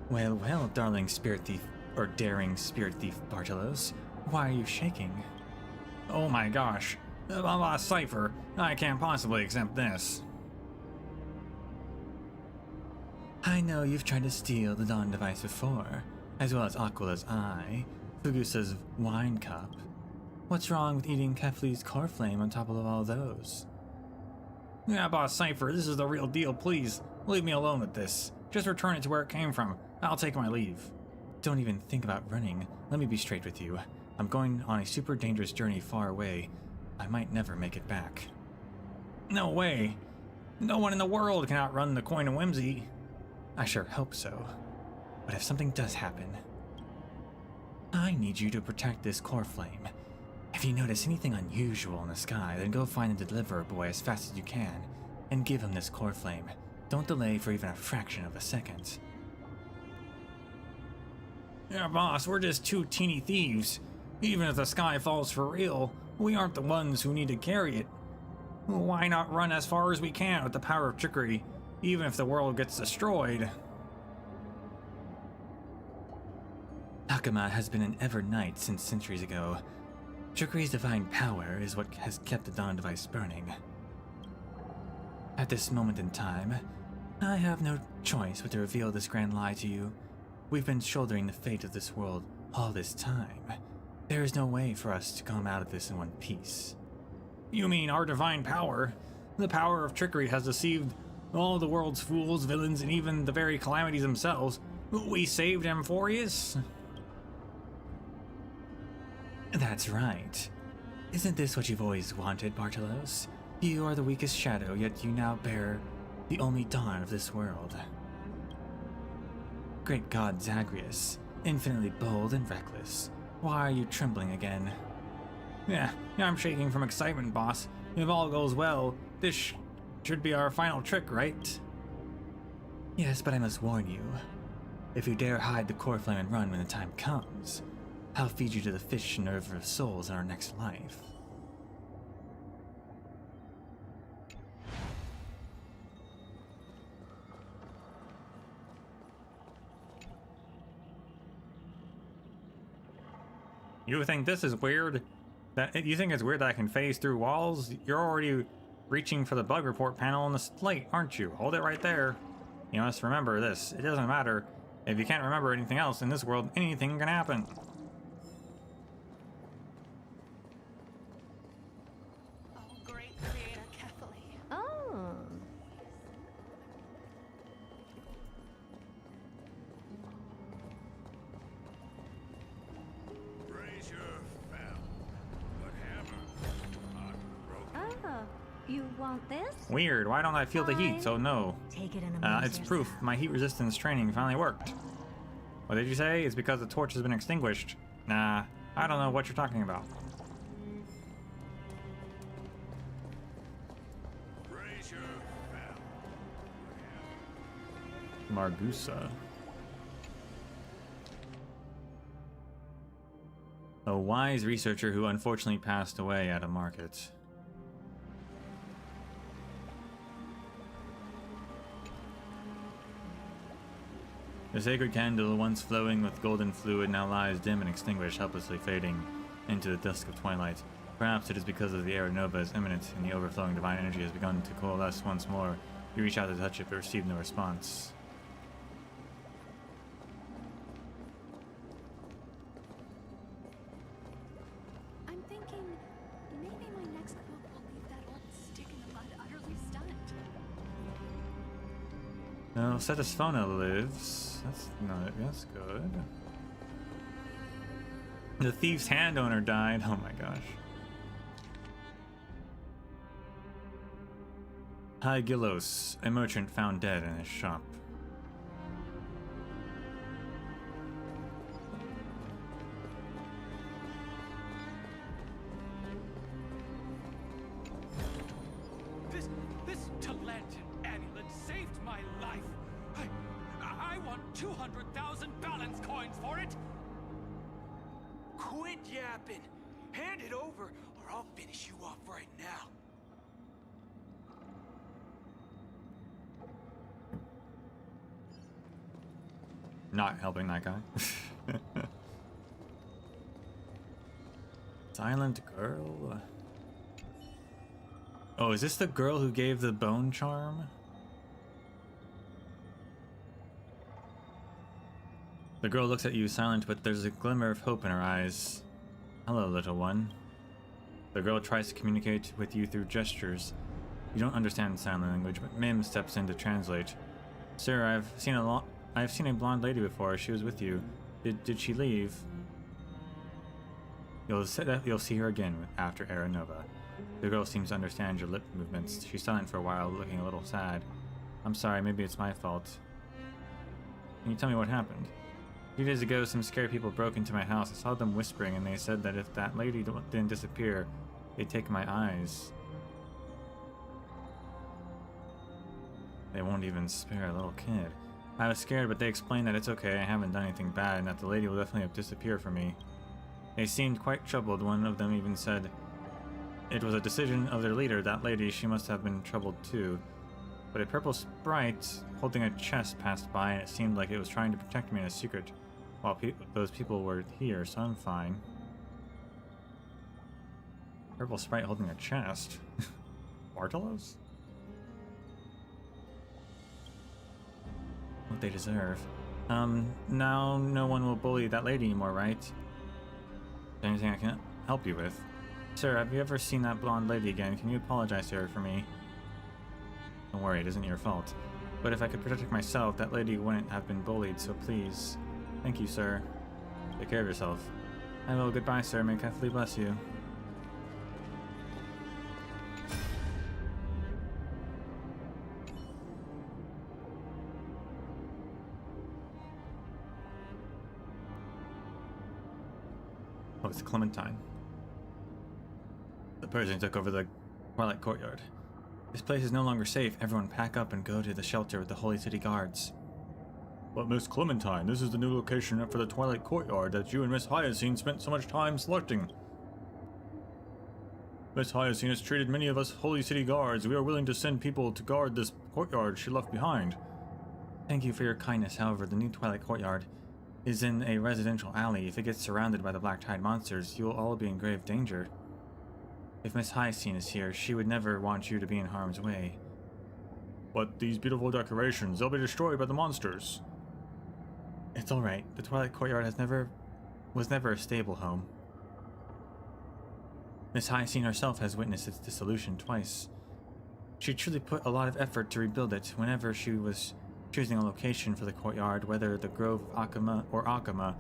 Well, well, darling spirit thief, or daring spirit thief Bartolos, why are you shaking? Oh my gosh, Boss Cypher, I can't possibly accept this. I know you've tried to steal the Dawn device before, as well as Aquala's eye, Fugusa's wine cup. What's wrong with eating Kefli's core flame on top of all those? Yeah, Boss Cypher, this is the real deal, please. Leave me alone with this. Just return it to where it came from. I'll take my leave. Don't even think about running. Let me be straight with you. I'm going on a super dangerous journey far away. I might never make it back. No way. No one in the world can outrun the Coin of Whimsy. I sure hope so. But if something does happen, I need you to protect this core flame. If you notice anything unusual in the sky, then go find the deliverer boy as fast as you can, and give him this core flame. Don't delay for even a fraction of a second. Yeah, boss, we're just two teeny thieves. Even if the sky falls for real, we aren't the ones who need to carry it. Why not run as far as we can with the power of trickery, even if the world gets destroyed? Akuma has been an ever knight since centuries ago. Trickery's divine power is what has kept the Dawn device burning. At this moment in time, I have no choice but to reveal this grand lie to you. We've been shouldering the fate of this world all this time. There is no way for us to come out of this in one piece. You mean our divine power? The power of trickery has deceived all the world's fools, villains, and even the very calamities themselves. We saved Amphorius? That's right. Isn't this what you've always wanted, Bartolos? You are the weakest shadow, yet you now bear the only dawn of this world. Great God Zagreus, infinitely bold and reckless. Why are you trembling again? Yeah, I'm shaking from excitement, boss. If all goes well, this should be our final trick, right? Yes, but I must warn you. If you dare hide the core flame and run when the time comes, I'll feed you to the fish and nerve of souls in our next life. You think this is weird? You think it's weird that I can phase through walls? You're already reaching for the bug report panel on the slate, aren't you? Hold it right there. You must remember this. It doesn't matter. If you can't remember anything else in this world, anything can happen. Oh. You want this? Weird. Why don't I feel the heat? So no. Take it in a It's proof my heat resistance training finally worked. What did you say? It's because the torch has been extinguished. Nah, I don't know what you're talking about. Margusa. A wise researcher who unfortunately passed away at a market. The sacred candle, once flowing with golden fluid, now lies dim and extinguished, helplessly fading into the dusk of twilight. Perhaps it is because of the air nova is imminent and the overflowing divine energy has begun to coalesce once more. You reach out to touch it but receive no response. I'm thinking maybe my next book will leave that old stick in the mud utterly stunned. No, Cetasphona lives. That's good. The thief's hand owner died. Oh my gosh. Hygilos, a merchant found dead in his shop. This Talantan amulet saved my 200,000 balance coins for it! Quit yapping! Hand it over, or I'll finish you off right now. Not helping that guy. Silent girl. Oh, is this the girl who gave the bone charm? The girl looks at you silent, but there's a glimmer of hope in her eyes. Hello, little one. The girl tries to communicate with you through gestures. You don't understand sign language, but Mim steps in to translate. Sir, I've seen a blonde lady before. She was with you. Did she leave? You'll see her again after Era Nova. The girl seems to understand your lip movements. She's silent for a while, looking a little sad. I'm sorry, maybe it's my fault. Can you tell me what happened? A few days ago, some scary people broke into my house. I saw them whispering, and they said that if that lady didn't disappear, they'd take my eyes. They won't even spare a little kid. I was scared, but they explained that it's okay, I haven't done anything bad, and that the lady will definitely disappear from me. They seemed quite troubled. One of them even said it was a decision of their leader. That lady, she must have been troubled too. But a purple sprite holding a chest passed by, and it seemed like it was trying to protect me in a secret while those people were here, so I'm fine. Purple sprite holding a chest. Bartolos? What they deserve. Now no one will bully that lady anymore, right? Is there anything I can help you with? Sir, have you ever seen that blonde lady again? Can you apologize to her for me? Don't worry, it isn't your fault. But if I could protect myself, that lady wouldn't have been bullied, so please. Thank you, sir. Take care of yourself. I will. Goodbye, sir. May Kathleen bless you. Oh, it's Clementine. The person took over the Twilight Courtyard. This place is no longer safe. Everyone pack up and go to the shelter with the Holy City Guards. But Miss Clementine, this is the new location for the Twilight Courtyard that you and Miss Hyacine spent so much time selecting. Miss Hyacine has treated many of us Holy City Guards. We are willing to send people to guard this courtyard she left behind. Thank you for your kindness. However, the new Twilight Courtyard is in a residential alley. If it gets surrounded by the Black Tide monsters, you will all be in grave danger. If Miss Hyacine is here, she would never want you to be in harm's way. But these beautiful decorations, they'll be destroyed by the monsters. It's alright. The Twilight Courtyard was never a stable home. Miss Hyacine herself has witnessed its dissolution twice. She truly put a lot of effort to rebuild it. Whenever she was choosing a location for the courtyard, whether the Grove of Akama or Akama,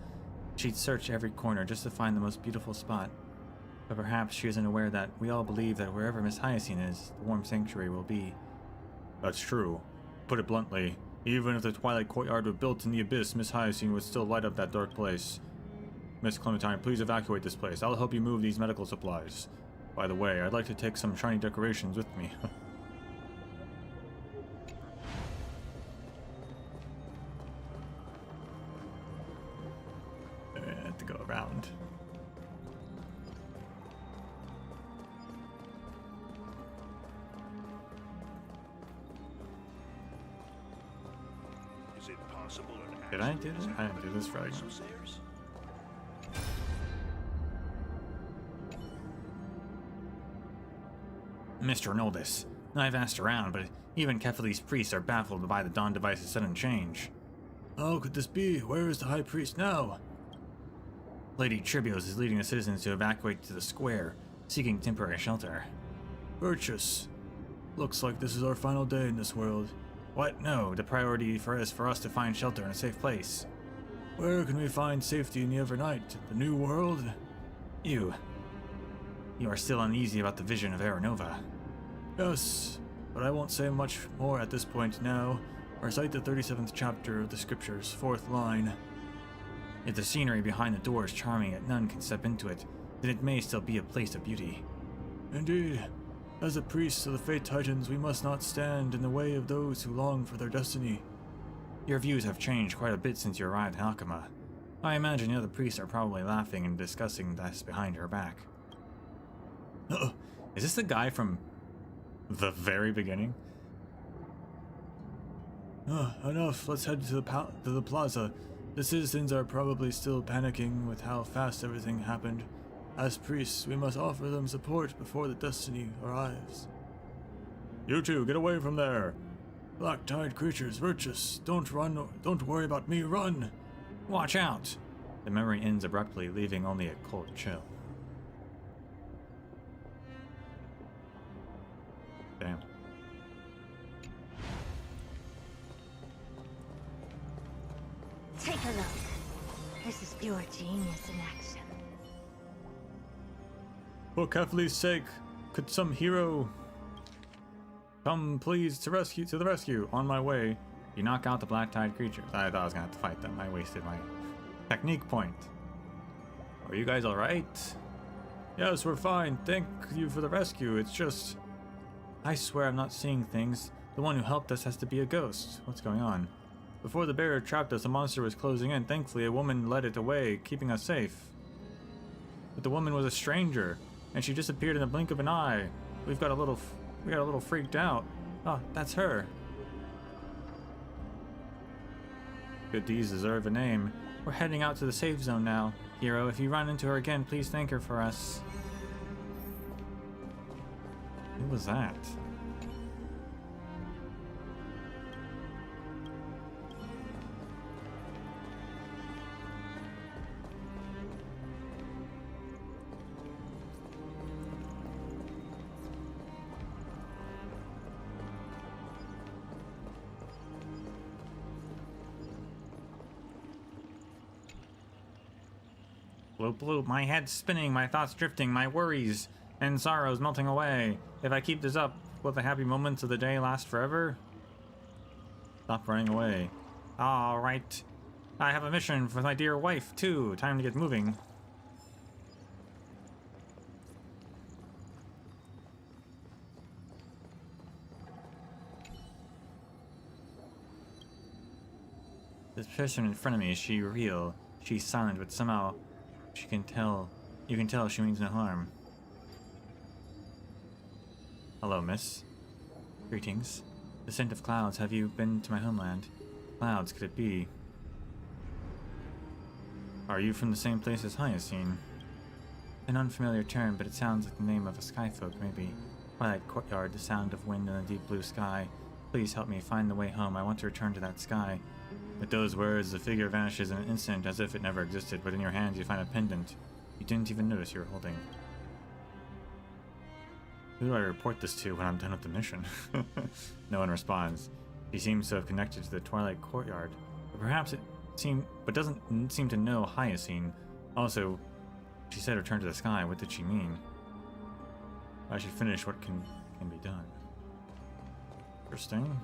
she'd search every corner just to find the most beautiful spot. But perhaps she isn't aware that we all believe that wherever Miss Hyacine is, the warm sanctuary will be. That's true. Put it bluntly, even if the Twilight Courtyard were built in the abyss, Miss Hyacine would still light up that dark place. Miss Clementine, please evacuate this place. I'll help you move these medical supplies. By the way, I'd like to take some shiny decorations with me. I have to go around. Is it possible an Did I do this? I didn't do this right. Mr. Noldis, I've asked around, but even Kefali's priests are baffled by the Dawn Device's sudden change. How could this be? Where is the High Priest now? Lady Tribios is leading the citizens to evacuate to the square, seeking temporary shelter. Purchase. Looks like this is our final day in this world. What? No, the priority is for us to find shelter in a safe place. Where can we find safety in the overnight? The new world? You are still uneasy about the vision of Aranova. Yes, but I won't say much more at this point now. Recite the 37th chapter of the scriptures, 4th line. If the scenery behind the door is charming yet none can step into it, then it may still be a place of beauty. Indeed. As the priests of the Fate Titans, we must not stand in the way of those who long for their destiny. Your views have changed quite a bit since you arrived in Alchema. I imagine the other priests are probably laughing and discussing this behind her back. Is this the guy from the very beginning? Enough. Let's head to the plaza. The citizens are probably still panicking with how fast everything happened. As priests, we must offer them support before the destiny arrives. You two, get away from there! Black-tide creatures, Virtus, don't run, don't worry about me, run! Watch out! The memory ends abruptly, leaving only a cold chill. Damn. Take a look. This is pure genius in action. For Kefli's sake, could some hero come please to the rescue? On my way. You knock out the black-tide creatures. I thought I was gonna have to fight them. I wasted my technique point. Are you guys alright? Yes, we're fine. Thank you for the rescue. It's just... I swear I'm not seeing things. The one who helped us has to be a ghost. What's going on? Before the barrier trapped us, a monster was closing in. Thankfully, a woman led it away, keeping us safe. But the woman was a stranger, and she disappeared in the blink of an eye. We got a little freaked out. Oh, that's her. Good deeds deserve a name. We're heading out to the safe zone now. Hero, if you run into her again, please thank her for us. Who was that? Blue, my head's spinning, my thoughts drifting, my worries and sorrows melting away. If I keep this up, will the happy moments of the day last forever? Stop running away. Alright. I have a mission for my dear wife, too. Time to get moving. This person in front of me, is she real? She's silent, but somehow you can tell she means no harm. Hello, miss. Greetings. Descent of clouds, have you been to my homeland? Clouds, could it be? Are you from the same place as Hyacinth? An unfamiliar term, but it sounds like the name of a skyfolk, maybe. Twilight courtyard, the sound of wind in the deep blue sky. Please help me find the way home. I want to return to that sky. With those words, the figure vanishes in an instant as if it never existed, but in your hands you find a pendant you didn't even notice you were holding. Who do I report this to when I'm done with the mission? No one responds. She seems to have connected to the Twilight courtyard, but perhaps doesn't seem to know Hyacinth. Also, she said return to the sky. What did she mean? I should finish what can be done. Interesting.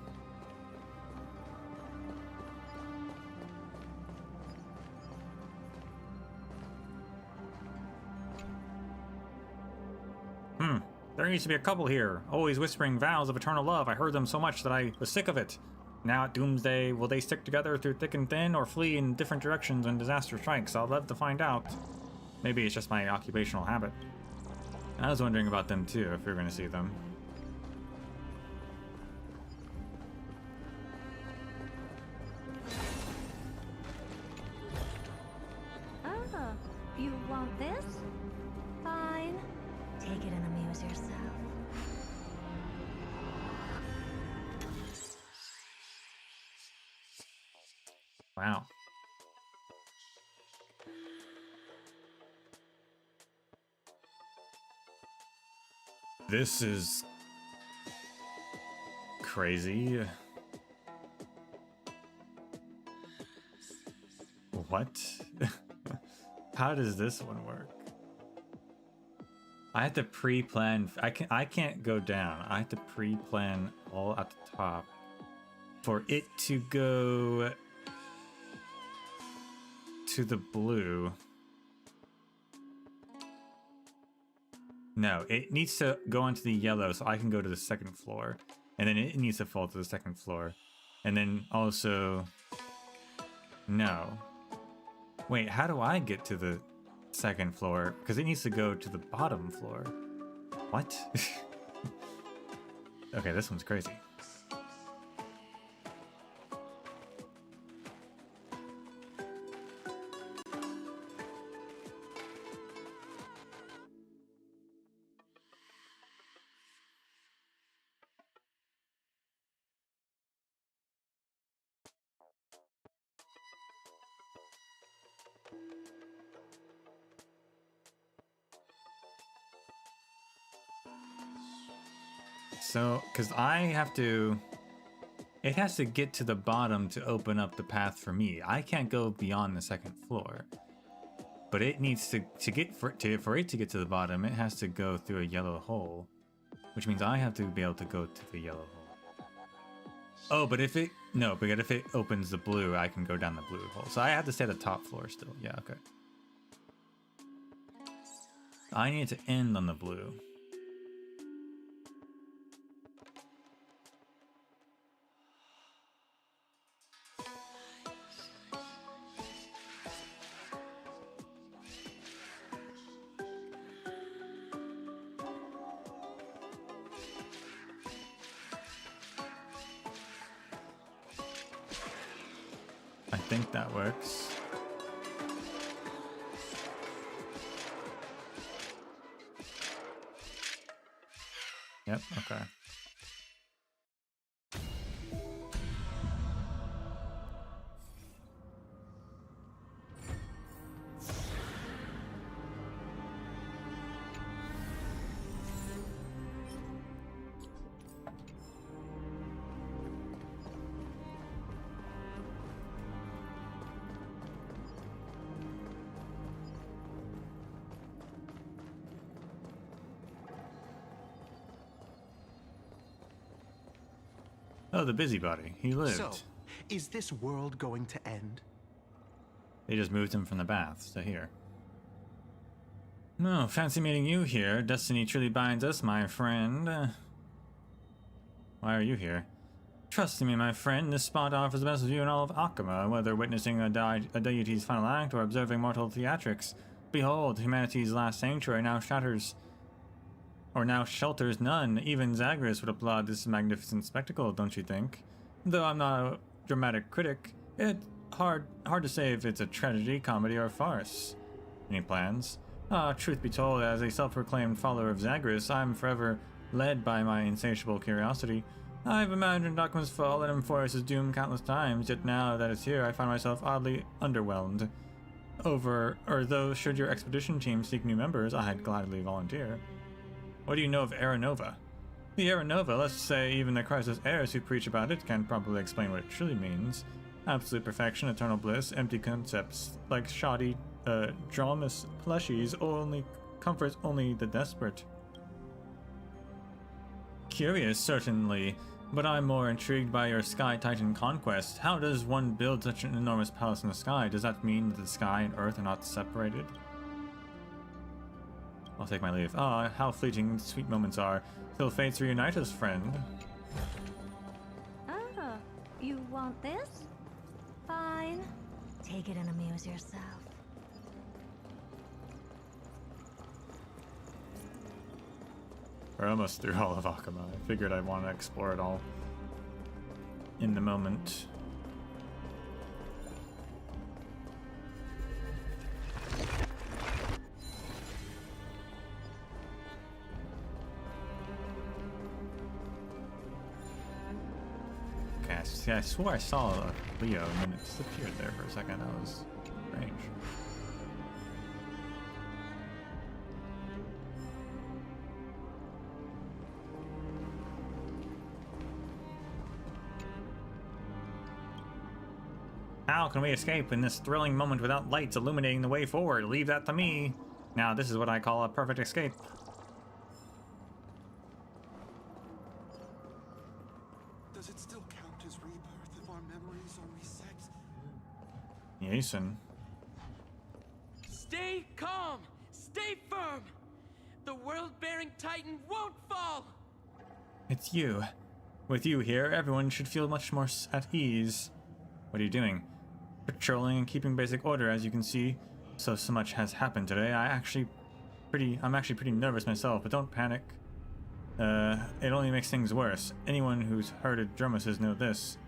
There used to be a couple here, always whispering vows of eternal love. I heard them so much that I was sick of it. Now at Doomsday, will they stick together through thick and thin, or flee in different directions when disaster strikes? I'll love to find out. Maybe it's just my occupational habit. I was wondering about them too, if we were going to see them. Ah, you want this? Fine. Take it and amuse yourself. Wow. This is crazy. What? How does this one work? I have to pre-plan. I can't go down. I have to pre-plan all at the top for it to go to the blue. No, it needs to go onto the yellow so I can go to the second floor. And then it needs to fall to the second floor. And then also No. Wait, how do I get to the second floor? Because it needs to go to the bottom floor. What? Okay, this one's crazy. So, because I have to... It has to get to the bottom to open up the path for me. I can't go beyond the second floor. But it needs to get... For it to get to the bottom, it has to go through a yellow hole. Which means I have to be able to go to the yellow hole. Oh, but if it... No, but if it opens the blue, I can go down the blue hole. So I have to stay at the top floor still. Yeah, okay. I need to end on the blue. I think that works. Yep, okay. Oh, the busybody. He lived. So, is this world going to end? They just moved him from the baths to here. No, fancy meeting you here. Destiny truly binds us, my friend. Why are you here? Trust me, my friend. This spot offers the best view in all of Akama, whether witnessing a deity's final act or observing mortal theatrics. Behold, humanity's last sanctuary now shelters none. Even Zagreus would applaud this magnificent spectacle, don't you think? Though I'm not a dramatic critic, it's hard to say if it's a tragedy, comedy, or farce. Any plans? Truth be told, as a self-proclaimed follower of Zagreus, I'm forever led by my insatiable curiosity. I've imagined Akuma's fall and Emphorius' doom countless times, yet now that it's here, I find myself oddly underwhelmed. Though should your expedition team seek new members, I'd gladly volunteer. What do you know of Aranova? The Aranova, let's say even the crisis heirs who preach about it can't properly explain what it truly means. Absolute perfection, eternal bliss, empty concepts, like shoddy, dramas plushies, only comforts only the desperate. Curious, certainly, but I'm more intrigued by your Sky Titan conquest. How does one build such an enormous palace in the sky? Does that mean that the sky and earth are not separated? I'll take my leave. Ah, how fleeting sweet moments are. Till fates reunite us, friend. Ah, you want this? Fine. Take it and amuse yourself. We're almost through all of Akama. I figured I'd want to explore it all in the moment. Okay, see, I swore I saw a Leo and then it disappeared there for a second. That was strange. How can we escape in this thrilling moment without lights illuminating the way forward? Leave that to me. Now, this is what I call a perfect escape. Does it still count as rebirth if our memories are reset? Jason. Stay calm! Stay firm! The world-bearing Titan won't fall! It's you. With you here, everyone should feel much more at ease. What are you doing? patrolling and keeping basic order, as you can see. So much has happened today. I'm actually pretty nervous myself, but don't panic. It only makes things worse. Anyone who's herded dromuses know this.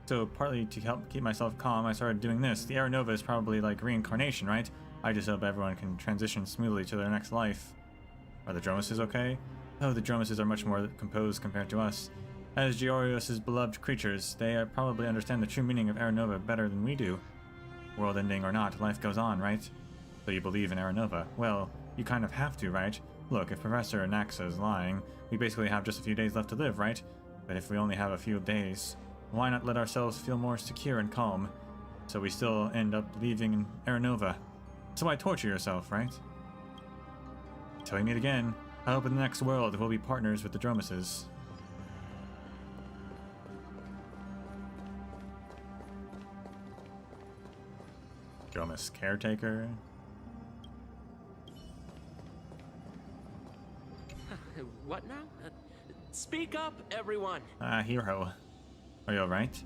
So partly to help keep myself calm, I started doing this. The Aeronova is probably like reincarnation, right? I just hope everyone can transition smoothly to their next life. Are the dromuses okay? Oh, the dromuses are much more composed compared to us. As Georios' beloved creatures, they probably understand the true meaning of Aeronova better than we do. World ending or not, life goes on, right? So you believe in Aeronova. Well, you kind of have to, right? Look, if Professor Naxa is lying, we basically have just a few days left to live, right? But if we only have a few days, why not let ourselves feel more secure and calm? So we still end up believing in Aeronova. So why torture yourself, right? Till we meet again, I hope in the next world we'll be partners with the dromuses. Dromus caretaker. What now? Speak up, everyone! Hero. Are you alright?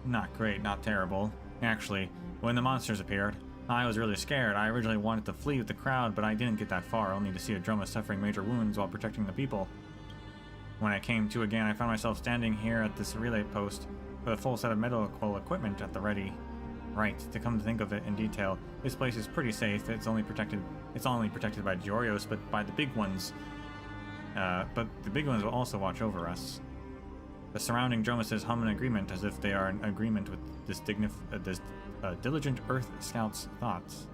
Not great, not terrible. Actually, when the monsters appeared, I was really scared. I originally wanted to flee with the crowd, but I didn't get that far, only to see a Dromus suffering major wounds while protecting the people. When I came to again, I found myself standing here at this relay post with a full set of medical equipment at the ready. Right, to come to think of it in detail, this place is pretty safe. It's only protected by Georios, but by the big ones. But the big ones will also watch over us. The surrounding dromuses hum in agreement, as if they are in agreement with this diligent Earth Scout's thoughts.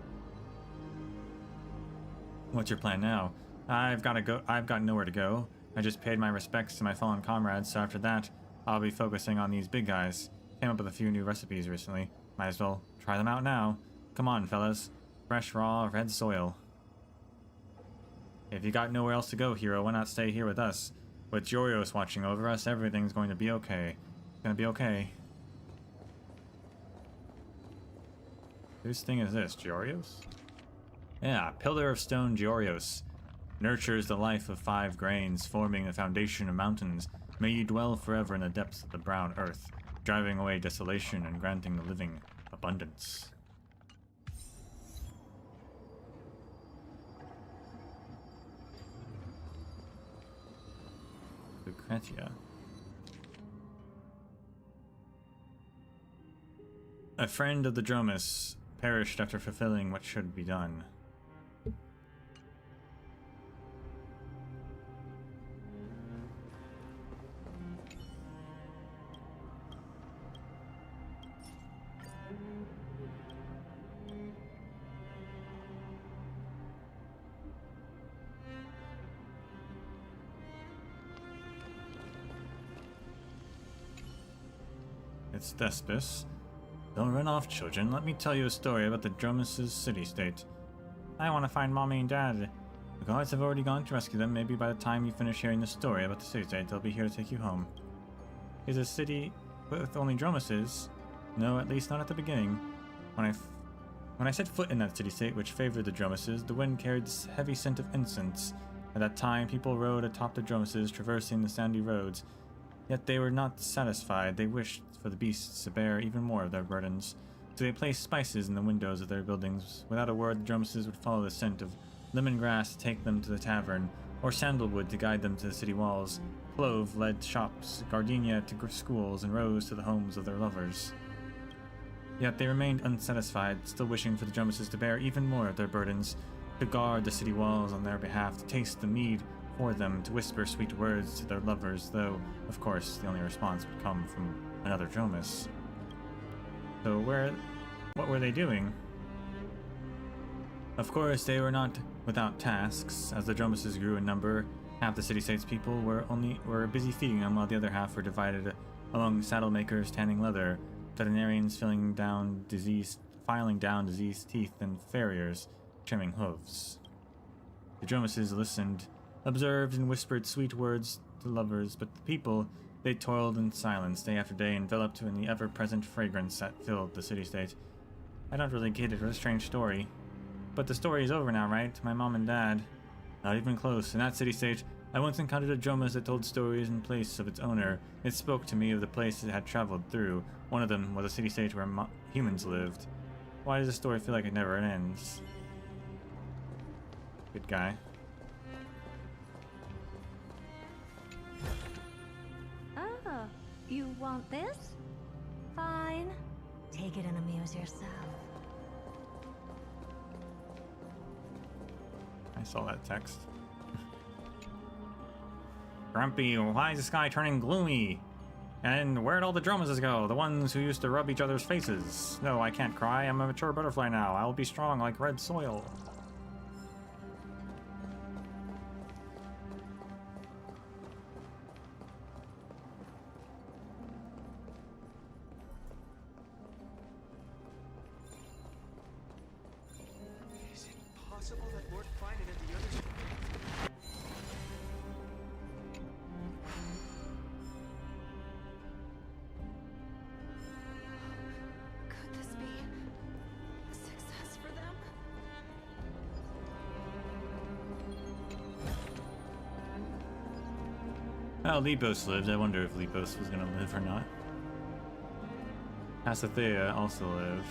What's your plan now? I've got nowhere to go. I just paid my respects to my fallen comrades, so after that, I'll be focusing on these big guys. Came up with a few new recipes recently. Might as well try them out now. Come on, fellas. Fresh, raw, red soil. If you got nowhere else to go, hero, why not stay here with us? With Georios watching over us, everything's going to be okay. It's gonna be okay. Whose thing is this? Georios? Yeah, Pillar of Stone Georios. Nurtures the life of 5 grains, forming the foundation of mountains. May you dwell forever in the depths of the brown earth, driving away desolation and granting the living abundance. Lucretia. A friend of the Dromus perished after fulfilling what should be done. It's Thespis. Don't run off, children. Let me tell you a story about the Dromus' city-state. I want to find Mommy and Dad. The guards have already gone to rescue them. Maybe by the time you finish hearing the story about the city-state, they'll be here to take you home. Is a city with only Dromuses? No, at least not at the beginning. When I set foot in that city-state which favored the Dromuses, the wind carried this heavy scent of incense. At that time, people rode atop the Dromuses, traversing the sandy roads. Yet they were not satisfied. They wished for the beasts to bear even more of their burdens. So they placed spices in the windows of their buildings. Without a word, the Dromuses would follow the scent of lemongrass to take them to the tavern, or sandalwood to guide them to the city walls. Clove led shops, gardenia to schools, and rose to the homes of their lovers. Yet they remained unsatisfied, still wishing for the Dromuses to bear even more of their burdens, to guard the city walls on their behalf, to taste the mead for them, to whisper sweet words to their lovers, though, of course, the only response would come from another Dromus. So what were they doing? Of course, they were not without tasks. As the Dromuses grew in number, half the city-state's people were busy feeding them, while the other half were divided among saddle makers tanning leather, veterinarians filing down diseased teeth, and farriers trimming hooves. The Dromuses listened, observed, and whispered sweet words to lovers, but the people, they toiled in silence day after day, enveloped in the ever-present fragrance that filled the city-state. I don't really get it. What a strange story. But the story is over now, right? My mom and dad. Not even close. In that city stage, I once encountered a Jomas that told stories in place of its owner. It spoke to me of the place it had traveled through. One of them was a city stage where humans lived. Why does the story feel like it never ends? Good guy. Oh, you want this? Fine. Take it and amuse yourself. I saw that text. Grumpy, why is the sky turning gloomy? And where'd all the Dromases go? The ones who used to rub each other's faces? No, I can't cry. I'm a mature butterfly now. I'll be strong like red soil. Is it possible that Lord Finan and the others... Could this be a success for them? Well, Lepos lived. I wonder if Lepos was gonna live or not. Pasithea also lived.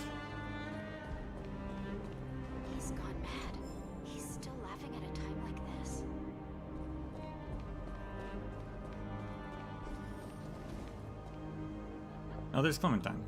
He's gone mad. He's still laughing at a time like this. Oh, there's Clementine.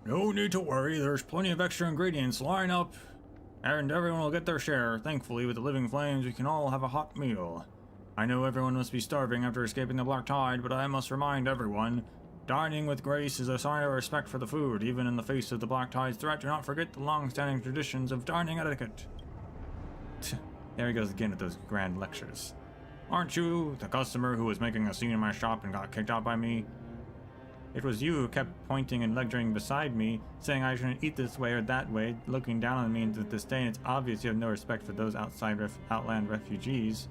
No need to worry, there's plenty of extra ingredients. Line up, and everyone will get their share. Thankfully, with the living flames, we can all have a hot meal. I know everyone must be starving after escaping the Black Tide, but I must remind everyone, dining with grace is a sign of respect for the food. Even in the face of the Black Tide's threat, do not forget the long-standing traditions of dining etiquette. There he goes again with those grand lectures. Aren't you the customer who was making a scene in my shop and got kicked out by me? It was you who kept pointing and lecturing beside me, saying I shouldn't eat this way or that way, looking down on me with disdain. It's obvious you have no respect for those outland refugees.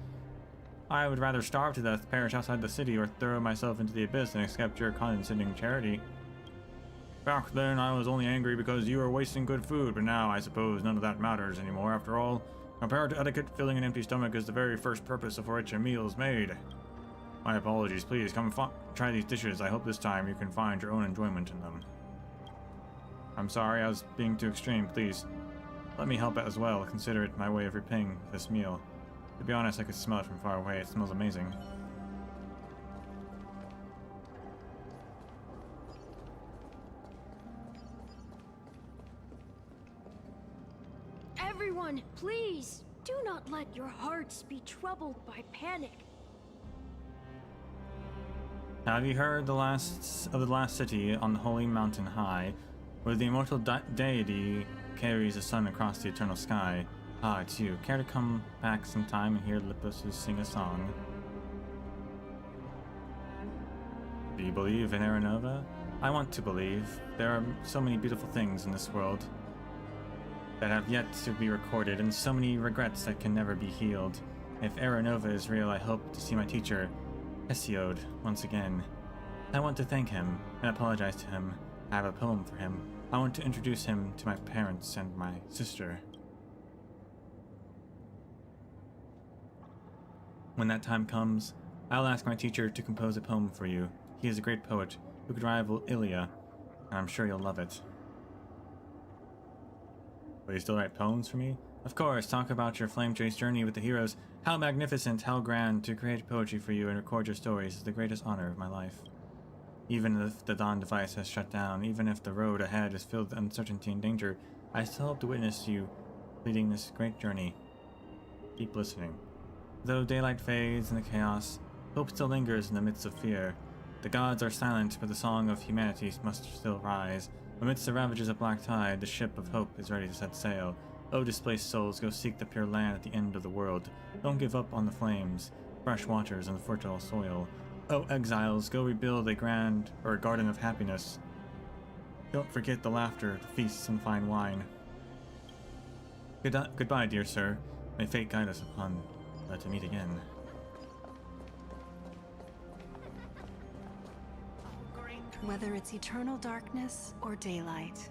I would rather starve to death, perish outside the city, or throw myself into the abyss than accept your condescending charity. Back then, I was only angry because you were wasting good food, but now I suppose none of that matters anymore. After all, compared to etiquette, filling an empty stomach is the very first purpose for which a meal is made. My apologies, please come try these dishes. I hope this time you can find your own enjoyment in them. I'm sorry, I was being too extreme. Please, let me help out as well. Consider it my way of repaying this meal. To be honest, I could smell it from far away. It smells amazing. Everyone, please, do not let your hearts be troubled by panic. Have you heard the last city on the holy mountain high, where the immortal deity carries the sun across the eternal sky? Ah, it's you. Care to come back sometime and hear Lepos sing a song? Do you believe in Aranova? I want to believe. There are so many beautiful things in this world that have yet to be recorded, and so many regrets that can never be healed. If Aranova is real, I hope to see my teacher, Hesiod, once again. I want to thank him and apologize to him. I have a poem for him. I want to introduce him to my parents and my sister. When that time comes, I'll ask my teacher to compose a poem for you. He is a great poet who could rival Ilia, and I'm sure you'll love it. Will you still write poems for me? Of course, talk about your flame-chased journey with the heroes. How magnificent, how grand. To create poetry for you and record your stories is the greatest honor of my life. Even if the Dawn device has shut down, even if the road ahead is filled with uncertainty and danger, I still hope to witness you leading this great journey. Keep listening. Though daylight fades in the chaos, hope still lingers in the midst of fear. The gods are silent, but the song of humanity must still rise. Amidst the ravages of Black Tide, the ship of hope is ready to set sail. O displaced souls, go seek the pure land at the end of the world. Don't give up on the flames, fresh waters, and the fertile soil. Oh, exiles, go rebuild a garden of happiness. Don't forget the laughter, the feasts, and fine wine. Goodbye, dear sir. May fate guide us upon to meet again. Whether it's eternal darkness or daylight,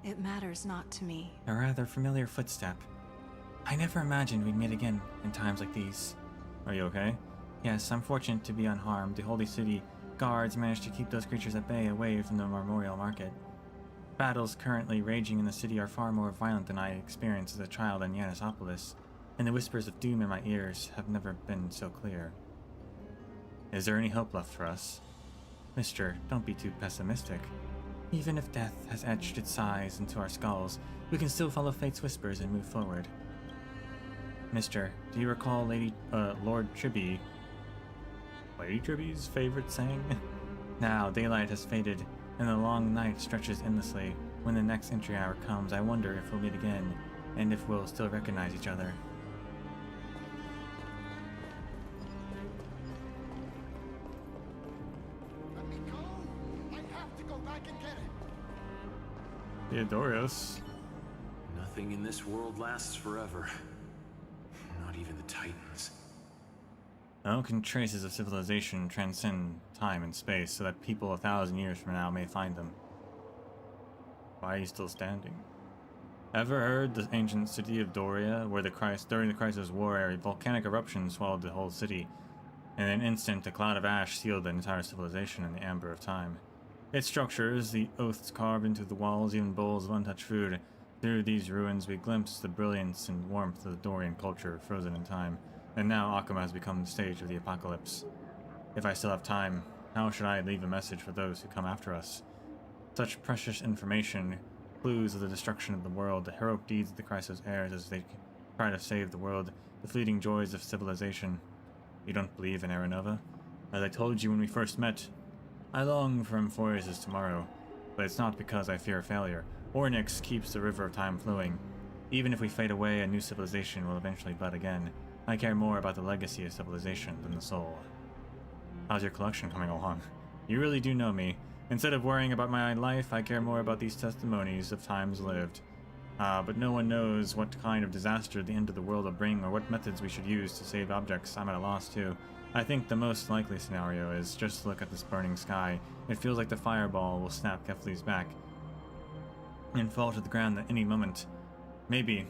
it matters not to me. A rather familiar footstep. I never imagined we'd meet again in times like these. Are you okay? Yes, I'm fortunate to be unharmed. The Holy City guards managed to keep those creatures at bay away from the Memorial Market. Battles currently raging in the city are far more violent than I experienced as a child in Yannisopolis, and the whispers of doom in my ears have never been so clear. Is there any hope left for us? Mister, don't be too pessimistic. Even if death has etched its sighs into our skulls, we can still follow fate's whispers and move forward. Mister, do you recall Lord Tribby... Lady Tribby's favorite saying? Now, daylight has faded, and the long night stretches endlessly. When the next entry hour comes, I wonder if we'll meet again, and if we'll still recognize each other. Let me go! I have to go back and get it! Theodorus. Nothing in this world lasts forever. Not even the Titans. How can traces of civilization transcend time and space so that people 1,000 years from now may find them? Why are you still standing? Ever heard the ancient city of Doria, where during the Crisis War, a volcanic eruption swallowed the whole city? In an instant, a cloud of ash sealed the entire civilization in the amber of time. Its structures, the oaths carved into the walls, even bowls of untouched food. Through these ruins, we glimpse the brilliance and warmth of the Dorian culture frozen in time. And now Akuma has become the stage of the apocalypse. If I still have time, how should I leave a message for those who come after us? Such precious information, clues of the destruction of the world, the heroic deeds of the Crisis heirs as they try to save the world, the fleeting joys of civilization. You don't believe in Aranova? As I told you when we first met, I long for Emphorius' tomorrow, but it's not because I fear failure. Ornyx keeps the river of time flowing. Even if we fade away, a new civilization will eventually bud again. I care more about the legacy of civilization than the soul. How's your collection coming along? You really do know me. Instead of worrying about my life, I care more about these testimonies of times lived. But no one knows what kind of disaster the end of the world will bring or what methods we should use to save objects. I'm at a loss too. I think the most likely scenario is just look at this burning sky. It feels like the fireball will snap Kefli's back and fall to the ground at any moment. Maybe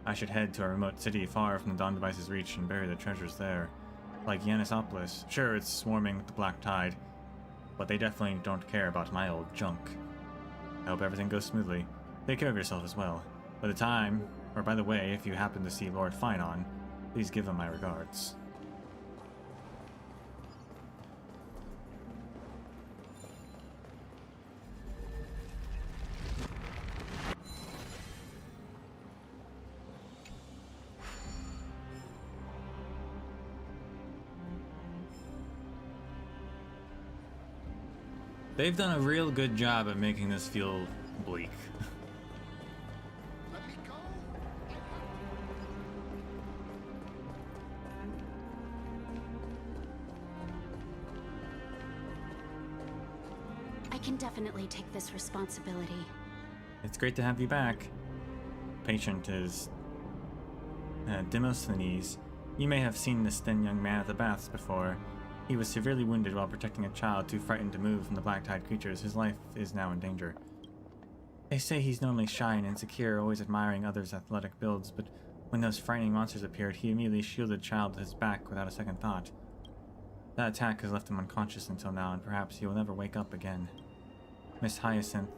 I should head to a remote city far from the Dawn Device's reach and bury the treasures there. Like Yannisopolis. Sure, it's swarming with the black tide, but they definitely don't care about my old junk. I hope everything goes smoothly. Take care of yourself as well. By the way, if you happen to see Lord Finon, please give him my regards. They've done a real good job at making this feel bleak. Let me go! I can definitely take this responsibility. It's great to have you back. Patient is Demosthenes. You may have seen this thin young man at the baths before. He was severely wounded while protecting a child too frightened to move from the black tide creatures. His life is now in danger. They say he's normally shy and insecure, always admiring others' athletic builds, but when those frightening monsters appeared, he immediately shielded the child with his back without a second thought. That attack has left him unconscious until now, and perhaps he will never wake up again. Miss Hyacinth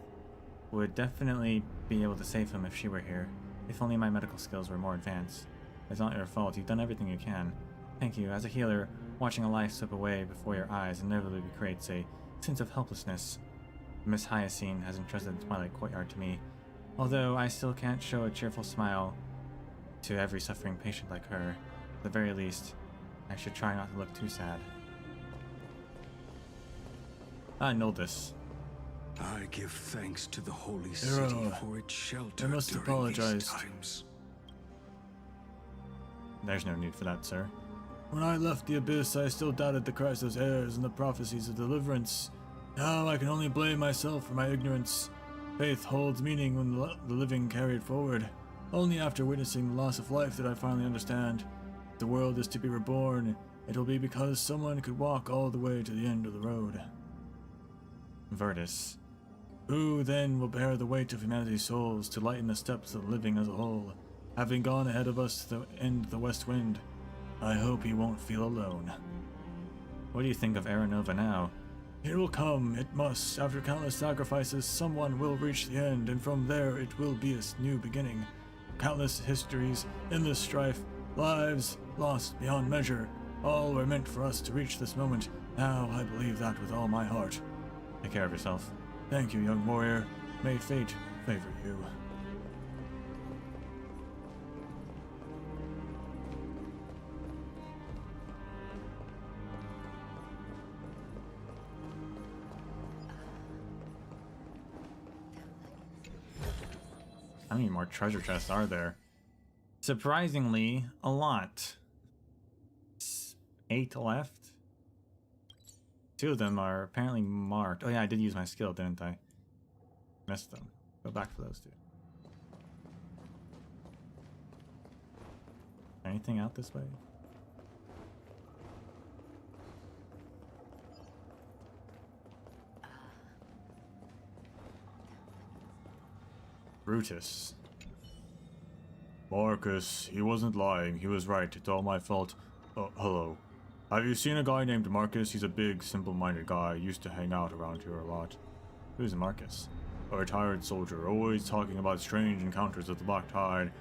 would definitely be able to save him if she were here. If only my medical skills were more advanced. It's not your fault. You've done everything you can. Thank you. As a healer, watching a life slip away before your eyes inevitably creates a sense of helplessness. Miss Hyacinth has entrusted the Twilight Courtyard to me, although I still can't show a cheerful smile to every suffering patient like her. At the very least, I should try not to look too sad. Noldus. I give thanks to the Holy City for its shelter I must during apologize. these times. There's no need for that, sir. When I left the Abyss, I still doubted the Christos heirs and the prophecies of deliverance. Now I can only blame myself for my ignorance. Faith holds meaning when the living carry it forward. Only after witnessing the loss of life did I finally understand. If the world is to be reborn, it will be because someone could walk all the way to the end of the road. Virtus. Who then will bear the weight of humanity's souls to lighten the steps of the living as a whole? Having gone ahead of us to the end of the West Wind, I hope he won't feel alone. What do you think of Aranova now? It will come, it must. After countless sacrifices, someone will reach the end, and from there it will be a new beginning. Countless histories, endless strife, lives lost beyond measure. All were meant for us to reach this moment. Now I believe that with all my heart. Take care of yourself. Thank you, young warrior. May fate favor you. How many more treasure chests are there? Surprisingly, a lot. 8 left. 2 of them are apparently marked. Oh yeah, I did use my skill, didn't I? Missed them. Go back for those 2. Anything out this way? Brutus. Marcus, he wasn't lying. He was right. It's all my fault. Oh, hello. Have you seen a guy named Marcus? He's a big, simple-minded guy. Used to hang out around here a lot. Who's Marcus? A retired soldier, always talking about strange encounters with the Black Tide.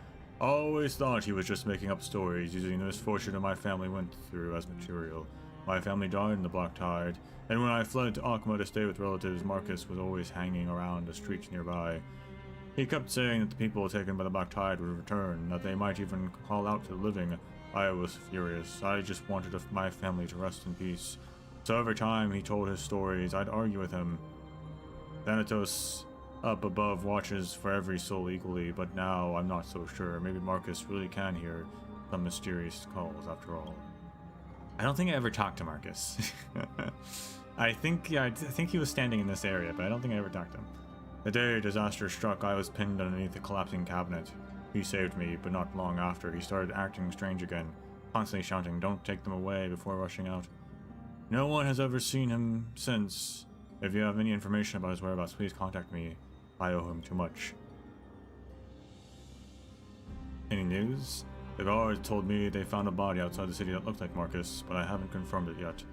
I always thought he was just making up stories, using the misfortune that my family went through as material. My family died in the Black Tide, and when I fled to Akma to stay with relatives, Marcus was always hanging around the streets nearby. He kept saying that the people taken by the Black Tide would return, that they might even call out to the living. I was furious. I just wanted my family to rest in peace. So every time he told his stories, I'd argue with him. Thanatos up above watches for every soul equally, but now I'm not so sure. Maybe Marcus really can hear some mysterious calls after all. I don't think I ever talked to Marcus. I think he was standing in this area, but I don't think I ever talked to him. The day disaster struck, I was pinned underneath a collapsing cabinet. He saved me, but not long after, he started acting strange again, constantly shouting, "Don't take them away," before rushing out. No one has ever seen him since. If you have any information about his whereabouts, please contact me. I owe him too much. Any news? The guards told me they found a body outside the city that looked like Marcus, but I haven't confirmed it yet.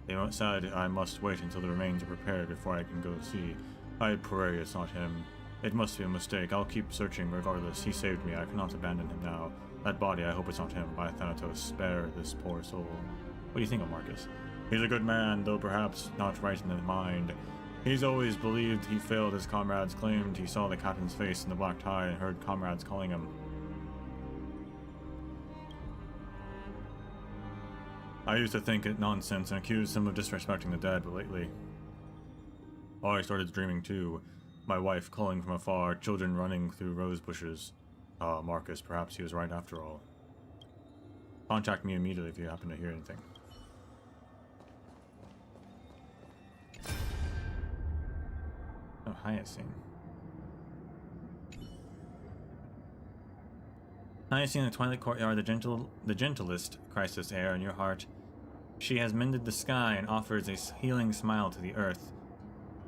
They said I must wait until the remains are prepared before I can go see. I pray it's not him. It must be a mistake. I'll keep searching regardless. He saved me. I cannot abandon him now. That body, I hope it's not him. By Thanatos, spare this poor soul. What do you think of Marcus? He's a good man, though perhaps not right in his mind. He's always believed he failed his comrades, claimed he saw the captain's face in the Black Tide and heard comrades calling him. I used to think it nonsense and accused him of disrespecting the dead, but lately I started dreaming too. My wife calling from afar, children running through rose bushes. Ah, Marcus, perhaps he was right after all. Contact me immediately if you happen to hear anything. Oh, Hyacinth. Hyacinth in the Twilight Courtyard, the gentlest Christos heir in your heart. She has mended the sky and offers a healing smile to the earth.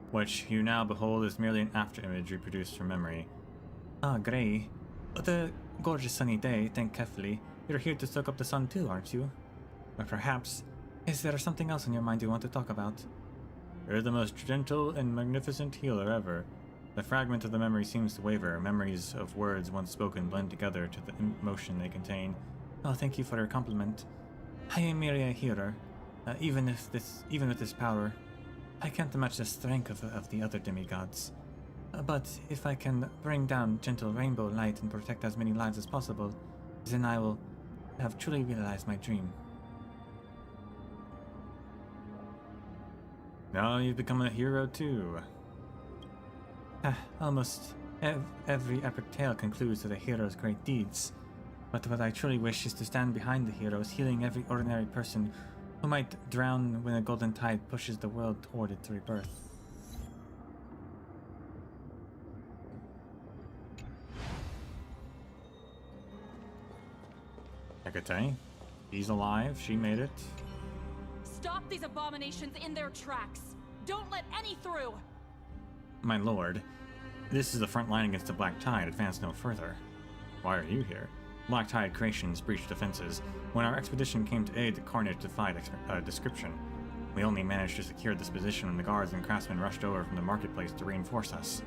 Which you now behold is merely an afterimage reproduced from memory. Ah, Grey. What a gorgeous sunny day, think carefully. You're here to soak up the sun too, aren't you? Or perhaps, is there something else in your mind you want to talk about? You're the most gentle and magnificent healer ever. The fragment of the memory seems to waver. Memories of words once spoken blend together to the emotion they contain. Oh, thank you for your compliment. I am merely a healer. Even with this power, I can't match the strength of the other demigods. But if I can bring down gentle rainbow light and protect as many lives as possible, then I will have truly realized my dream. Now you've become a hero too. Almost every epic tale concludes with a hero's great deeds. But what I truly wish is to stand behind the heroes, healing every ordinary person who might drown when a golden tide pushes the world toward its rebirth. Hecate, she's alive, she made it. Stop these abominations in their tracks! Don't let any through! My lord, this is the front line against the Black Tide. Advance no further. Why are you here? Black Tide creations breached defenses. When our expedition came to aid, the carnage defied description. We only managed to secure this position when the guards and craftsmen rushed over from the marketplace to reinforce us.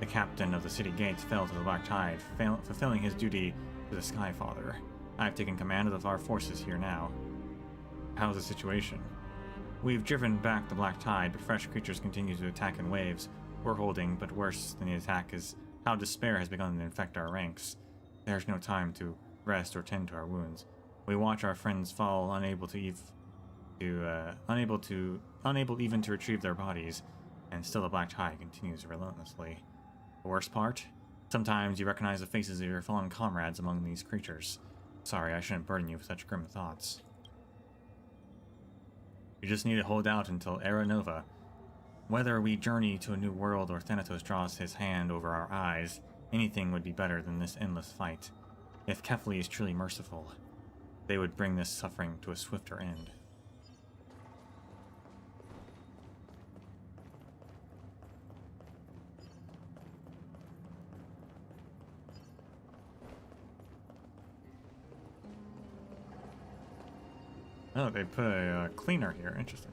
The captain of the city gates fell to the Black Tide, fulfilling his duty to the Sky Father. I have taken command of our forces here now. How's the situation? We've driven back the Black Tide, but fresh creatures continue to attack in waves. We're holding, but worse than the attack is how despair has begun to infect our ranks. There's no time to rest or tend to our wounds. We watch our friends fall, unable even to retrieve their bodies, and still the Black Tide continues relentlessly. The worst part? Sometimes you recognize the faces of your fallen comrades among these creatures. Sorry, I shouldn't burden you with such grim thoughts. You just need to hold out until Era Nova. Whether we journey to a new world or Thanatos draws his hand over our eyes, anything would be better than this endless fight. If Kefli is truly merciful, they would bring this suffering to a swifter end. Oh, they put a cleaner here. Interesting.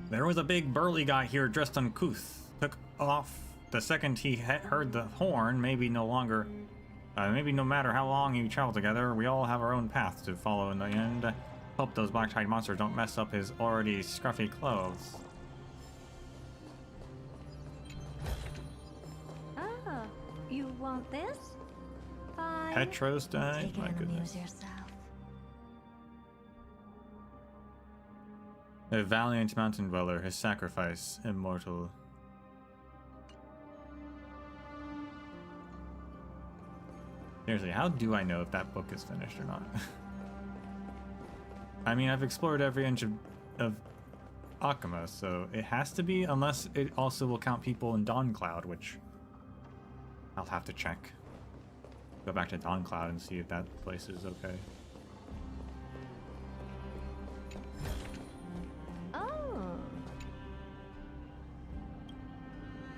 There was a big burly guy here dressed uncouth. Took off the second he heard the horn. Maybe no matter how long you travel together, we all have our own path to follow in the end. Hope those Black Tide monsters don't mess up his already scruffy clothes. Oh, you want this? Fine. Petros died? Take it My and goodness. amuse yourself. A valiant mountain dweller, his sacrifice immortal. Seriously, how do I know if that book is finished or not? I mean, I've explored every inch of Akama, so it has to be, unless it also will count people in Dawncloud, which I'll have to check. Go back to Dawncloud and see if that place is okay.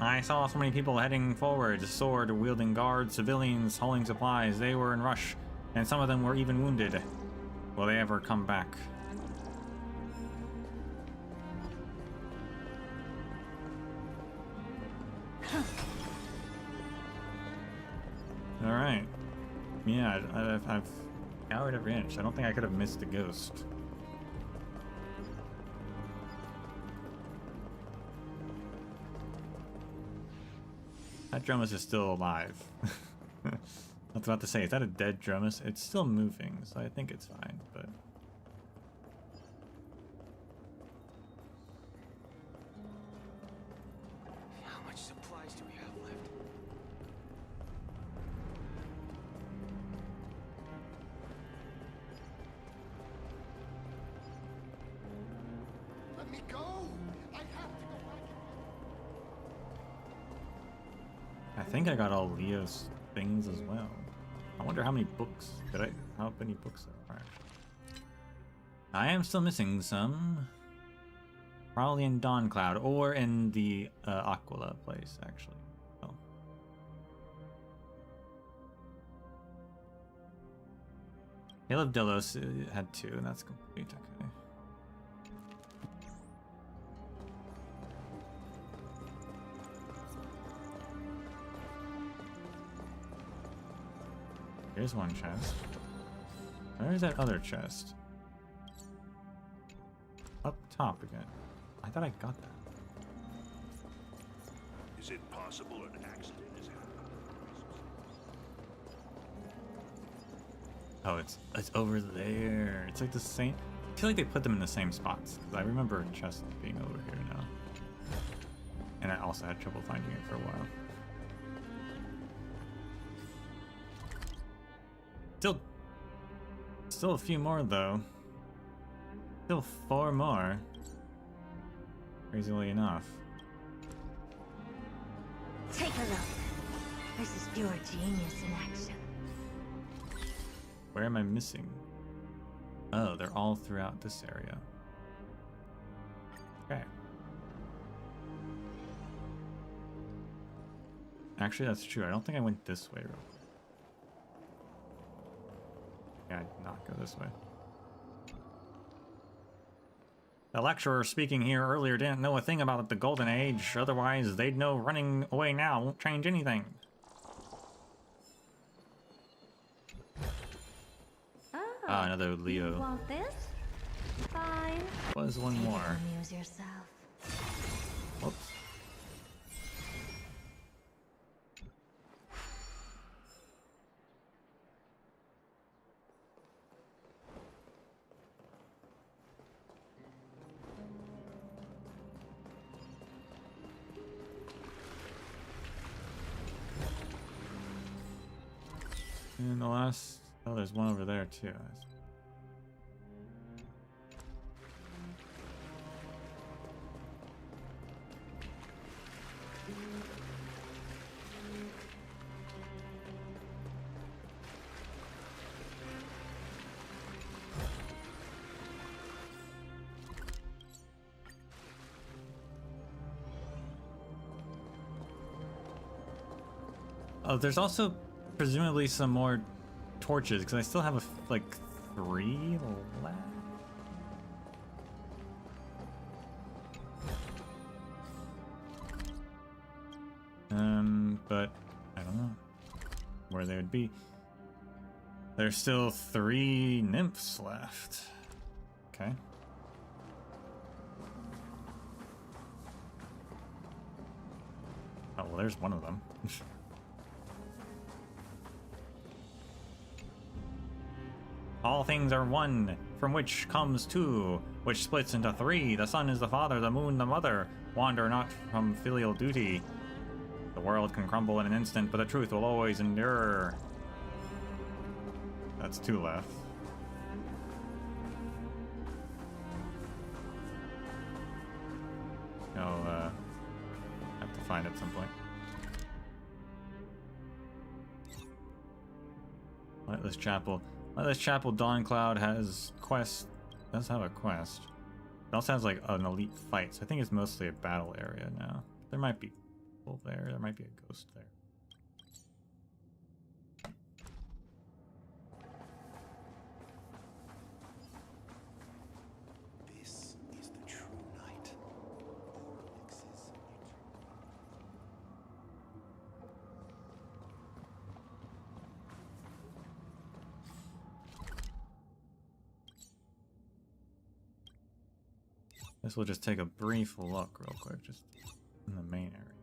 I saw so many people heading forward, sword-wielding guards, civilians, hauling supplies. They were in rush, and some of them were even wounded. Will they ever come back? Alright. Yeah, I've scoured every inch. I don't think I could have missed a ghost. That Dromus is still alive. I was about to say, is that a dead Dromus? It's still moving, so I think it's fine, but... How much supplies do we have left? Let me go! I have to go back. I think I got all Leo's things as well. I wonder how many books how many books there are actually. I am still missing some. Probably in Dawncloud or in the Aquila place actually. Oh. Hail of Delos had 2, and that's complete, okay. Here's one chest. Where is that other chest? Up top again. I thought I got that. Is it possible an accident has happened? Oh, it's over there. It's like the same. feel like they put them in the same spots, because I remember a chest being over here now. And I also had trouble finding it for a while. Still a few more though. Still 4 more. Crazily enough. Take a look. This is pure genius in action. Where am I missing? Oh, they're all throughout this area. Okay. Actually, that's true. I don't think I went this way real quick. Yeah, I did not go this way. The lecturer speaking here earlier didn't know a thing about the Golden Age. Otherwise, they'd know running away now won't change anything. Ah, another Leo. You want this? Fine. Was one more. Amuse yourself. Whoops. And the last... Oh, there's one over there, too. Oh, there's also presumably some more torches, because I still have like 3 left. But I don't know where they would be. There's still 3 nymphs left. Okay. Oh, well, there's one of them. All things are one, from which comes two, which splits into three. The sun is the father, the moon the mother. Wander not from filial duty. The world can crumble in an instant, but the truth will always endure. That's 2 left. I'll have to find it at some point. Lightless Chapel. Lightless Chapel Dawncloud has quest. Does have a quest. It also has like an elite fight, so I think it's mostly a battle area now. There might be people there. There might be a ghost there. This is the true night. Oralix's Guess we'll just take a brief look real quick, just in the main area.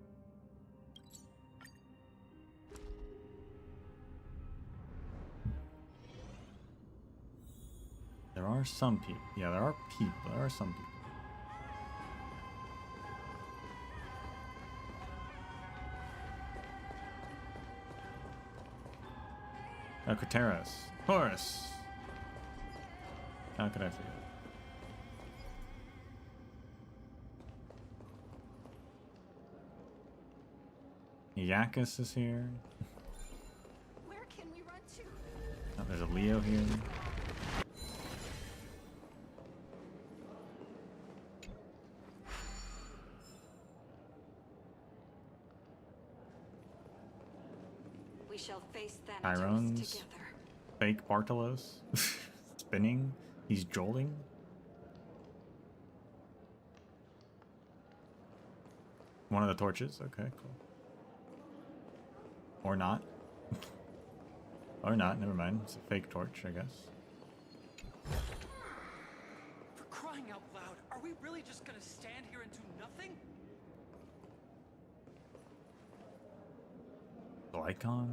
There are some people. Yeah, there are people. There are some people. Alcateras. Horus. How could I forget? Yakis is here. Where can we run to? Oh, there's a Leo here. We shall face Thanatos Tyrone's together. fake Bartolos. Spinning. He's jolting. One of the torches. Okay, cool. Or not. Or not. Never mind. It's a fake torch, I guess. For crying out loud, are we really just gonna stand here and do nothing? Lycon.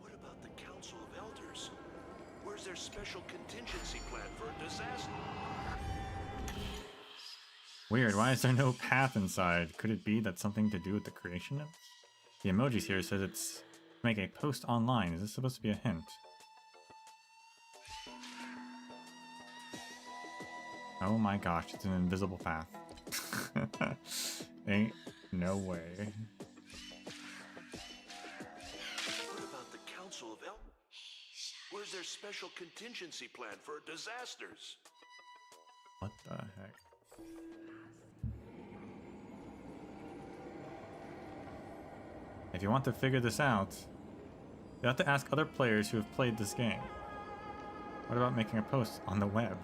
What about the Council of Elders? Where's their special contingency plan for a disaster? Weird, why is there no path inside? Could it be that something to do with the creation of? The emojis here says it's make a post online. Is this supposed to be a hint? Oh my gosh, it's an invisible path. Ain't no way. What about the Council of El? Where's their special contingency plan for disasters? What the heck? If you want to figure this out, you have to ask other players who have played this game. What about making a post on the web?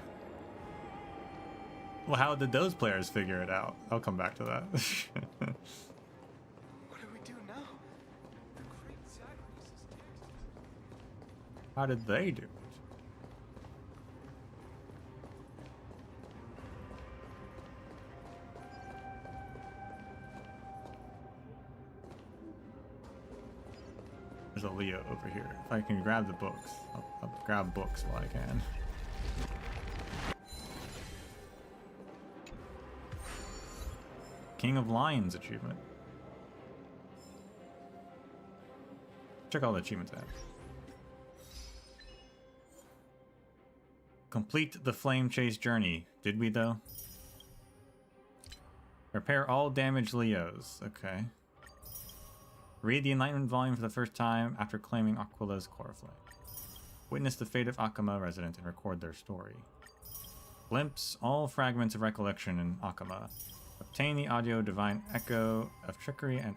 Well, how did those players figure it out? I'll come back to that. What do we do now? The great Zagreus is dead. How did they do it? There's a Leo over here. If I can grab the books, I'll grab books while I can. King of Lions achievement. Check all the achievements I have. Complete the flame chase journey. Did we though? Repair all damaged Leos. Okay. Read the Enlightenment volume for the first time after claiming Aquila's core flame. Witness the fate of Akama resident and record their story. Glimpse all fragments of recollection in Akama. Obtain the audio divine echo of trickery and...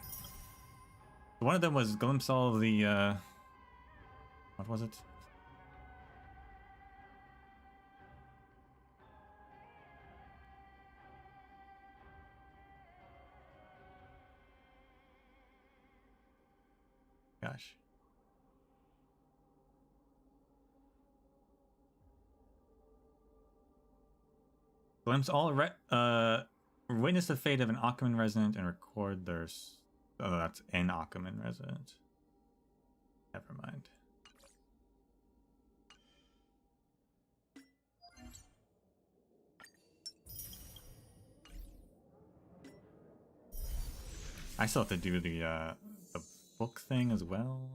One of them was glimpse all of the, what was it? Gosh. Glimpse all witness the fate of an Achaemen resident and record their... Oh, that's an Achaemen resident. Never mind. I still have to do the book thing as well.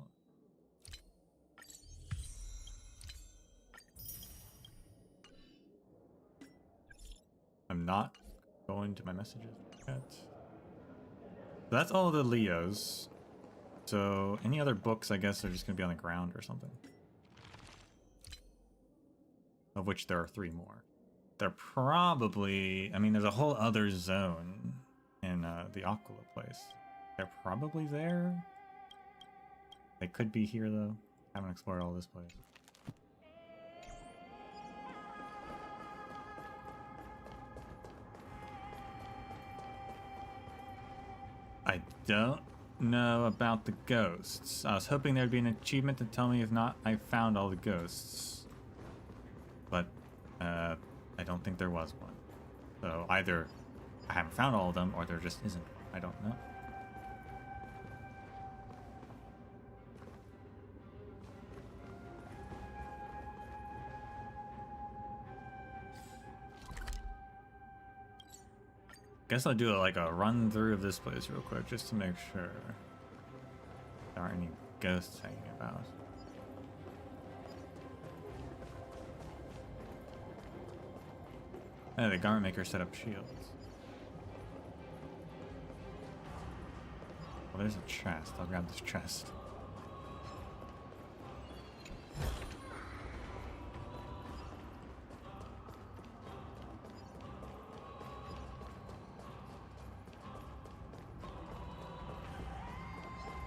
I'm not going to my messages yet. So that's all of the Leos. So any other books, I guess, are just going to be on the ground or something. Of which there are 3 more. They're probably... I mean, there's a whole other zone in the Aquila place. They're probably there. They could be here, though. I haven't explored all this place. I don't know about the ghosts. I was hoping there'd be an achievement to tell me if not I found all the ghosts. But I don't think there was one. So either I haven't found all of them or there just isn't. I don't know. Guess I'll do like a run through of this place real quick just to make sure there aren't any ghosts hanging about. Oh, the garment maker set up shields. Well, there's a chest. I'll grab this chest.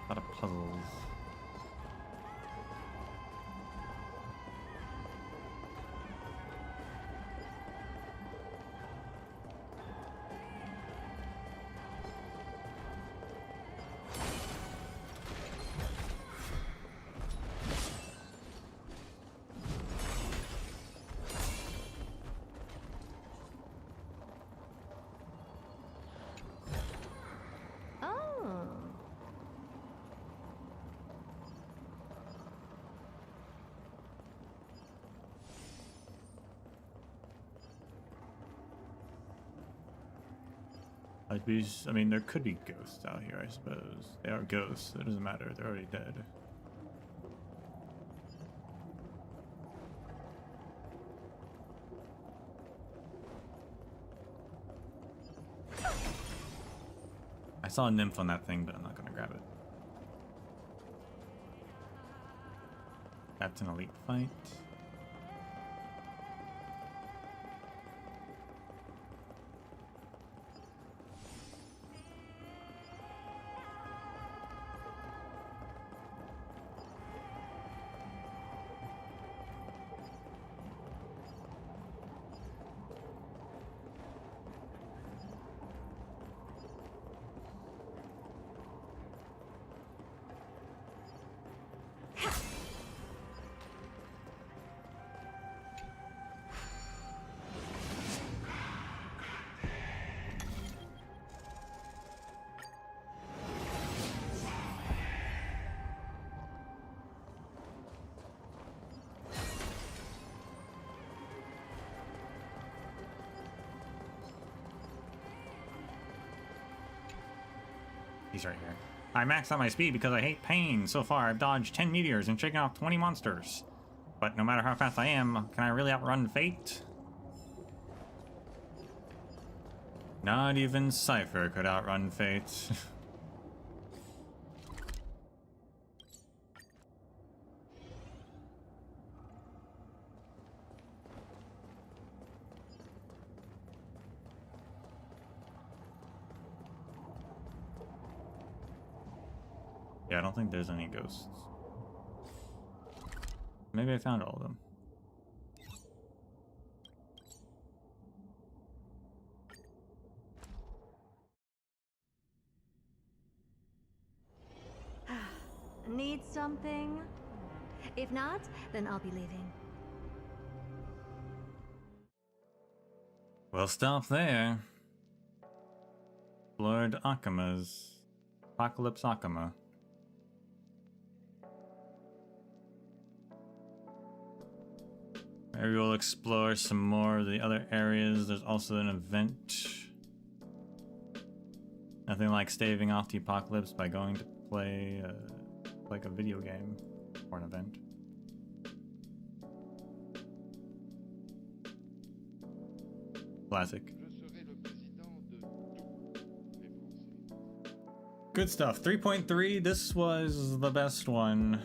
A lot of puzzles. I mean, there could be ghosts out here, I suppose. They are ghosts. It doesn't matter. They're already dead. I saw a nymph on that thing, but I'm not going to grab it. That's an elite fight. He's right here. I maxed out my speed because I hate pain. So far, I've dodged 10 meteors and shaken off 20 monsters. But no matter how fast I am, can I really outrun fate? Not even Cypher could outrun fate. Yeah, I don't think there's any ghosts. Maybe I found all of them. Need something? If not, then I'll be leaving. We'll stop there. Lord Akima's Apocalypse Akima. Maybe we'll explore some more of the other areas. There's also an event. Nothing like staving off the apocalypse by going to play like a video game or an event. Classic. Good stuff. 3.3. This was the best one.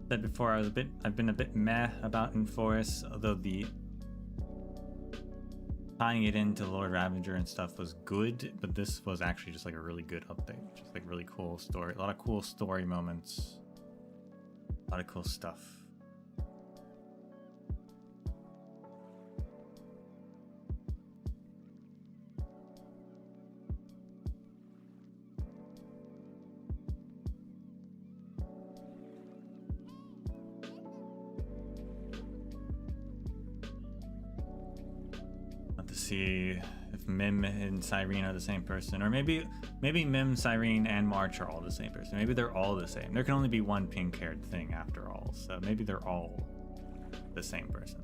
Said before, I've been a bit meh about Enforce, although the tying it into Lord Ravager and stuff was good, but this was actually just like a really good update. Just like really cool story, a lot of cool story moments, a lot of cool stuff. See if Mim and Cyrene are the same person, or maybe Mim, Cyrene, and March are all the same person. Maybe they're all the same. There can only be one pink-haired thing after all, so maybe they're all the same person.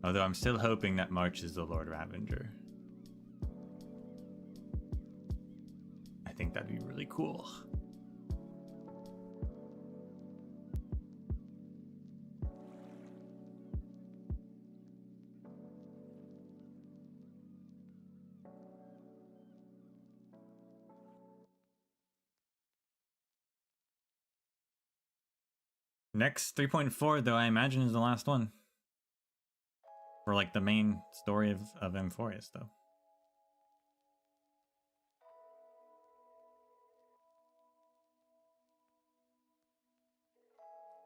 Although I'm still hoping that March is the Lord Ravager. I think that'd be really cool. Next 3.4 though, I imagine, is the last one. For like the main story of Emphorius though.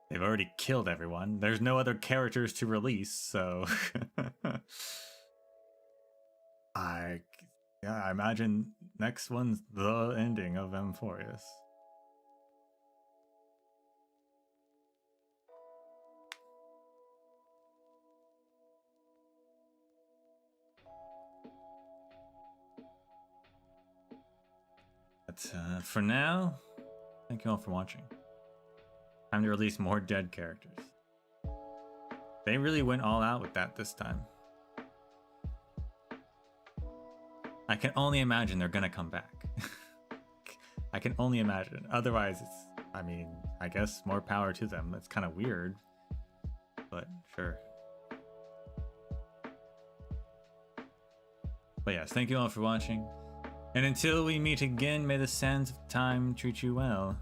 They've already killed everyone. There's no other characters to release, so I imagine next one's the ending of Emphorius. But for now, thank you all for watching. Time to release more dead characters. They really went all out with that this time. I can only imagine they're gonna come back. I can only imagine. Otherwise, it's, I mean, I guess more power to them. That's kind of weird, but sure. But yes, thank you all for watching. And until we meet again, may the sands of time treat you well.